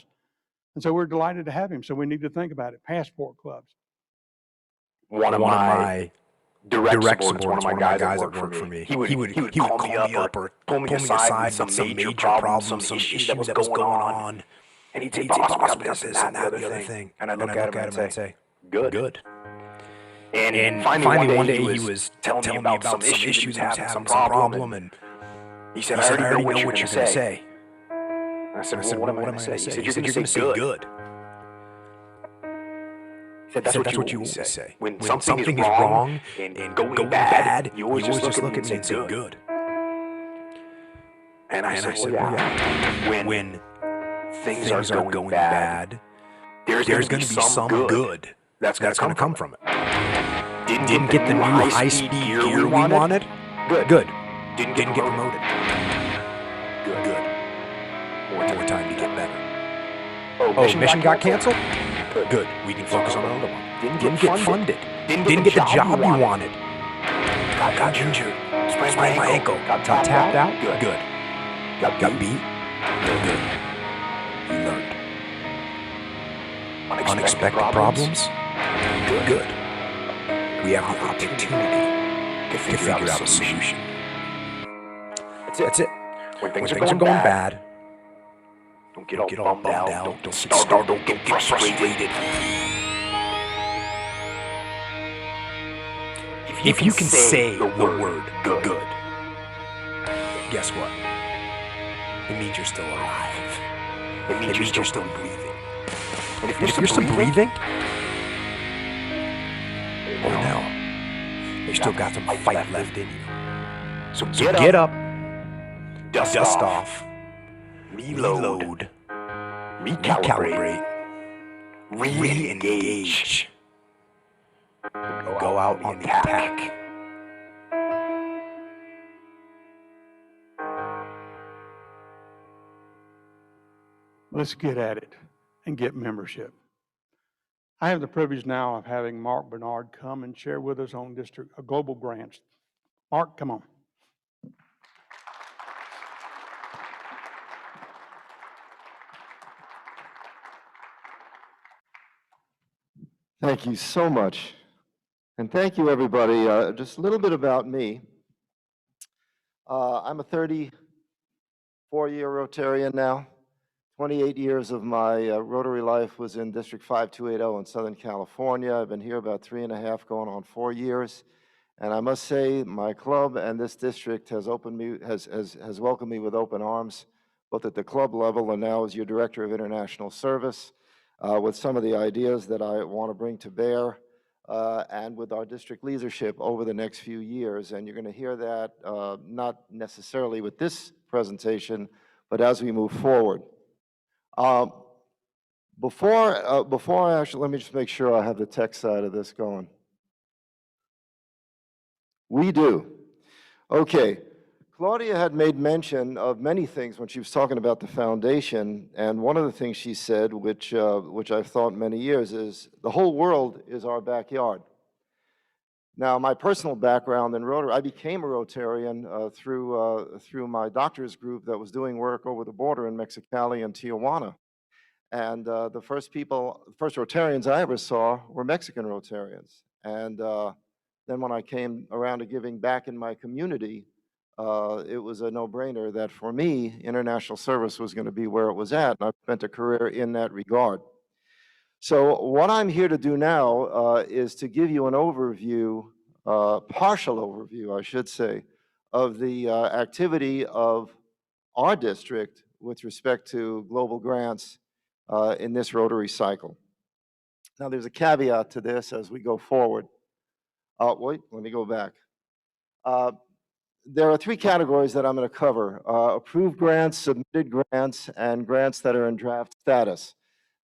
And so we're delighted to have him. So we need to think about it. Passport clubs. One of my direct supports, one of my guys that worked for me, he would call me up or pull me aside with some major problem, some issue that was going on. And he'd say, boss, we got this and that and the other thing. And I'd look at him and say, good. And finally one day he was telling me about some issue that was having some problem, and he said, I already know what you're going to say. I said, well, what am I going to say? He said, you're going to say good. He said, that's what you always say. When something is wrong and going bad, you always just look at me and say good. And I said, well, yeah. When things are going bad, there's going to be some good that's going to come from it. Didn't get the new high-speed gear we wanted? Good. Didn't get promoted? Good. More time to get better. Oh, mission got canceled? Good. We can focus on another one. Didn't get funded. Didn't get the job you wanted. Got injured. Sprained my ankle. Got tapped out? Good. Got beat? Good. You learned. Unexpected problems? Good. We have the opportunity to figure out a solution. That's it. When things are going bad, don't get all bummed out. Don't get startled. Don't get frustrated. If you can say the word good, guess what? It means you're still alive. It means you're still breathing. And if you're still breathing, well, now, you still got some fight left in you. So get up, dust off, reload, recalibrate, re-engage, go out on the attack. Let's get at it and get membership. I have the privilege now of having Mark Bernard come and share with us on global grants. Mark, come on. Thank you so much. And thank you, everybody. Just a little bit about me. I'm a 34-year Rotarian now. 28 years of my Rotary life was in District 5280 in Southern California. I've been here about 3.5, going on 4 years. And I must say, my club and this district has welcomed me with open arms, both at the club level and now as your Director of International Service, with some of the ideas that I want to bring to bear, and with our district leadership over the next few years. And you're going to hear that not necessarily with this presentation, but as we move forward. Before I actually, let me just make sure I have the tech side of this going. We do. Okay. Claudia had made mention of many things when she was talking about the foundation, and one of the things she said, which I've thought many years, is the whole world is our backyard. Now, my personal background in Rotary, I became a Rotarian through my doctor's group that was doing work over the border in Mexicali and Tijuana. And the first Rotarians I ever saw were Mexican Rotarians. And then when I came around to giving back in my community, it was a no-brainer that for me, international service was going to be where it was at, and I've spent a career in that regard. So what I'm here to do now is to give you an overview, partial overview, I should say, of the activity of our district with respect to global grants in this Rotary cycle. Now, there's a caveat to this as we go forward. Wait, let me go back. There are three categories that I'm going to cover: approved grants, submitted grants, and grants that are in draft status.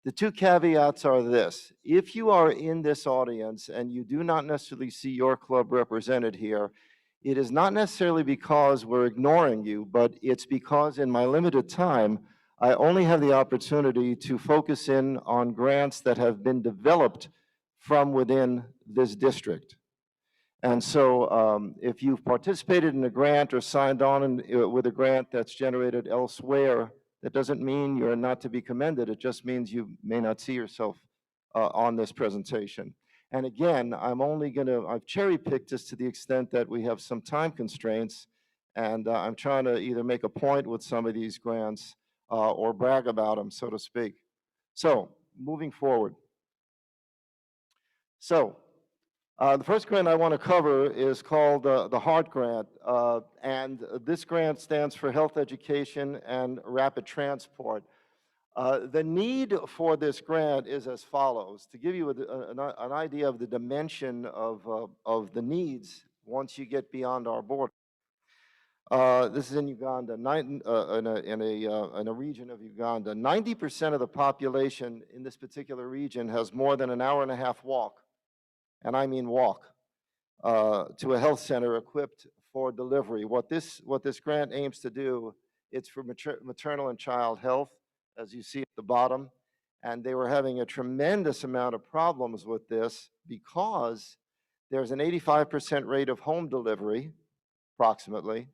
The two caveats are this: if you are in this audience and you do not necessarily see your club represented here, it is not necessarily because we're ignoring you, but it's because in my limited time, I only have the opportunity to focus in on grants that have been developed from within this district. And so if you've participated in a grant or signed on with a grant that's generated elsewhere, that doesn't mean you're not to be commended. It just means you may not see yourself on this presentation. And again, I've cherry-picked this to the extent that we have some time constraints, and I'm trying to either make a point with some of these grants or brag about them, so to speak. So, moving forward. So, the first grant I want to cover is called the HEART grant, and this grant stands for Health Education and Rapid Transport. The need for this grant is as follows. To give you an idea of the dimension of the needs once you get beyond our border. This is in Uganda, in a region of Uganda. 90% of the population in this particular region has more than an hour-and-a-half walk, and I mean walk, to a health center equipped for delivery. What this grant aims to do, it's for maternal and child health, as you see at the bottom, and they were having a tremendous amount of problems with this because there's an 85% rate of home delivery, approximately,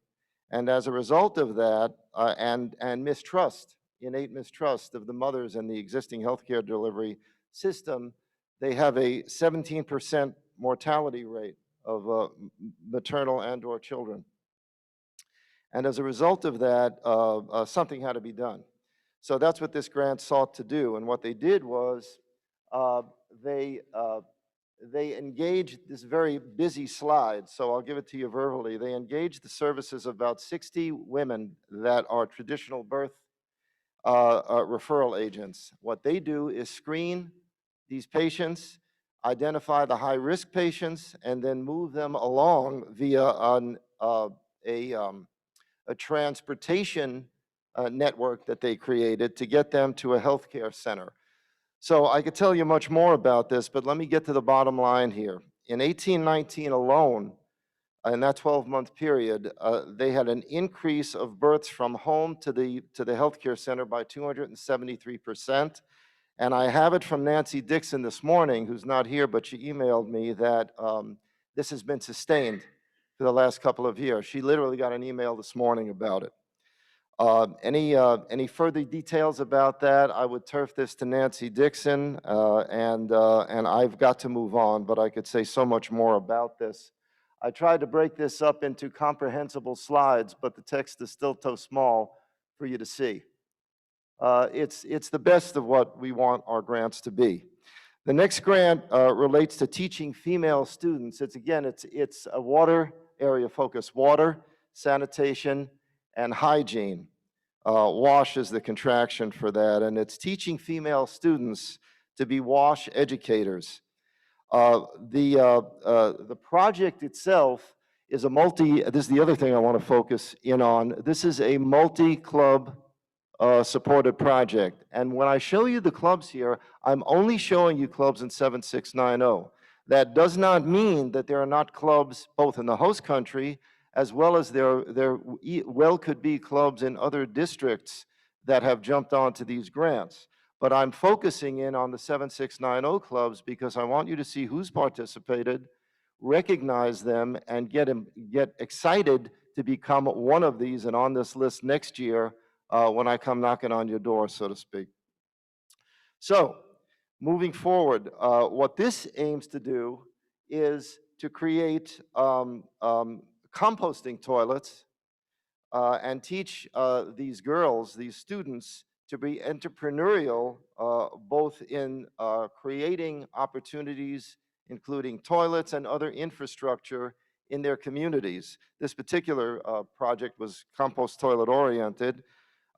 and as a result of that, and mistrust, innate mistrust of the mothers and the existing healthcare delivery system, they have a 17% mortality rate of maternal and or children. And as a result of that, something had to be done. So that's what this grant sought to do. And what they did was they engaged this very busy slide, so I'll give it to you verbally. They engaged the services of about 60 women that are traditional birth referral agents. What they do is screen these patients, identify the high-risk patients, and then move them along via a transportation network that they created to get them to a healthcare center. So I could tell you much more about this, but let me get to the bottom line here. In 1819 alone, in that 12-month period, they had an increase of births from home to the healthcare center by 273%. And I have it from Nancy Dixon this morning, who's not here, but she emailed me that this has been sustained for the last couple of years. She literally got an email this morning about it. Any further details about that, I would turf this to Nancy Dixon, and I've got to move on, but I could say so much more about this. I tried to break this up into comprehensible slides, but the text is still too small for you to see. It's the best of what we want our grants to be. The next grant relates to teaching female students. It's a water area focus: water, sanitation, and hygiene. WASH is the contraction for that, and it's teaching female students to be WASH educators. The project itself is this is the other thing I want to focus in on. This is a multi-club supported project. And when I show you the clubs here, I'm only showing you clubs in 7690. That does not mean that there are not clubs both in the host country as well as there well could be clubs in other districts that have jumped onto these grants. But I'm focusing in on the 7690 clubs because I want you to see who's participated, recognize them, and get excited to become one of these and on this list next year when I come knocking on your door, so to speak. So, moving forward, what this aims to do is to create composting toilets and teach these girls, these students, to be entrepreneurial, both in creating opportunities, including toilets and other infrastructure in their communities. This particular project was compost toilet oriented.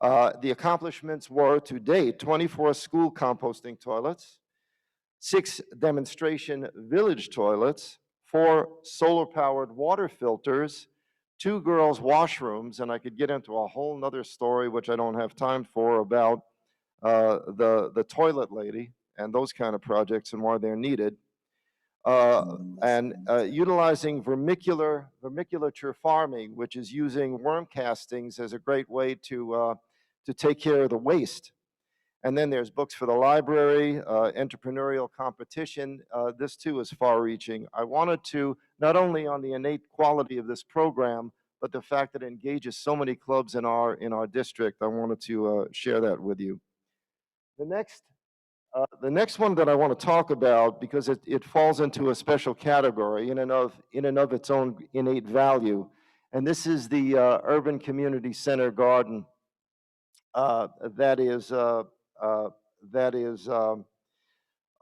The accomplishments were, to date, 24 school composting toilets, 6 demonstration village toilets, 4 solar-powered water filters, 2 girls' washrooms, and I could get into a whole nother story, which I don't have time for, about the toilet lady and those kind of projects and why they're needed. And utilizing vermiculature farming, which is using worm castings as a great way to take care of the waste. And then there's books for the library, entrepreneurial competition. This too is far-reaching. I wanted to, not only on the innate quality of this program, but the fact that it engages so many clubs in our district, I wanted to share that with you. The next one that I want to talk about, because it falls into a special category in and of its own innate value, and this is the Urban Community Center Garden that is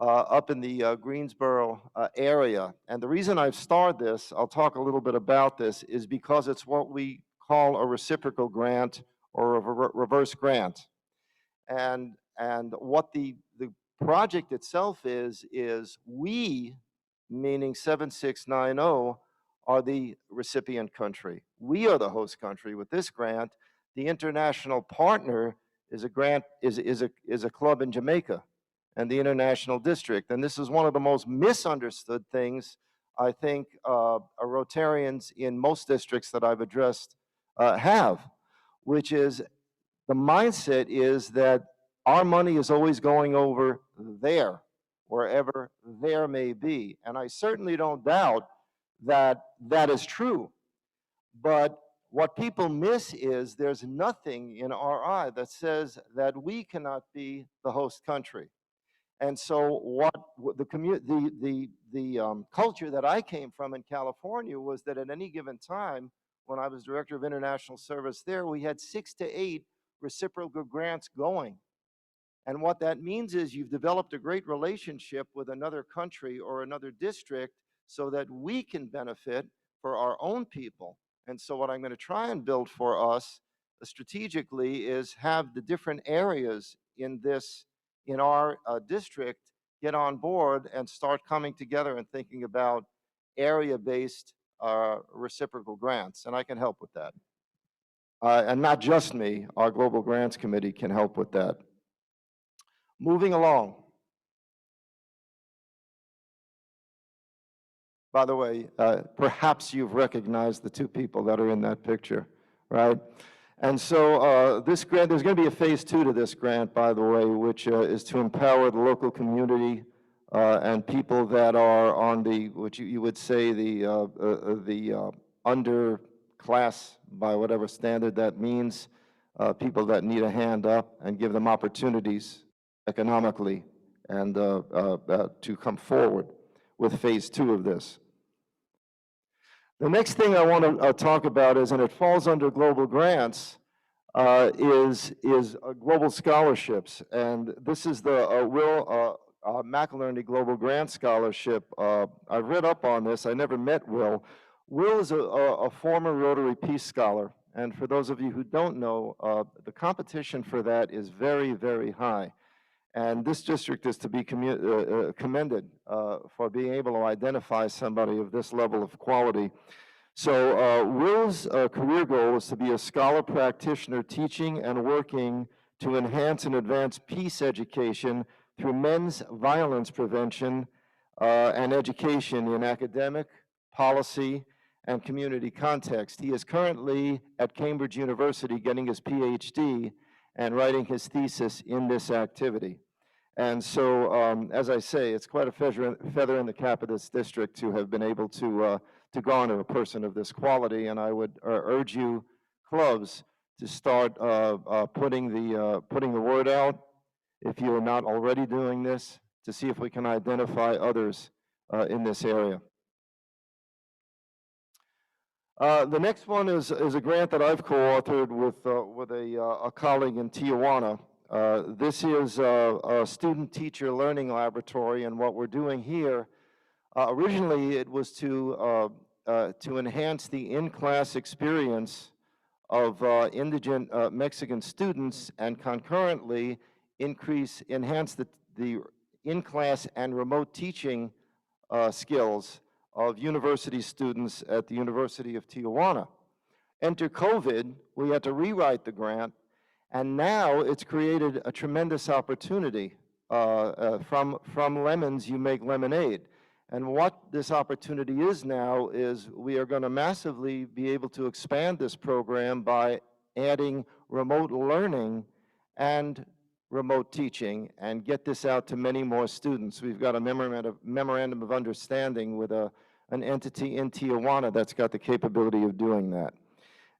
up in the Greensboro area. And the reason I've starred this, I'll talk a little bit about this, is because it's what we call a reciprocal grant or a reverse grant. And what the project itself is we, meaning 7690, are the recipient country. We are the host country with this grant. The international partner is a club in Jamaica and the international district. And this is one of the most misunderstood things, I think, Rotarians in most districts that I've addressed have, which is the mindset is that our money is always going over there, wherever there may be. And I certainly don't doubt that that is true. But what people miss is there's nothing in our eye that says that we cannot be the host country. And so what the culture that I came from in California was that at any given time, when I was director of international service there, we had 6 to 8 reciprocal grants going. And what that means is you've developed a great relationship with another country or another district so that we can benefit for our own people. And so what I'm going to try and build for us strategically is have the different areas in our district get on board and start coming together and thinking about area-based reciprocal grants. And I can help with that. And not just me, our Global Grants Committee can help with that. Moving along. By the way, perhaps you've recognized the 2 people that are in that picture, right? And so this grant, there's going to be a phase 2 to this grant, by the way, which is to empower the local community and people that are on the, which you would say the underclass, by whatever standard that means, people that need a hand up, and give them opportunities economically and to come forward with phase 2 of this. The next thing I want to talk about is, and it falls under global grants, is global scholarships. And this is the Will McInerney Global Grant Scholarship. I've read up on this. I never met Will. Will is a former Rotary Peace Scholar. And for those of you who don't know, the competition for that is very, very high. And this district is to be commended for being able to identify somebody of this level of quality. So Will's career goal is to be a scholar practitioner teaching and working to enhance and advance peace education through men's violence prevention and education in academic, policy, and community context. He is currently at Cambridge University getting his PhD and writing his thesis in this activity. And so, as I say, it's quite a feather in the cap of this district to have been able to garner a person of this quality. And I would urge you, clubs, to start putting the word out, if you are not already doing this, to see if we can identify others in this area. The next one is a grant that I've co-authored with a colleague in Tijuana. This is a student-teacher learning laboratory, and what we're doing here, originally it was to enhance the in-class experience of indigent Mexican students, and concurrently enhance the in-class and remote teaching skills of university students at the University of Tijuana. Enter COVID, we had to rewrite the grant, and now it's created a tremendous opportunity. From lemons, you make lemonade. And what this opportunity is now is we are going to massively be able to expand this program by adding remote learning and remote teaching and get this out to many more students. We've got a memorandum of understanding with an entity in Tijuana that's got the capability of doing that.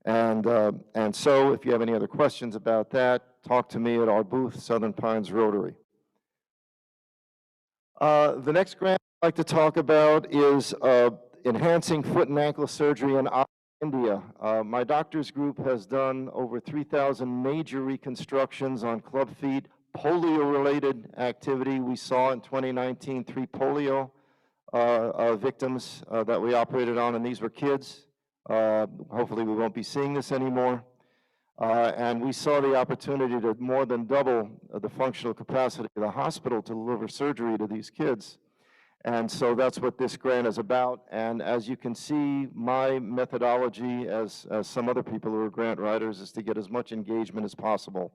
And so if you have any other questions about that, talk to me at our booth, Southern Pines Rotary. The next grant I'd like to talk about is enhancing foot and ankle surgery in India. My doctor's group has done over 3,000 major reconstructions on club feet, polio-related activity. We saw in 2019 3 polio victims that we operated on, and these were kids. Hopefully we won't be seeing this anymore. And we saw the opportunity to more than double the functional capacity of the hospital to deliver surgery to these kids. And so that's what this grant is about. And as you can see, my methodology, as some other people who are grant writers, is to get as much engagement as possible.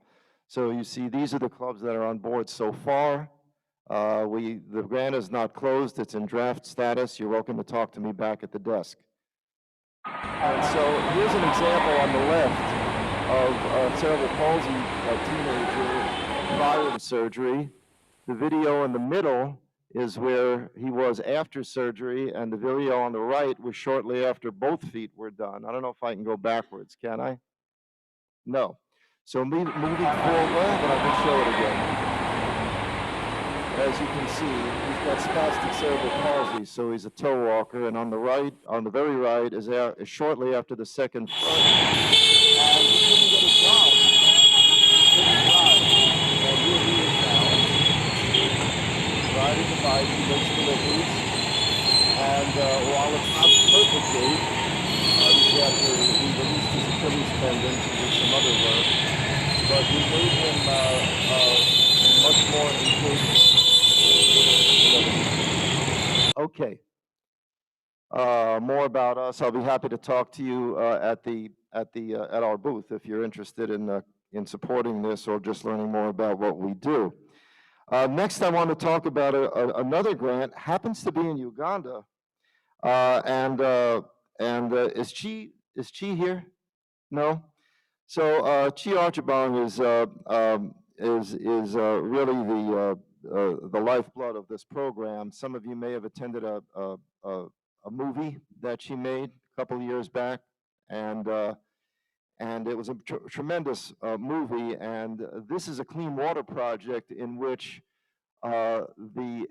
So you see, these are the clubs that are on board so far. The grant is not closed, it's in draft status. You're welcome to talk to me back at the desk. And so here's an example on the left of a cerebral palsy teenager prior to surgery. The video in the middle is where he was after surgery, and the video on the right was shortly after both feet were done. I don't know if I can go backwards, can I? No. So moving forward, but I can show it again. As you can see, he's got spastic cerebral palsy, so he's a toe walker, and on the right, on the very right, is shortly after the second front. And he couldn't get a job. He couldn't drive. And here he is now, riding the bike, he makes deliveries. And while it's not perfectly, after he released his Achilles tendon to do some other work, but we made him much more improved. Okay. More about us. I'll be happy to talk to you at our booth if you're interested in supporting this or just learning more about what we do. Next, I want to talk about another grant. Happens to be in Uganda, and is Chi here? No. So Chi Archibong is really the lifeblood of this program. Some of you may have attended a movie that she made a couple of years back, and it was a tremendous movie. And this is a clean water project in which the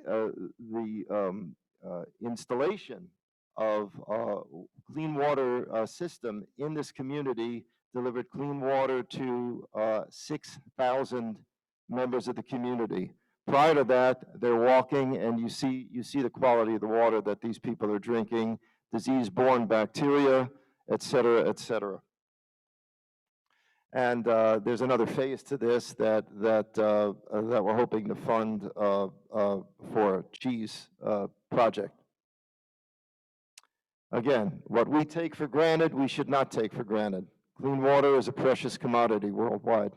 installation of clean water system in this community delivered clean water to 6,000 members of the community. Prior to that, they're walking, and you see the quality of the water that these people are drinking, disease-borne bacteria, et cetera, et cetera. And there's another phase to this that we're hoping to fund for Chi's project. Again, what we take for granted, we should not take for granted. Clean water is a precious commodity worldwide.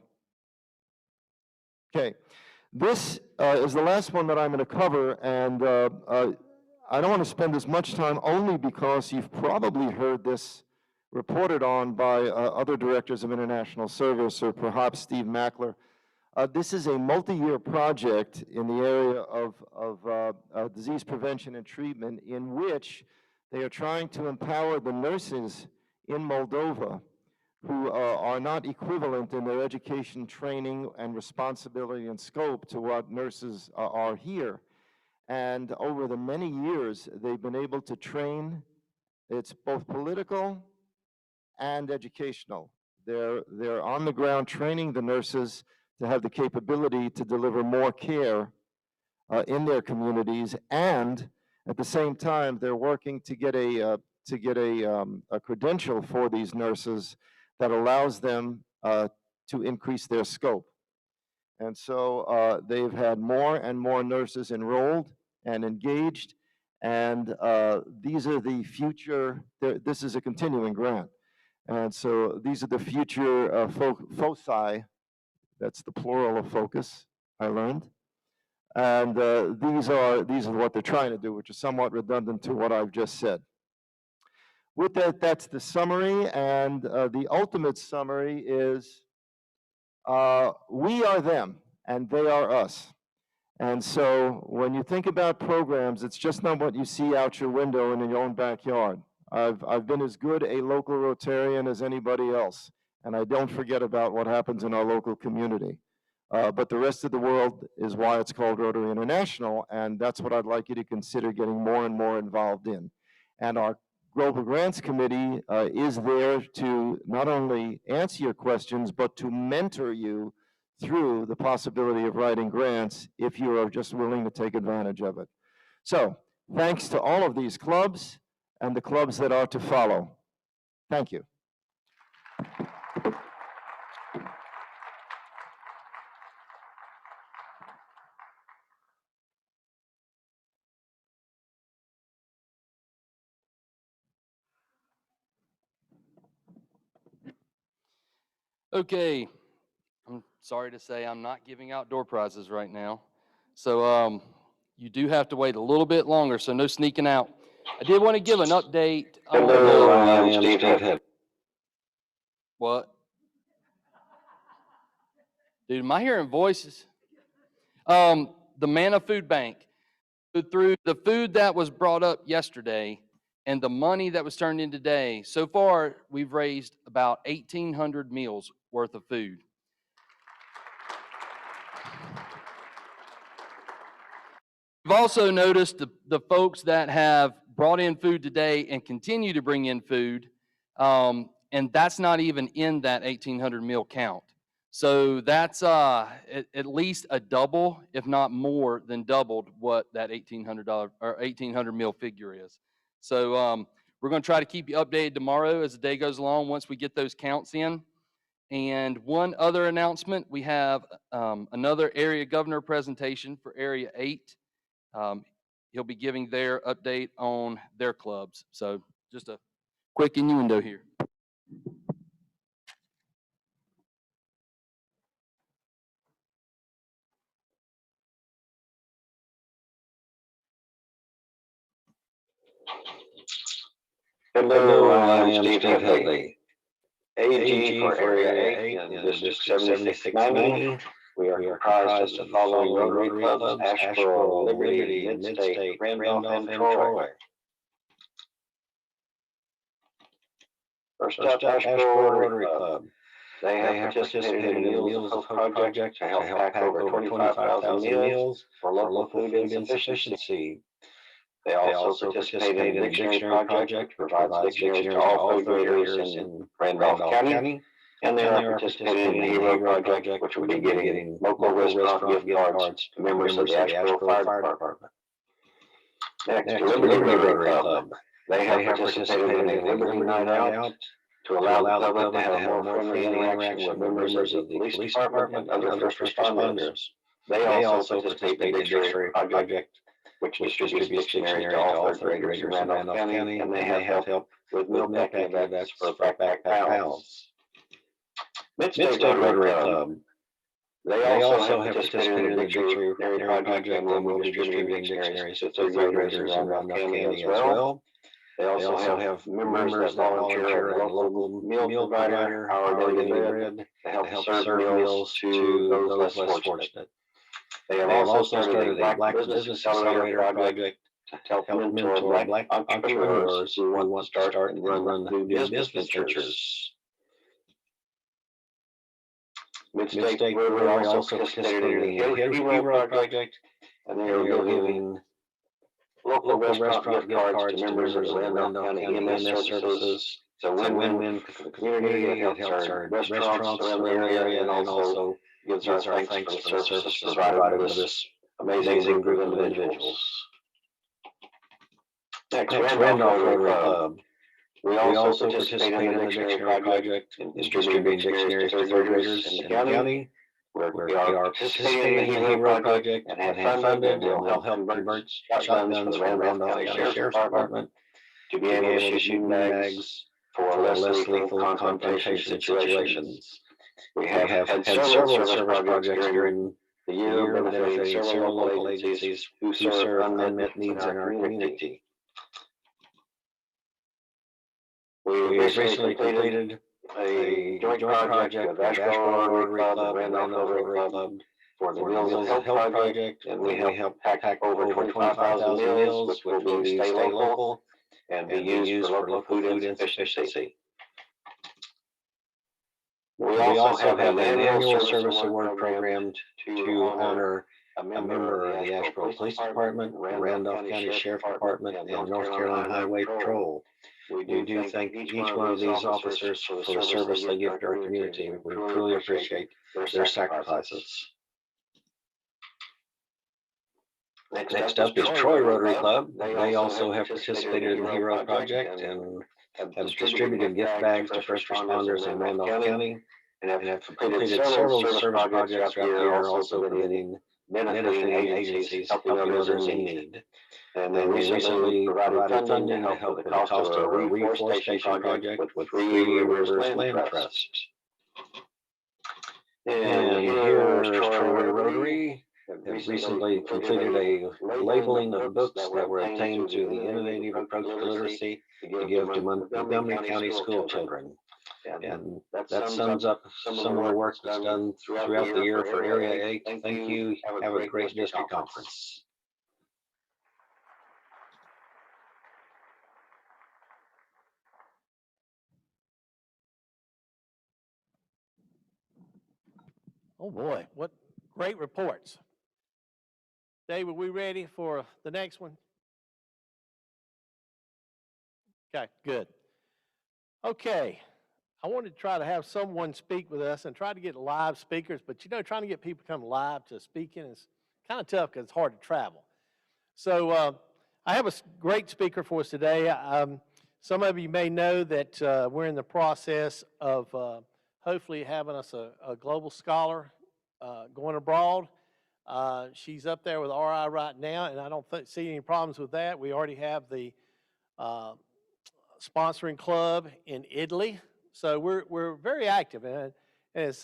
Okay. This is the last one that I'm going to cover, and I don't want to spend as much time only because you've probably heard this reported on by other directors of international service, or perhaps Steve Mackler. This is a multi-year project in the area of disease prevention and treatment, in which they are trying to empower the nurses in Moldova who are not equivalent in their education, training, and responsibility and scope to what nurses are here. And over the many years, they've been able to train. It's both political and educational. They're on the ground training the nurses to have the capability to deliver more care in their communities, and at the same time, they're working to get a credential for these nurses that allows them to increase their scope. And so they've had more and more nurses enrolled and engaged, and these are the future. This is a continuing grant, and so these are the future foci. That's the plural of focus, I learned. And these are what they're trying to do, which is somewhat redundant to what I've just said. With that, that's the summary, and the ultimate summary is we are them, and they are us. And so when you think about programs, it's just not what you see out your window and in your own backyard. I've been as good a local Rotarian as anybody else, and I don't forget about what happens in our local community. But the rest of the world is why it's called Rotary International, and that's what I'd like you to consider getting more and more involved in. And our Global Grants Committee is there to not only answer your questions, but to mentor you through the possibility of writing grants if you are just willing to take advantage of it. So, thanks to all of these clubs and the clubs that are to follow. Thank you. Okay, I'm sorry to say I'm not giving out door prizes right now. So you do have to wait a little bit longer, so no sneaking out. I did want to give an update. Hello, I am Steve Head. What? Dude, am I hearing voices? The Manna Food Bank. Through the food that was brought up yesterday and the money that was turned in today, so far we've raised about 1,800 meals worth of food. We've also noticed the folks that have brought in food today and continue to bring in food, and that's not even in that 1,800 meal count. So that's at least a double, if not more than doubled, what that $1,800 or 1,800 meal figure is. So we're going to try to keep you updated tomorrow as the day goes along once we get those counts in. And one other announcement, we have another area governor presentation for Area 8. He'll be giving their update on their clubs. So just a quick innuendo here. Hello, I am Steve Headley. AG for Area 8 in District 7690. We are comprised of the following Rotary clubs: Asheboro, Liberty, Midstate, Randolph, and Troy. First up, Asheboro Rotary Club. They have participated in the Meals of Hope project to help pack over 25,000 meals for local food insufficiency. They also participated in the Dictionary Project, which provides dictionaries to all third graders in Randolph County. And they are participating in the Hero Project, which will be giving local restaurant gift cards to members of the Asheboro Fire Department. Next, Liberty Rotary Club. They have participated in a Liberty Night Out to allow the public to have a more friendly interaction with members of the police department and other first responders. They also participate in the Dictionary Project, which distributes dictionaries to all third graders in Randolph County, and they have help with meal packing events for Backpack Pals. Midstate Rotary Club. They also have participated in the Dictionary Project and will be distributing dictionaries to third graders in Randolph County as well. They also have members that volunteer at a local meal provider, Our Daily Bread, to help serve meals to those less fortunate. They have also started a Black Business Accelerator project to help mentor Black entrepreneurs who want to start and run new business ventures. Midstate Rotary also participated in the Hero Project, and they are giving local restaurant gift cards to members of the Randolph County EMS services. It's a win-win for the community. It helps our restaurants around the area and also gives our thanks for the services provided with this amazing group of individuals. Next, Randolph Rotary Club. We also participate in the dictionary project in distributing dictionaries to third graders in the county. We are participating in the Hero Project and have funded and will help convert shotguns from the Randolph County Sheriff's Department to be able to shoot bags for less lethal confrontation situations. We have had several service projects during the year benefiting several local agencies who serve unmet needs in our community. We recently completed a joint project with Asheboro Rotary Club and Randolph Rotary Club for the Meals of Health Project, and we helped pack over 25,000 meals, which will be stay local and be used for local food insufficiency. We also have an annual service award program to honor a member of the Asheboro Police Department, Randolph County Sheriff Department, and North Carolina Highway Patrol. We do thank each one of these officers for the service they give to our community. We truly appreciate their sacrifices. Next up is Troy Rotary Club. They also have participated in the Hero Project and have distributed gift bags to first responders in Randolph County and have completed several service projects throughout the year, also benefiting agencies helping others in need. And they recently provided funding to help with the cost of a reforestation project with Three Rivers Land Trust. And here is Troy Rotary. Have recently completed a labeling of books that were obtained through the Innovative Approach to Literacy to give to Montgomery County school children. And that sums up some of the work that's done throughout the year for Area 8. Thank you. Have a great district conference. Oh boy, what great reports. Dave, are we ready for the next one? Okay, good. Okay, I wanted to try to have someone speak with us and try to get live speakers, but you know, trying to get people to come live to speaking is kind of tough because it's hard to travel. So I have a great speaker for us today. Some of you may know that we're in the process of hopefully having us a global scholar going abroad. She's up there with RI right now, and I don't see any problems with that. We already have the sponsoring club in Italy, so we're very active. And as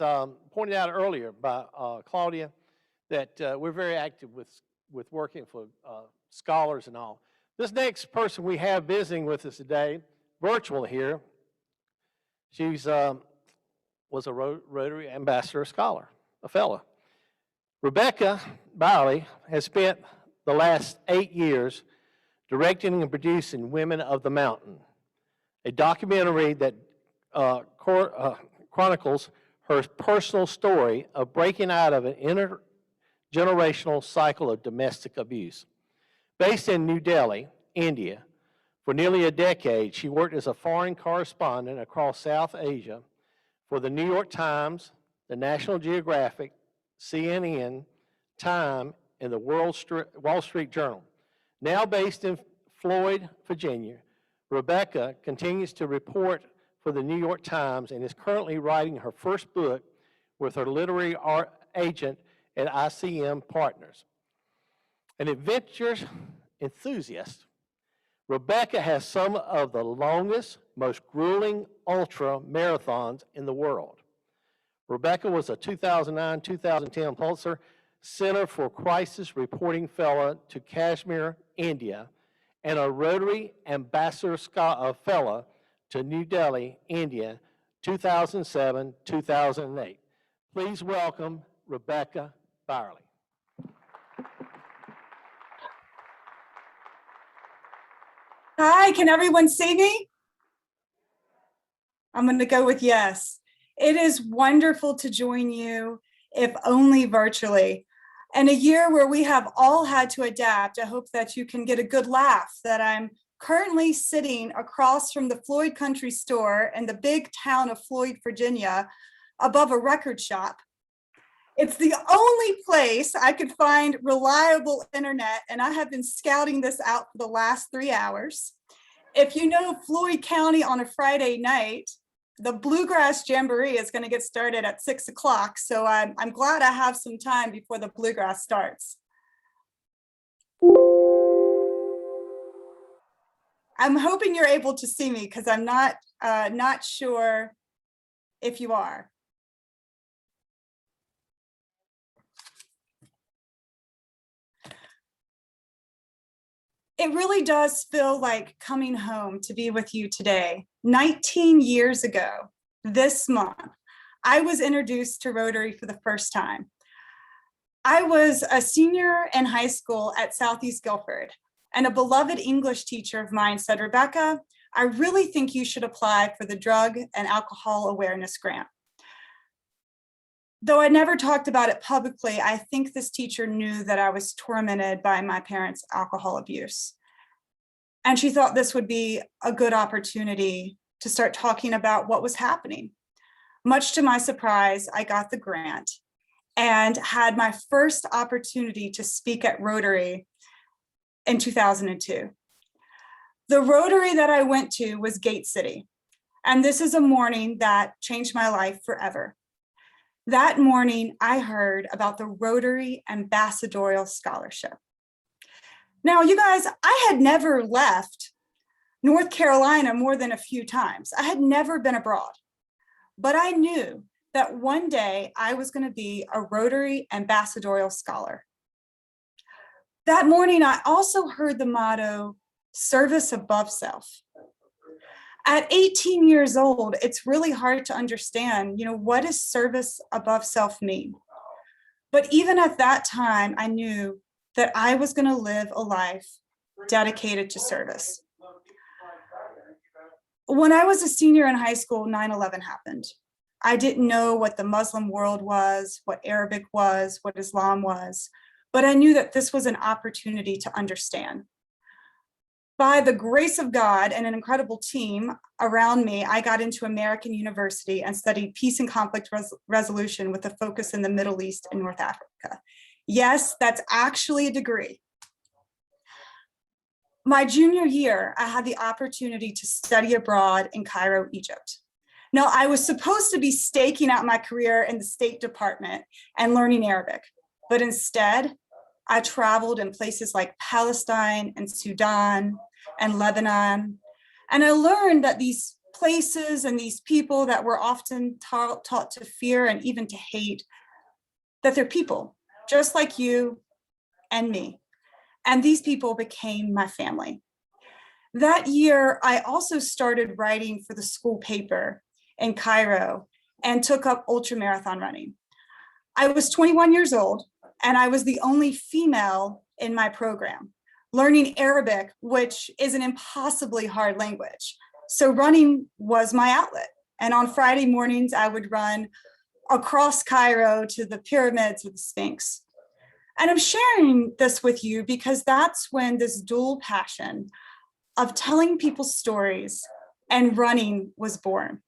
pointed out earlier by Claudia, that we're very active with working for scholars and all. This next person we have visiting with us today, virtual here, she's was a Rotary Ambassador Scholar, a fellow. Rebecca Byerly has spent the last 8 years directing and producing Women of the Mountain, a documentary that chronicles her personal story of breaking out of an intergenerational cycle of domestic abuse. Based in New Delhi, India, for nearly a decade, she worked as a foreign correspondent across South Asia for the New York Times, the National Geographic, CNN, Time, and the Wall Street Journal. Now based in Floyd, Virginia, Rebecca continues to report for the New York Times and is currently writing her first book with her literary art agent at ICM Partners. An adventure enthusiast, Rebecca has some of the longest, most grueling ultra marathons in the world. Rebecca was a 2009-2010 Pulitzer Center for Crisis Reporting Fellow to Kashmir, India, and a Rotary Ambassador Fellow to New Delhi, India, 2007-2008. Please welcome Rebecca Byerly. Hi, can everyone see me? I'm going to go with yes. It is wonderful to join you, if only virtually. In a year where we have all had to adapt, I hope that you can get a good laugh that I'm currently sitting across from the Floyd Country Store in the big town of Floyd, Virginia, above a record shop. It's the only place I could find reliable internet, and I have been scouting this out for the last 3 hours. If you know Floyd County on a Friday night, the Bluegrass Jamboree is going to get started at 6 o'clock, so I'm glad I have some time before the Bluegrass starts. I'm hoping you're able to see me because I'm not sure if you are. It really does feel like coming home to be with you today. 19 years ago, this month, I was introduced to Rotary for the first time. I was a senior in high school at Southeast Guilford, and a beloved English teacher of mine said, "Rebecca, I really think you should apply for the Drug and Alcohol Awareness Grant." Though I never talked about it publicly, I think this teacher knew that I was tormented by my parents' alcohol abuse. And she thought this would be a good opportunity to start talking about what was happening. Much to my surprise, I got the grant and had my first opportunity to speak at Rotary in 2002. The Rotary that I went to was Gate City, and this is a morning that changed my life forever. That morning, I heard about the Rotary Ambassadorial Scholarship. Now, you guys, I had never left North Carolina more than a few times. I had never been abroad, but I knew that one day I was going to be a Rotary Ambassadorial Scholar. That morning, I also heard the motto, service above self. At 18 years old, it's really hard to understand, what does service above self mean? But even at that time, I knew that I was going to live a life dedicated to service. When I was a senior in high school, 9/11 happened. I didn't know what the Muslim world was, what Arabic was, what Islam was, but I knew that this was an opportunity to understand. By the grace of God and an incredible team around me, I got into American University and studied peace and conflict resolution with a focus in the Middle East and North Africa. Yes, that's actually a degree. My junior year, I had the opportunity to study abroad in Cairo, Egypt. Now, I was supposed to be staking out my career in the State Department and learning Arabic, but instead, I traveled in places like Palestine and Sudan and Lebanon. And I learned that these places and these people that were often taught to fear and even to hate, that they're people, just like you and me. And these people became my family. That year, I also started writing for the school paper in Cairo and took up ultramarathon running. I was 21 years old, and I was the only female in my program, learning Arabic, which is an impossibly hard language. So running was my outlet. And on Friday mornings, I would run across Cairo to the pyramids with the Sphinx. And I'm sharing this with you because that's when this dual passion of telling people stories and running was born.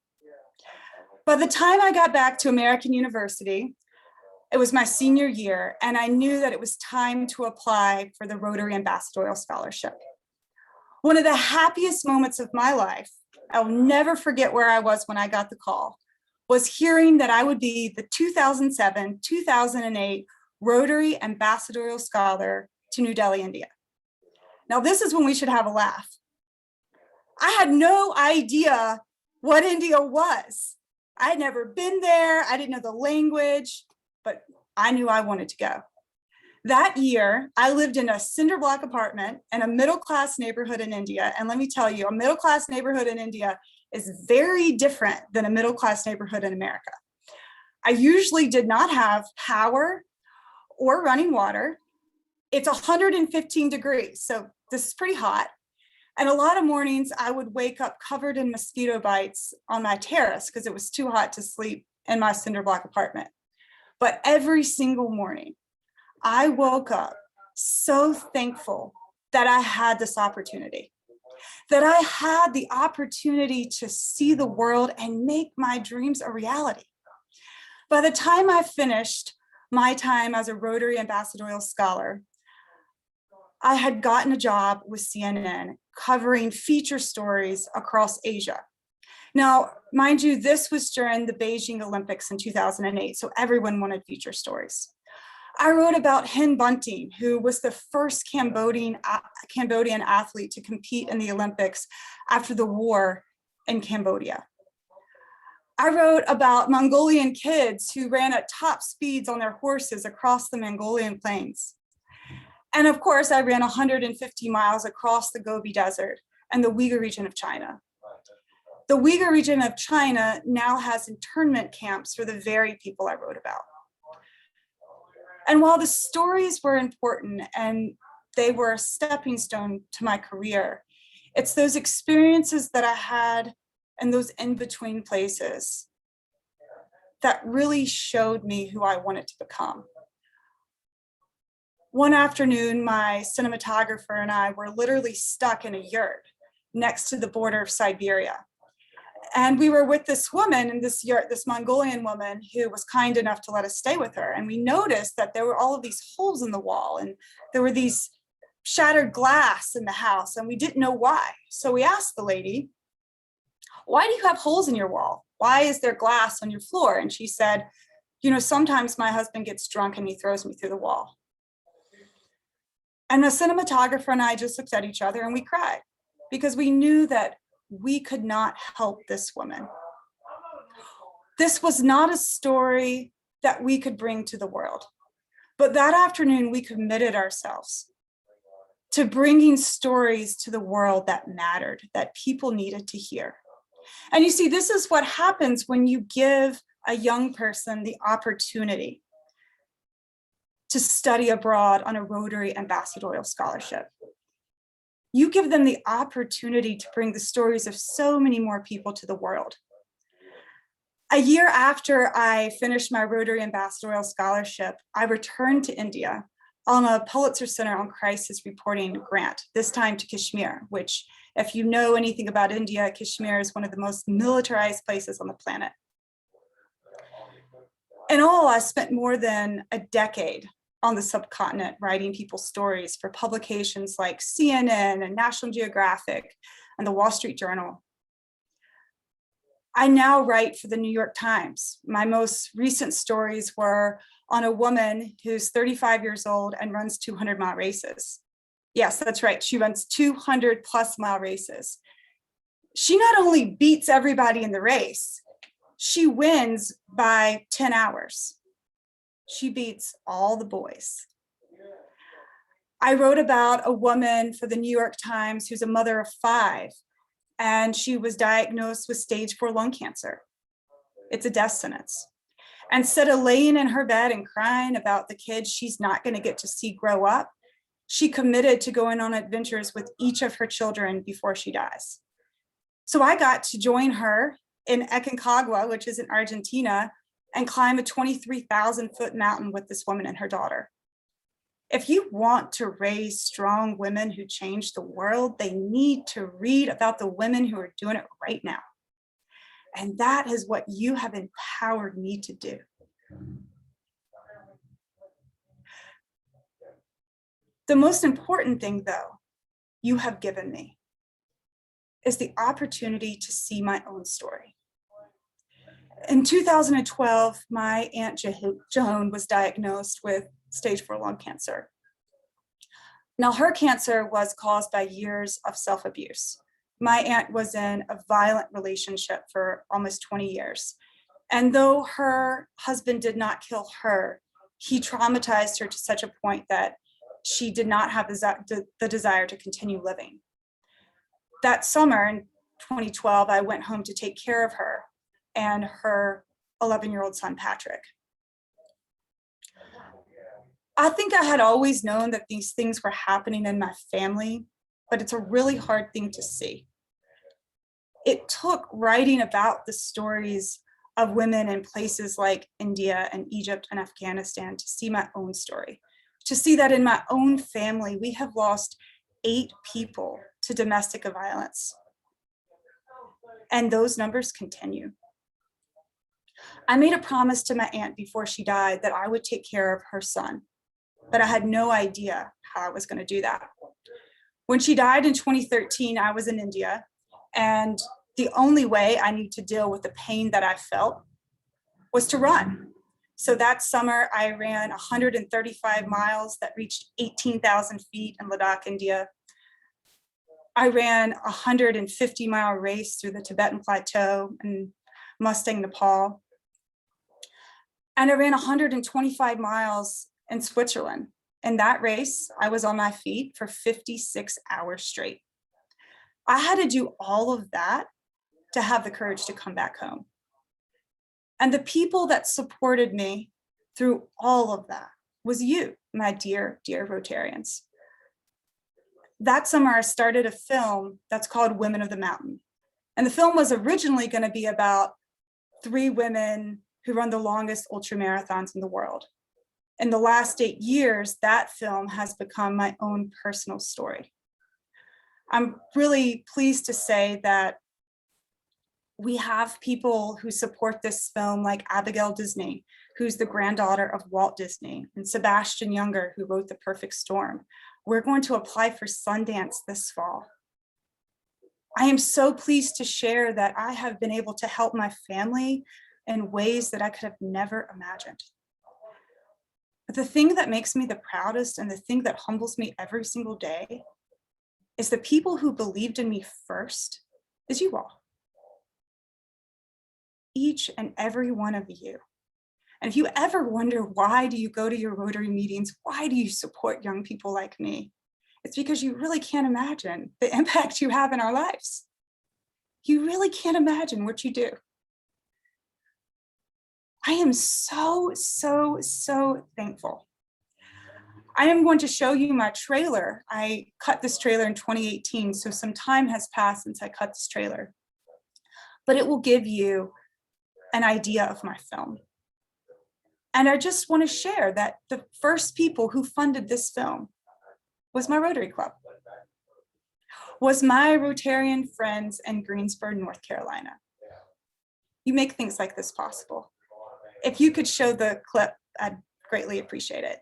By the time I got back to American University, it was my senior year, and I knew that it was time to apply for the Rotary Ambassadorial Scholarship. One of the happiest moments of my life, I'll never forget where I was when I got the call, was hearing that I would be the 2007-2008 Rotary Ambassadorial Scholar to New Delhi, India. Now, this is when we should have a laugh. I had no idea what India was. I had never been there. I didn't know the language, but I knew I wanted to go. That year, I lived in a cinder block apartment in a middle-class neighborhood in India. And let me tell you, a middle-class neighborhood in India is very different than a middle-class neighborhood in America. I usually did not have power or running water. It's 115 degrees, so this is pretty hot. And a lot of mornings I would wake up covered in mosquito bites on my terrace because it was too hot to sleep in my cinder block apartment. But every single morning, I woke up so thankful that I had this opportunity, that I had the opportunity to see the world and make my dreams a reality. By the time I finished my time as a Rotary Ambassadorial Scholar, I had gotten a job with CNN covering feature stories across Asia. Now, mind you, this was during the Beijing Olympics in 2008, so everyone wanted feature stories. I wrote about Hin Bunting, who was the first Cambodian athlete to compete in the Olympics after the war in Cambodia. I wrote about Mongolian kids who ran at top speeds on their horses across the Mongolian plains. And of course, I ran 150 miles across the Gobi Desert and the Uyghur region of China. The Uyghur region of China now has internment camps for the very people I wrote about. And while the stories were important and they were a stepping stone to my career, it's those experiences that I had in those in-between places that really showed me who I wanted to become. One afternoon, my cinematographer and I were literally stuck in a yurt next to the border of Siberia. And we were with this woman in this yurt, this Mongolian woman who was kind enough to let us stay with her. And we noticed that there were all of these holes in the wall and there were these shattered glass in the house and we didn't know why. So we asked the lady, why do you have holes in your wall? Why is there glass on your floor? And she said, you know, sometimes my husband gets drunk and he throws me through the wall. And the cinematographer and I just looked at each other and we cried because we knew that we could not help this woman. This was not a story that we could bring to the world. But that afternoon, we committed ourselves to bringing stories to the world that mattered, that people needed to hear. And you see, this is what happens when you give a young person the opportunity to study abroad on a Rotary Ambassadorial Scholarship. You give them the opportunity to bring the stories of so many more people to the world. A year after I finished my Rotary Ambassadorial Scholarship, I returned to India on a Pulitzer Center on Crisis Reporting grant, this time to Kashmir, which, if you know anything about India, Kashmir is one of the most militarized places on the planet. In all, I spent more than a decade on the subcontinent writing people's stories for publications like CNN and National Geographic and the Wall Street Journal. I now write for the New York Times. My most recent stories were on a woman who's 35 years old and runs 200-mile races. Yes, that's right, she runs 200-plus-mile races. She not only beats everybody in the race, she wins by 10 hours. She beats all the boys. I wrote about a woman for the New York Times who's a mother of 5, and she was diagnosed with stage 4 lung cancer. It's a death sentence. And instead of laying in her bed and crying about the kids she's not going to get to see grow up, she committed to going on adventures with each of her children before she dies. So I got to join her in Aconcagua, which is in Argentina, and climb a 23,000-foot mountain with this woman and her daughter. If you want to raise strong women who change the world, they need to read about the women who are doing it right now. And that is what you have empowered me to do. The most important thing, though, you have given me is the opportunity to see my own story. In 2012, my Aunt Joan was diagnosed with stage 4 lung cancer. Now, her cancer was caused by years of self-abuse. My aunt was in a violent relationship for almost 20 years. And though her husband did not kill her, he traumatized her to such a point that she did not have the desire to continue living. That summer in 2012, I went home to take care of her and her 11-year-old son, Patrick. I think I had always known that these things were happening in my family, but it's a really hard thing to see. It took writing about the stories of women in places like India and Egypt and Afghanistan to see my own story, to see that in my own family, we have lost 8 people to domestic violence. And those numbers continue. I made a promise to my aunt before she died that I would take care of her son, but I had no idea how I was going to do that. When she died in 2013, I was in India, and the only way I knew to deal with the pain that I felt was to run. So that summer, I ran 135 miles that reached 18,000 feet in Ladakh, India. I ran a 150-mile race through the Tibetan Plateau in Mustang, Nepal. And I ran 125 miles in Switzerland. In that race, I was on my feet for 56 hours straight. I had to do all of that to have the courage to come back home. And the people that supported me through all of that was you, my dear, dear Rotarians. That summer, I started a film that's called Women of the Mountain. And the film was originally going to be about 3 women who run the longest ultramarathons in the world. In the last 8 years, that film has become my own personal story. I'm really pleased to say that we have people who support this film, like Abigail Disney, who's the granddaughter of Walt Disney, and Sebastian Junger, who wrote The Perfect Storm. We're going to apply for Sundance this fall. I am so pleased to share that I have been able to help my family in ways that I could have never imagined. But the thing that makes me the proudest and the thing that humbles me every single day is the people who believed in me first is you all. Each and every one of you. And if you ever wonder, why do you go to your Rotary meetings? Why do you support young people like me? It's because you really can't imagine the impact you have in our lives. You really can't imagine what you do. I am so, so, so thankful. I am going to show you my trailer. I cut this trailer in 2018, so some time has passed since I cut this trailer. But it will give you an idea of my film. And I just want to share that the first people who funded this film was my Rotary Club, was my Rotarian friends in Greensboro, North Carolina. You make things like this possible. If you could show the clip, I'd greatly appreciate it.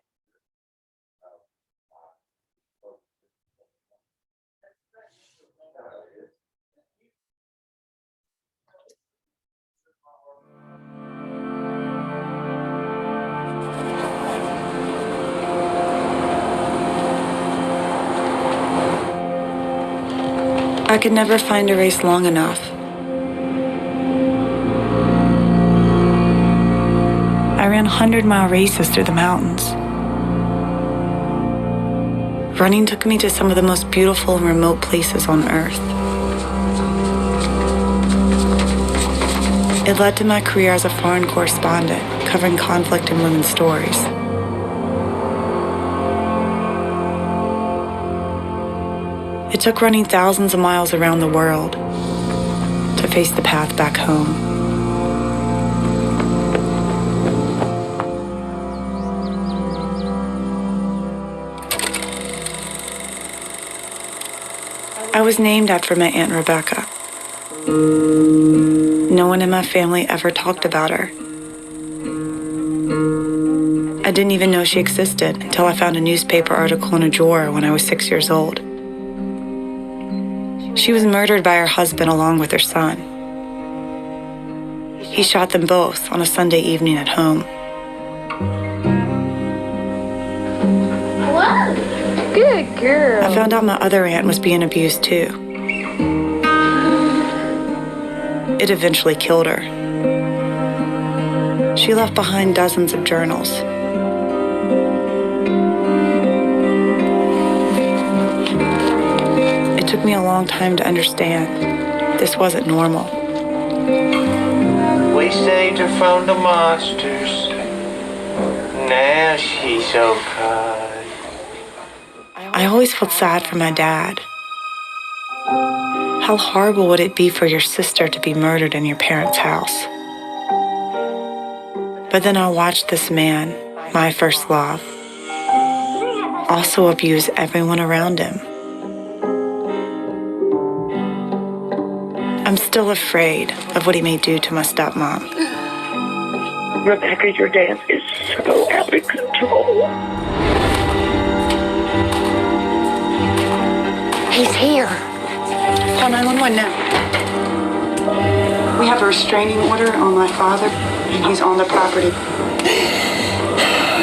I could never find a race long enough. I ran 100-mile races through the mountains. Running took me to some of the most beautiful and remote places on Earth. It led to my career as a foreign correspondent, covering conflict and women's stories. It took running thousands of miles around the world to face the path back home. I was named after my Aunt Rebecca. No one in my family ever talked about her. I didn't even know she existed until I found a newspaper article in a drawer when I was 6 years old. She was murdered by her husband along with her son. He shot them both on a Sunday evening at home. What? Good girl. I found out my other aunt was being abused too. It eventually killed her. She left behind dozens of journals. It took me a long time to understand this wasn't normal. We saved her from the monsters. Now she's okay. I always felt sad for my dad. How horrible would it be for your sister to be murdered in your parents' house? But then I watched this man, my first love, also abuse everyone around him. I'm still afraid of what he may do to my stepmom. Rebecca, your dance is so out of control. He's here. Call 911 now. We have a restraining order on my father, and he's on the property.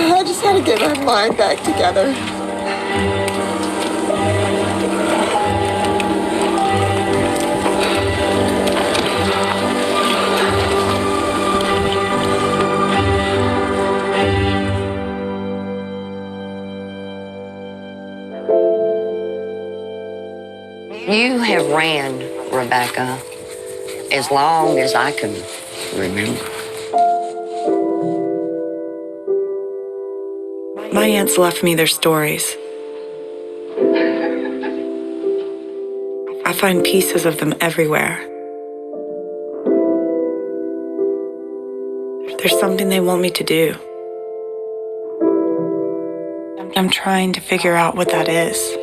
I just had to get my mind back together. You have ran, Rebecca, as long as I can remember. My aunts left me their stories. I find pieces of them everywhere. There's something they want me to do. I'm trying to figure out what that is.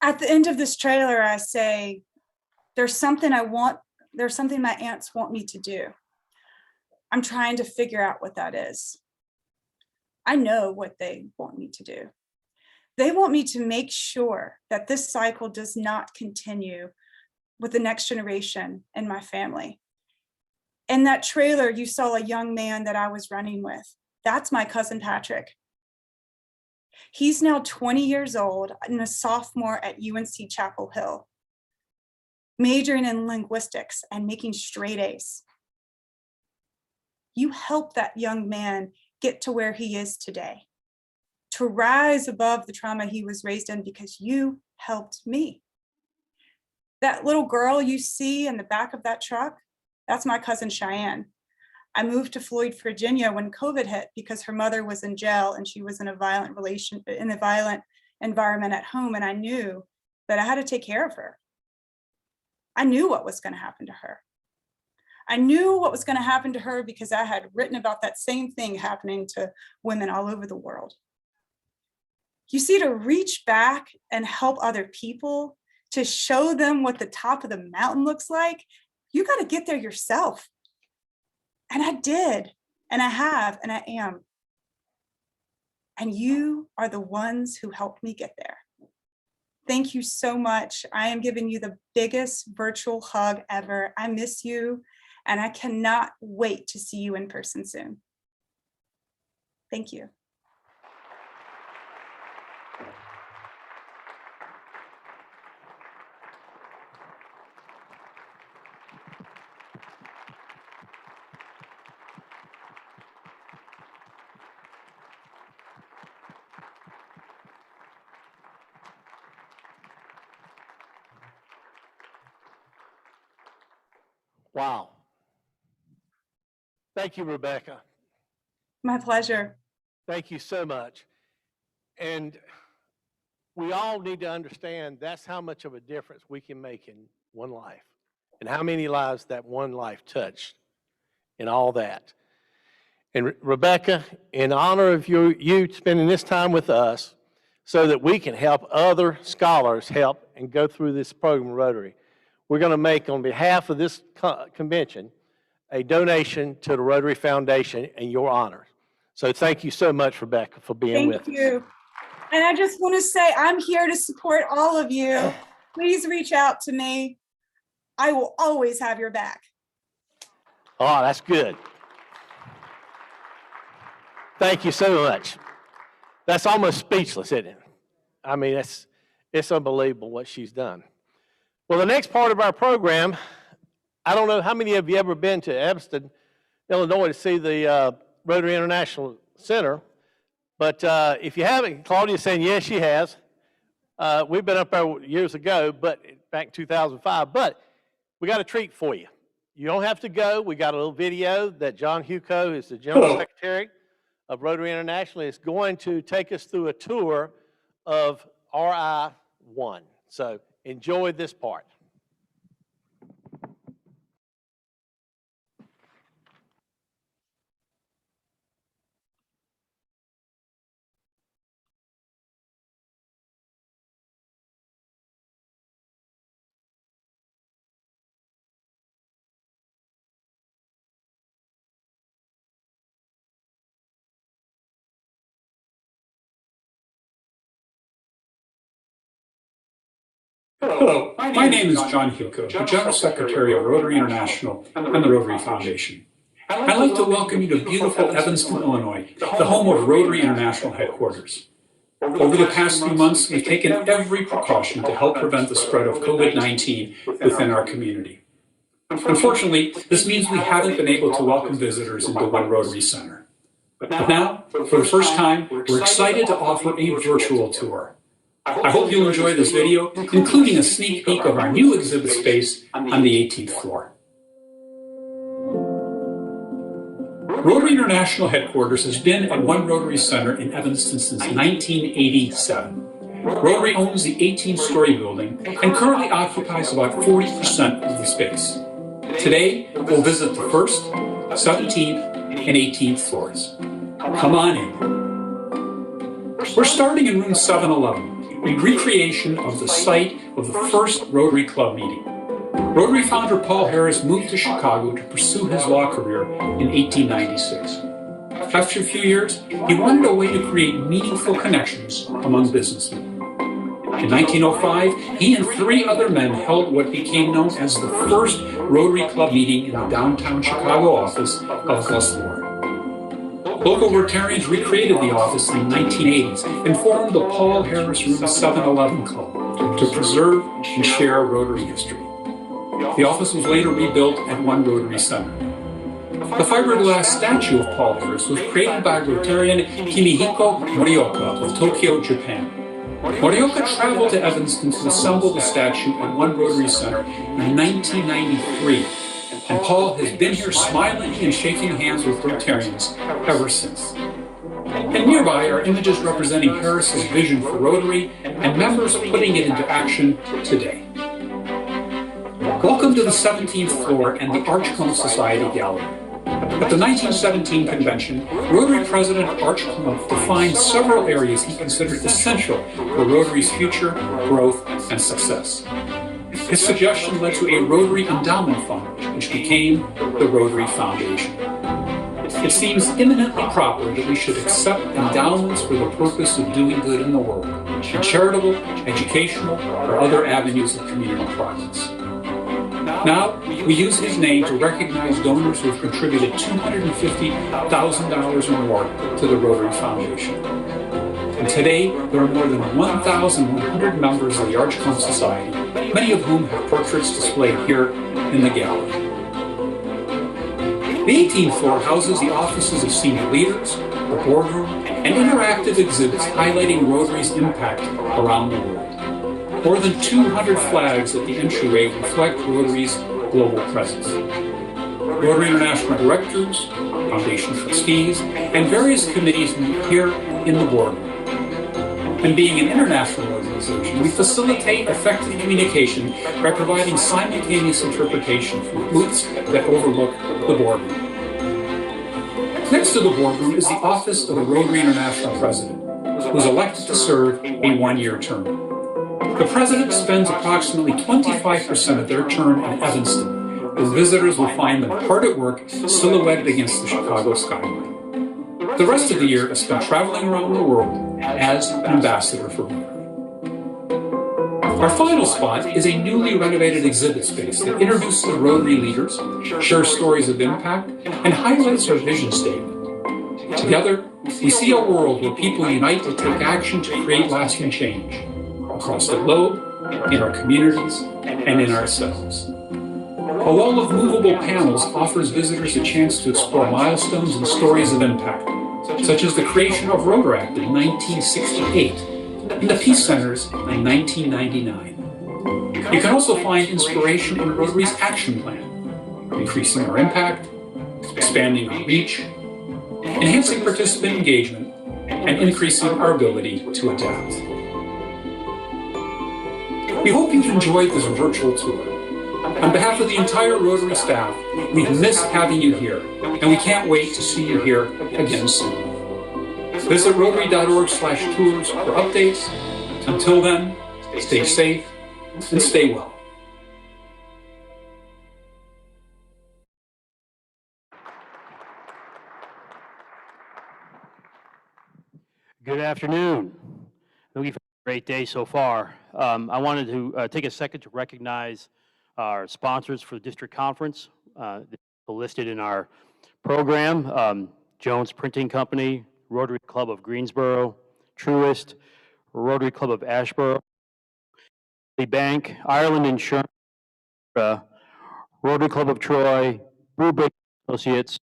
At the end of this trailer, I say, there's something my aunts want me to do. I'm trying to figure out what that is. I know what they want me to do. They want me to make sure that this cycle does not continue with the next generation in my family. In that trailer, you saw a young man that I was running with. That's my cousin Patrick. He's now 20 years old and a sophomore at UNC Chapel Hill, majoring in linguistics and making straight A's. You helped that young man get to where he is today, to rise above the trauma he was raised in because you helped me. That little girl you see in the back of that truck, that's my cousin Cheyenne. I moved to Floyd, Virginia when COVID hit because her mother was in jail and she was in a violent environment at home, and I knew that I had to take care of her. I knew what was going to happen to her. I knew what was going to happen to her because I had written about that same thing happening to women all over the world. You see, to reach back and help other people, to show them what the top of the mountain looks like, you got to get there yourself. And I did, and I have, and I am. And you are the ones who helped me get there. Thank you so much. I am giving you the biggest virtual hug ever. I miss you, and I cannot wait to see you in person soon. Thank you. Wow. Thank you, Rebecca. My pleasure. Thank you so much. And we all need to understand that's how much of a difference we can make in one life and how many lives that one life touched and all that. And Rebecca, in honor of you spending this time with us so that we can help other scholars help and go through this program, Rotary, we're going to make, on behalf of this convention, a donation to the Rotary Foundation in your honor. So thank you so much, Rebecca, for being with us. Thank you. And I just want to say, I'm here to support all of you. Please reach out to me. I will always have your back. Oh, that's good. Thank you so much. That's almost speechless, isn't it? I mean, it's unbelievable what she's done. Well, the next part of our program, I don't know how many of you ever been to Evanston, Illinois to see the Rotary International Center, but if you haven't, Claudia's saying yes, she has. We've been up there years ago, but back in 2005, but we got a treat for you. You don't have to go. We got a little video that John Huco, who's the General Secretary of Rotary International, is going to take us through a tour of RI1. So enjoy this part. Hello, my name is John Huco, the General Secretary of Rotary International and the Rotary Foundation. I'd like to welcome you to beautiful Evanston, Illinois, the home of Rotary International headquarters. Over the past few months, we've taken every precaution to help prevent the spread of COVID-19 within our community. Unfortunately, this means we haven't been able to welcome visitors into One Rotary Center. But now, for the first time, we're excited to offer a virtual tour. I hope you'll enjoy this video, including a sneak peek of our new exhibit space on the 18th floor. Rotary International headquarters has been at One Rotary Center in Evanston since 1987. Rotary owns the 18-story building and currently occupies about 40% of the space. Today, we'll visit the 1st, 17th, and 18th floors. Come on in. We're starting in room 711. A recreation of the site of the first Rotary Club meeting. Rotary founder Paul Harris moved to Chicago to pursue his law career in 1896. After a few years, he wanted a way to create meaningful connections among businessmen. In 1905, he and 3 other men held what became known as the first Rotary Club meeting in the downtown Chicago office of Gus Lohr. Local Rotarians recreated the office in the 1980s and formed the Paul Harris Room 711 Club to preserve and share Rotary history. The office was later rebuilt at One Rotary Center. The fiberglass statue of Paul Harris was created by Rotarian Kimihiko Morioka of Tokyo, Japan. Morioka traveled to Evanston to assemble the statue at One Rotary Center in 1993. And Paul has been here smiling and shaking hands with Rotarians ever since. And nearby are images representing Harris's vision for Rotary and members putting it into action today. Welcome to the 17th floor and the Archcombe Society Gallery. At the 1917 convention, Rotary President Archcombe defined several areas he considered essential for Rotary's future, growth, and success. His suggestion led to a Rotary Endowment Fund, which became the Rotary Foundation. It seems eminently proper that we should accept endowments for the purpose of doing good in the world, in charitable, educational, or other avenues of community progress. Now, we use his name to recognize donors who have contributed $250,000 or more to the Rotary Foundation. And today, there are more than 1,100 members of the Archcombe Society, many of whom have portraits displayed here in the gallery. The 18th floor houses the offices of senior leaders, the boardroom, and interactive exhibits highlighting Rotary's impact around the world. More than 200 flags at the entryway reflect Rotary's global presence. Rotary International directors, foundation trustees, and various committees meet here in the boardroom. And being an international organization, we facilitate effective communication by providing simultaneous interpretation from booths that overlook the boardroom. Next to the boardroom is the office of the Rotary International President, who is elected to serve a one-year term. The President spends approximately 25% of their term in Evanston, where visitors will find them hard at work, silhouetted against the Chicago skyline. The rest of the year is spent traveling around the world as an ambassador for Rotary. Our final spot is a newly renovated exhibit space that introduces Rotary leaders, shares stories of impact, and highlights our vision statement. Together, we see a world where people unite to take action to create lasting change across the globe, in our communities, and in ourselves. A wall of movable panels offers visitors a chance to explore milestones and stories of impact, such as the creation of Rotaract in 1968 and the Peace Centers in 1999. You can also find inspiration in Rotary's action plan, increasing our impact, expanding our reach, enhancing participant engagement, and increasing our ability to adapt. We hope you've enjoyed this virtual tour. On behalf of the entire Rotary staff, we've missed having you here, and we can't wait to see you here again soon. Visit Rotary.org/tours for updates. Until then, stay safe and stay well. Good afternoon. We've had a great day so far. I wanted to take a second to recognize our sponsors for the district conference listed in our program. Jones Printing Company, Rotary Club of Greensboro, Truist, Rotary Club of Ashboro, Bank, Ireland Insurance, Rotary Club of Troy, Brubaker Associates,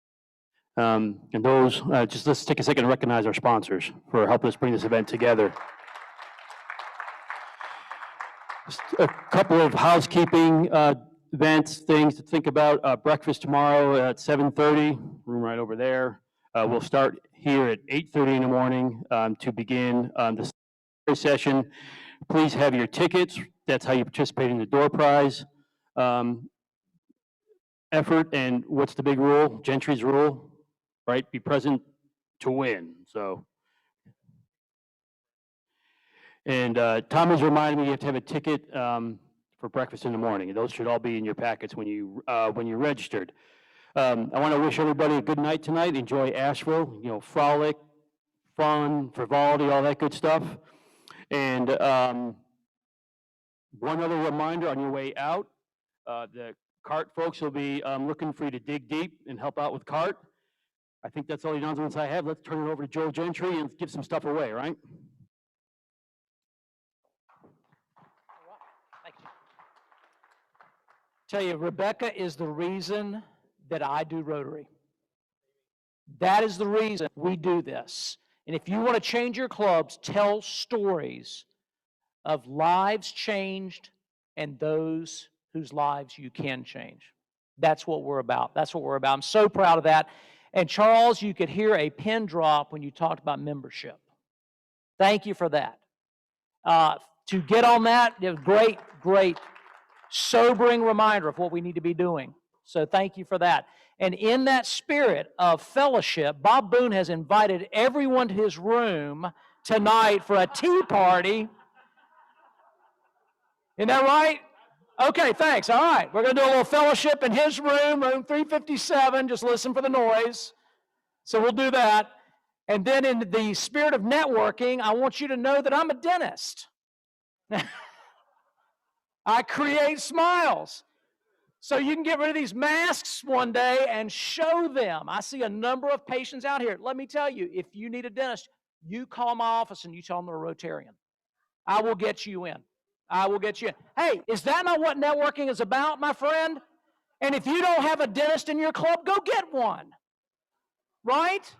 and those, just let's take a second to recognize our sponsors for helping us bring this event together. Just a couple of housekeeping events, things to think about. Breakfast tomorrow at 7:30, room right over there. We'll start here at 8:30 in the morning to begin the session. Please have your tickets. That's how you participate in the door prize effort. And what's the big rule? Gentry's rule, right? Be present to win. So, and Tom has reminded me you have to have a ticket for breakfast in the morning. And those should all be in your packets when you registered. I want to wish everybody a good night tonight. Enjoy Asheville. You know, frolic, fun, frivolity, all that good stuff. And one other reminder on your way out, the CART folks will be looking for you to dig deep and help out with CART. I think that's all the announcements I have. Let's turn it over to Joe Gentry and give some stuff away, right? Thank you. Tell you, Rebecca is the reason that I do Rotary. That is the reason we do this. And if you want to change your clubs, tell stories of lives changed and those whose lives you can change. That's what we're about. That's what we're about. I'm so proud of that. And Charles, you could hear a pin drop when you talked about membership. Thank you for that. To get on that, it was great, great, sobering reminder of what we need to be doing. So thank you for that. And in that spirit of fellowship, Bob Boone has invited everyone to his room tonight for a tea party. Isn't that right? Okay, thanks. All right. We're going to do a little fellowship in his room, room 357. Just listen for the noise. So we'll do that. And then in the spirit of networking, I want you to know that I'm a dentist. I create smiles. So you can get rid of these masks one day and show them. I see a number of patients out here. Let me tell you, if you need a dentist, you call my office and you tell them they're a Rotarian. I will get you in. I will get you in. Hey, is that not what networking is about, my friend? And if you don't have a dentist in your club, go get one. Right?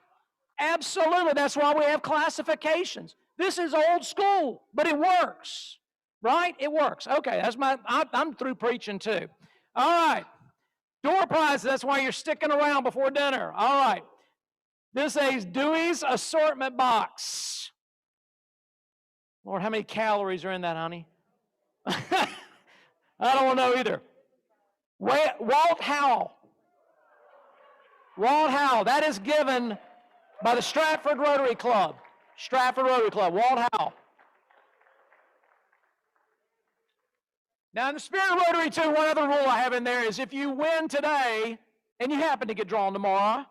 Absolutely. That's why we have classifications. This is old school, but it works. Right? It works. Okay, I'm through preaching too. All right. Door prizes, that's why you're sticking around before dinner. All right. This is Dewey's assortment box. Lord, how many calories are in that, honey? I don't want to know either. Walt Howell. Walt Howell. That is given by the Stratford Rotary Club. Stratford Rotary Club. Walt Howell. Now, in the spirit of Rotary, too, one other rule I have in there is if you win today and you happen to get drawn tomorrow.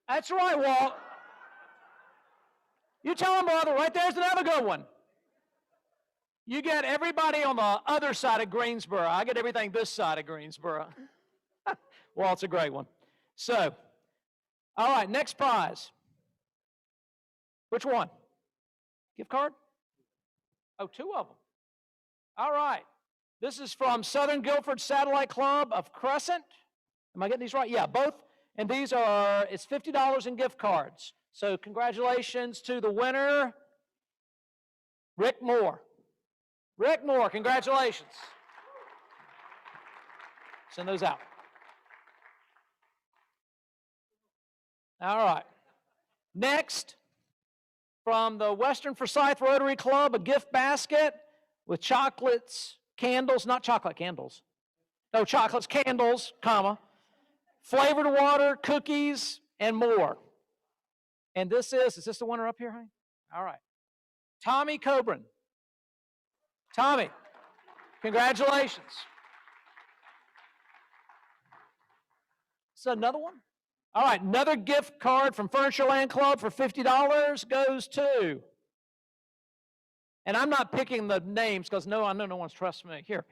That's right, Walt. You tell them, brother, right there's another good one. You get everybody on the other side of Greensboro. I get everything this side of Greensboro. Well, it's a great one. So, all right, next prize. Which one? Gift card? Oh, two of them. All right. This is from Southern Guilford Satellite Club of Crescent. Am I getting these right? Yeah, both. And these are, it's $50 in gift cards. So congratulations to the winner, Rick Moore. Rick Moore, congratulations. Send those out. All right. Next, from the Western Forsyth Rotary Club, a gift basket with chocolates, candles, not chocolate candles. No, chocolates, candles, comma, flavored water, cookies, and more. And is this the winner up here, honey? All right. Tommy Coburn. Tommy, congratulations. So another one? All right, another gift card from Furniture Land Club for $50 goes to, and I'm not picking the names because I know no one's trusts me. There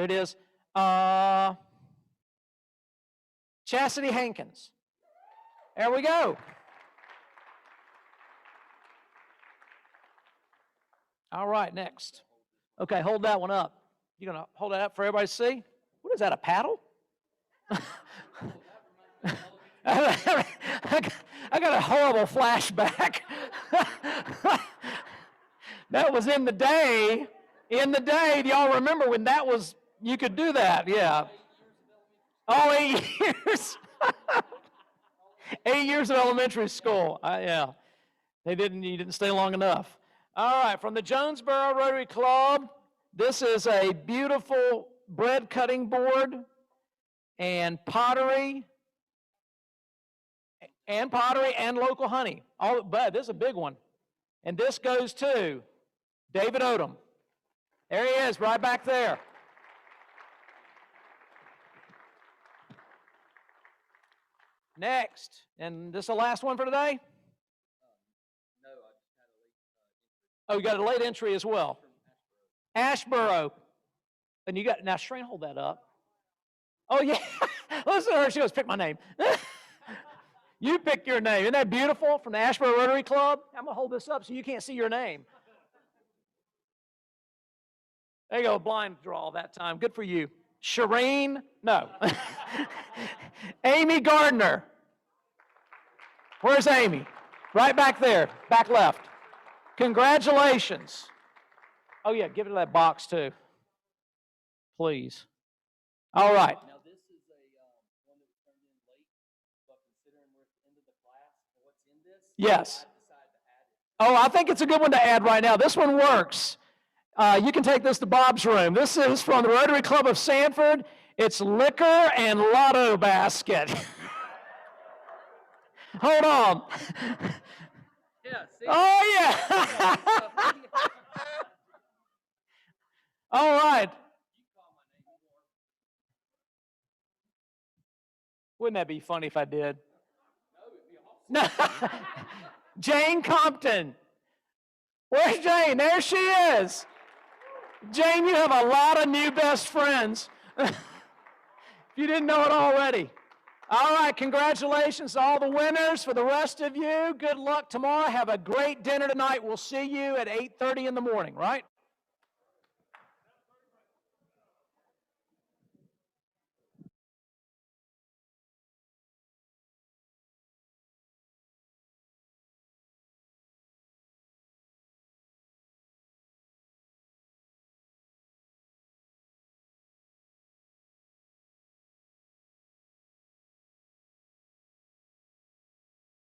it is. Chastity Hankins. There we go. All right, next. Okay, hold that one up. You're going to hold that up for everybody to see? What is that, a paddle? I got a horrible flashback. That was in the day. In the day, do y'all remember when that was, you could do that? Yeah. Oh, 8 years. 8 years of elementary school. Yeah. You didn't stay long enough. All right, from the Jonesboro Rotary Club, this is a beautiful bread cutting board and pottery and local honey. But this is a big one. And this goes to David Odom. There he is, right back there. Next, and this is the last one for today? Oh, you got a late entry as well. Ashboro. And you got, now Shreen, hold that up. Oh, yeah. Listen to her, she goes, pick my name. You pick your name. Isn't that beautiful from the Ashboro Rotary Club? I'm going to hold this up so you can't see your name. There you go, blind draw that time. Good for you. Shireen, no. Amy Gardner. Where's Amy? Right back there, back left. Congratulations. Oh, yeah, give it to that box, too. Please. All right. Now, this is one that was turned in late, but considering we're at the end of the class, what's in this? Yes. Oh, I think it's a good one to add right now. This one works. You can take this to Bob's room. This is from the Rotary Club of Sanford. It's liquor and lotto basket. Hold on. Oh, yeah. All right. Wouldn't that be funny if I did? No, it'd be awesome. Jane Compton. Where's Jane? There she is. Jane, you have a lot of new best friends. If you didn't know it already. All right, congratulations to all the winners. For the rest of you, good luck tomorrow. Have a great dinner tonight. We'll see you at 8:30 in the morning, right?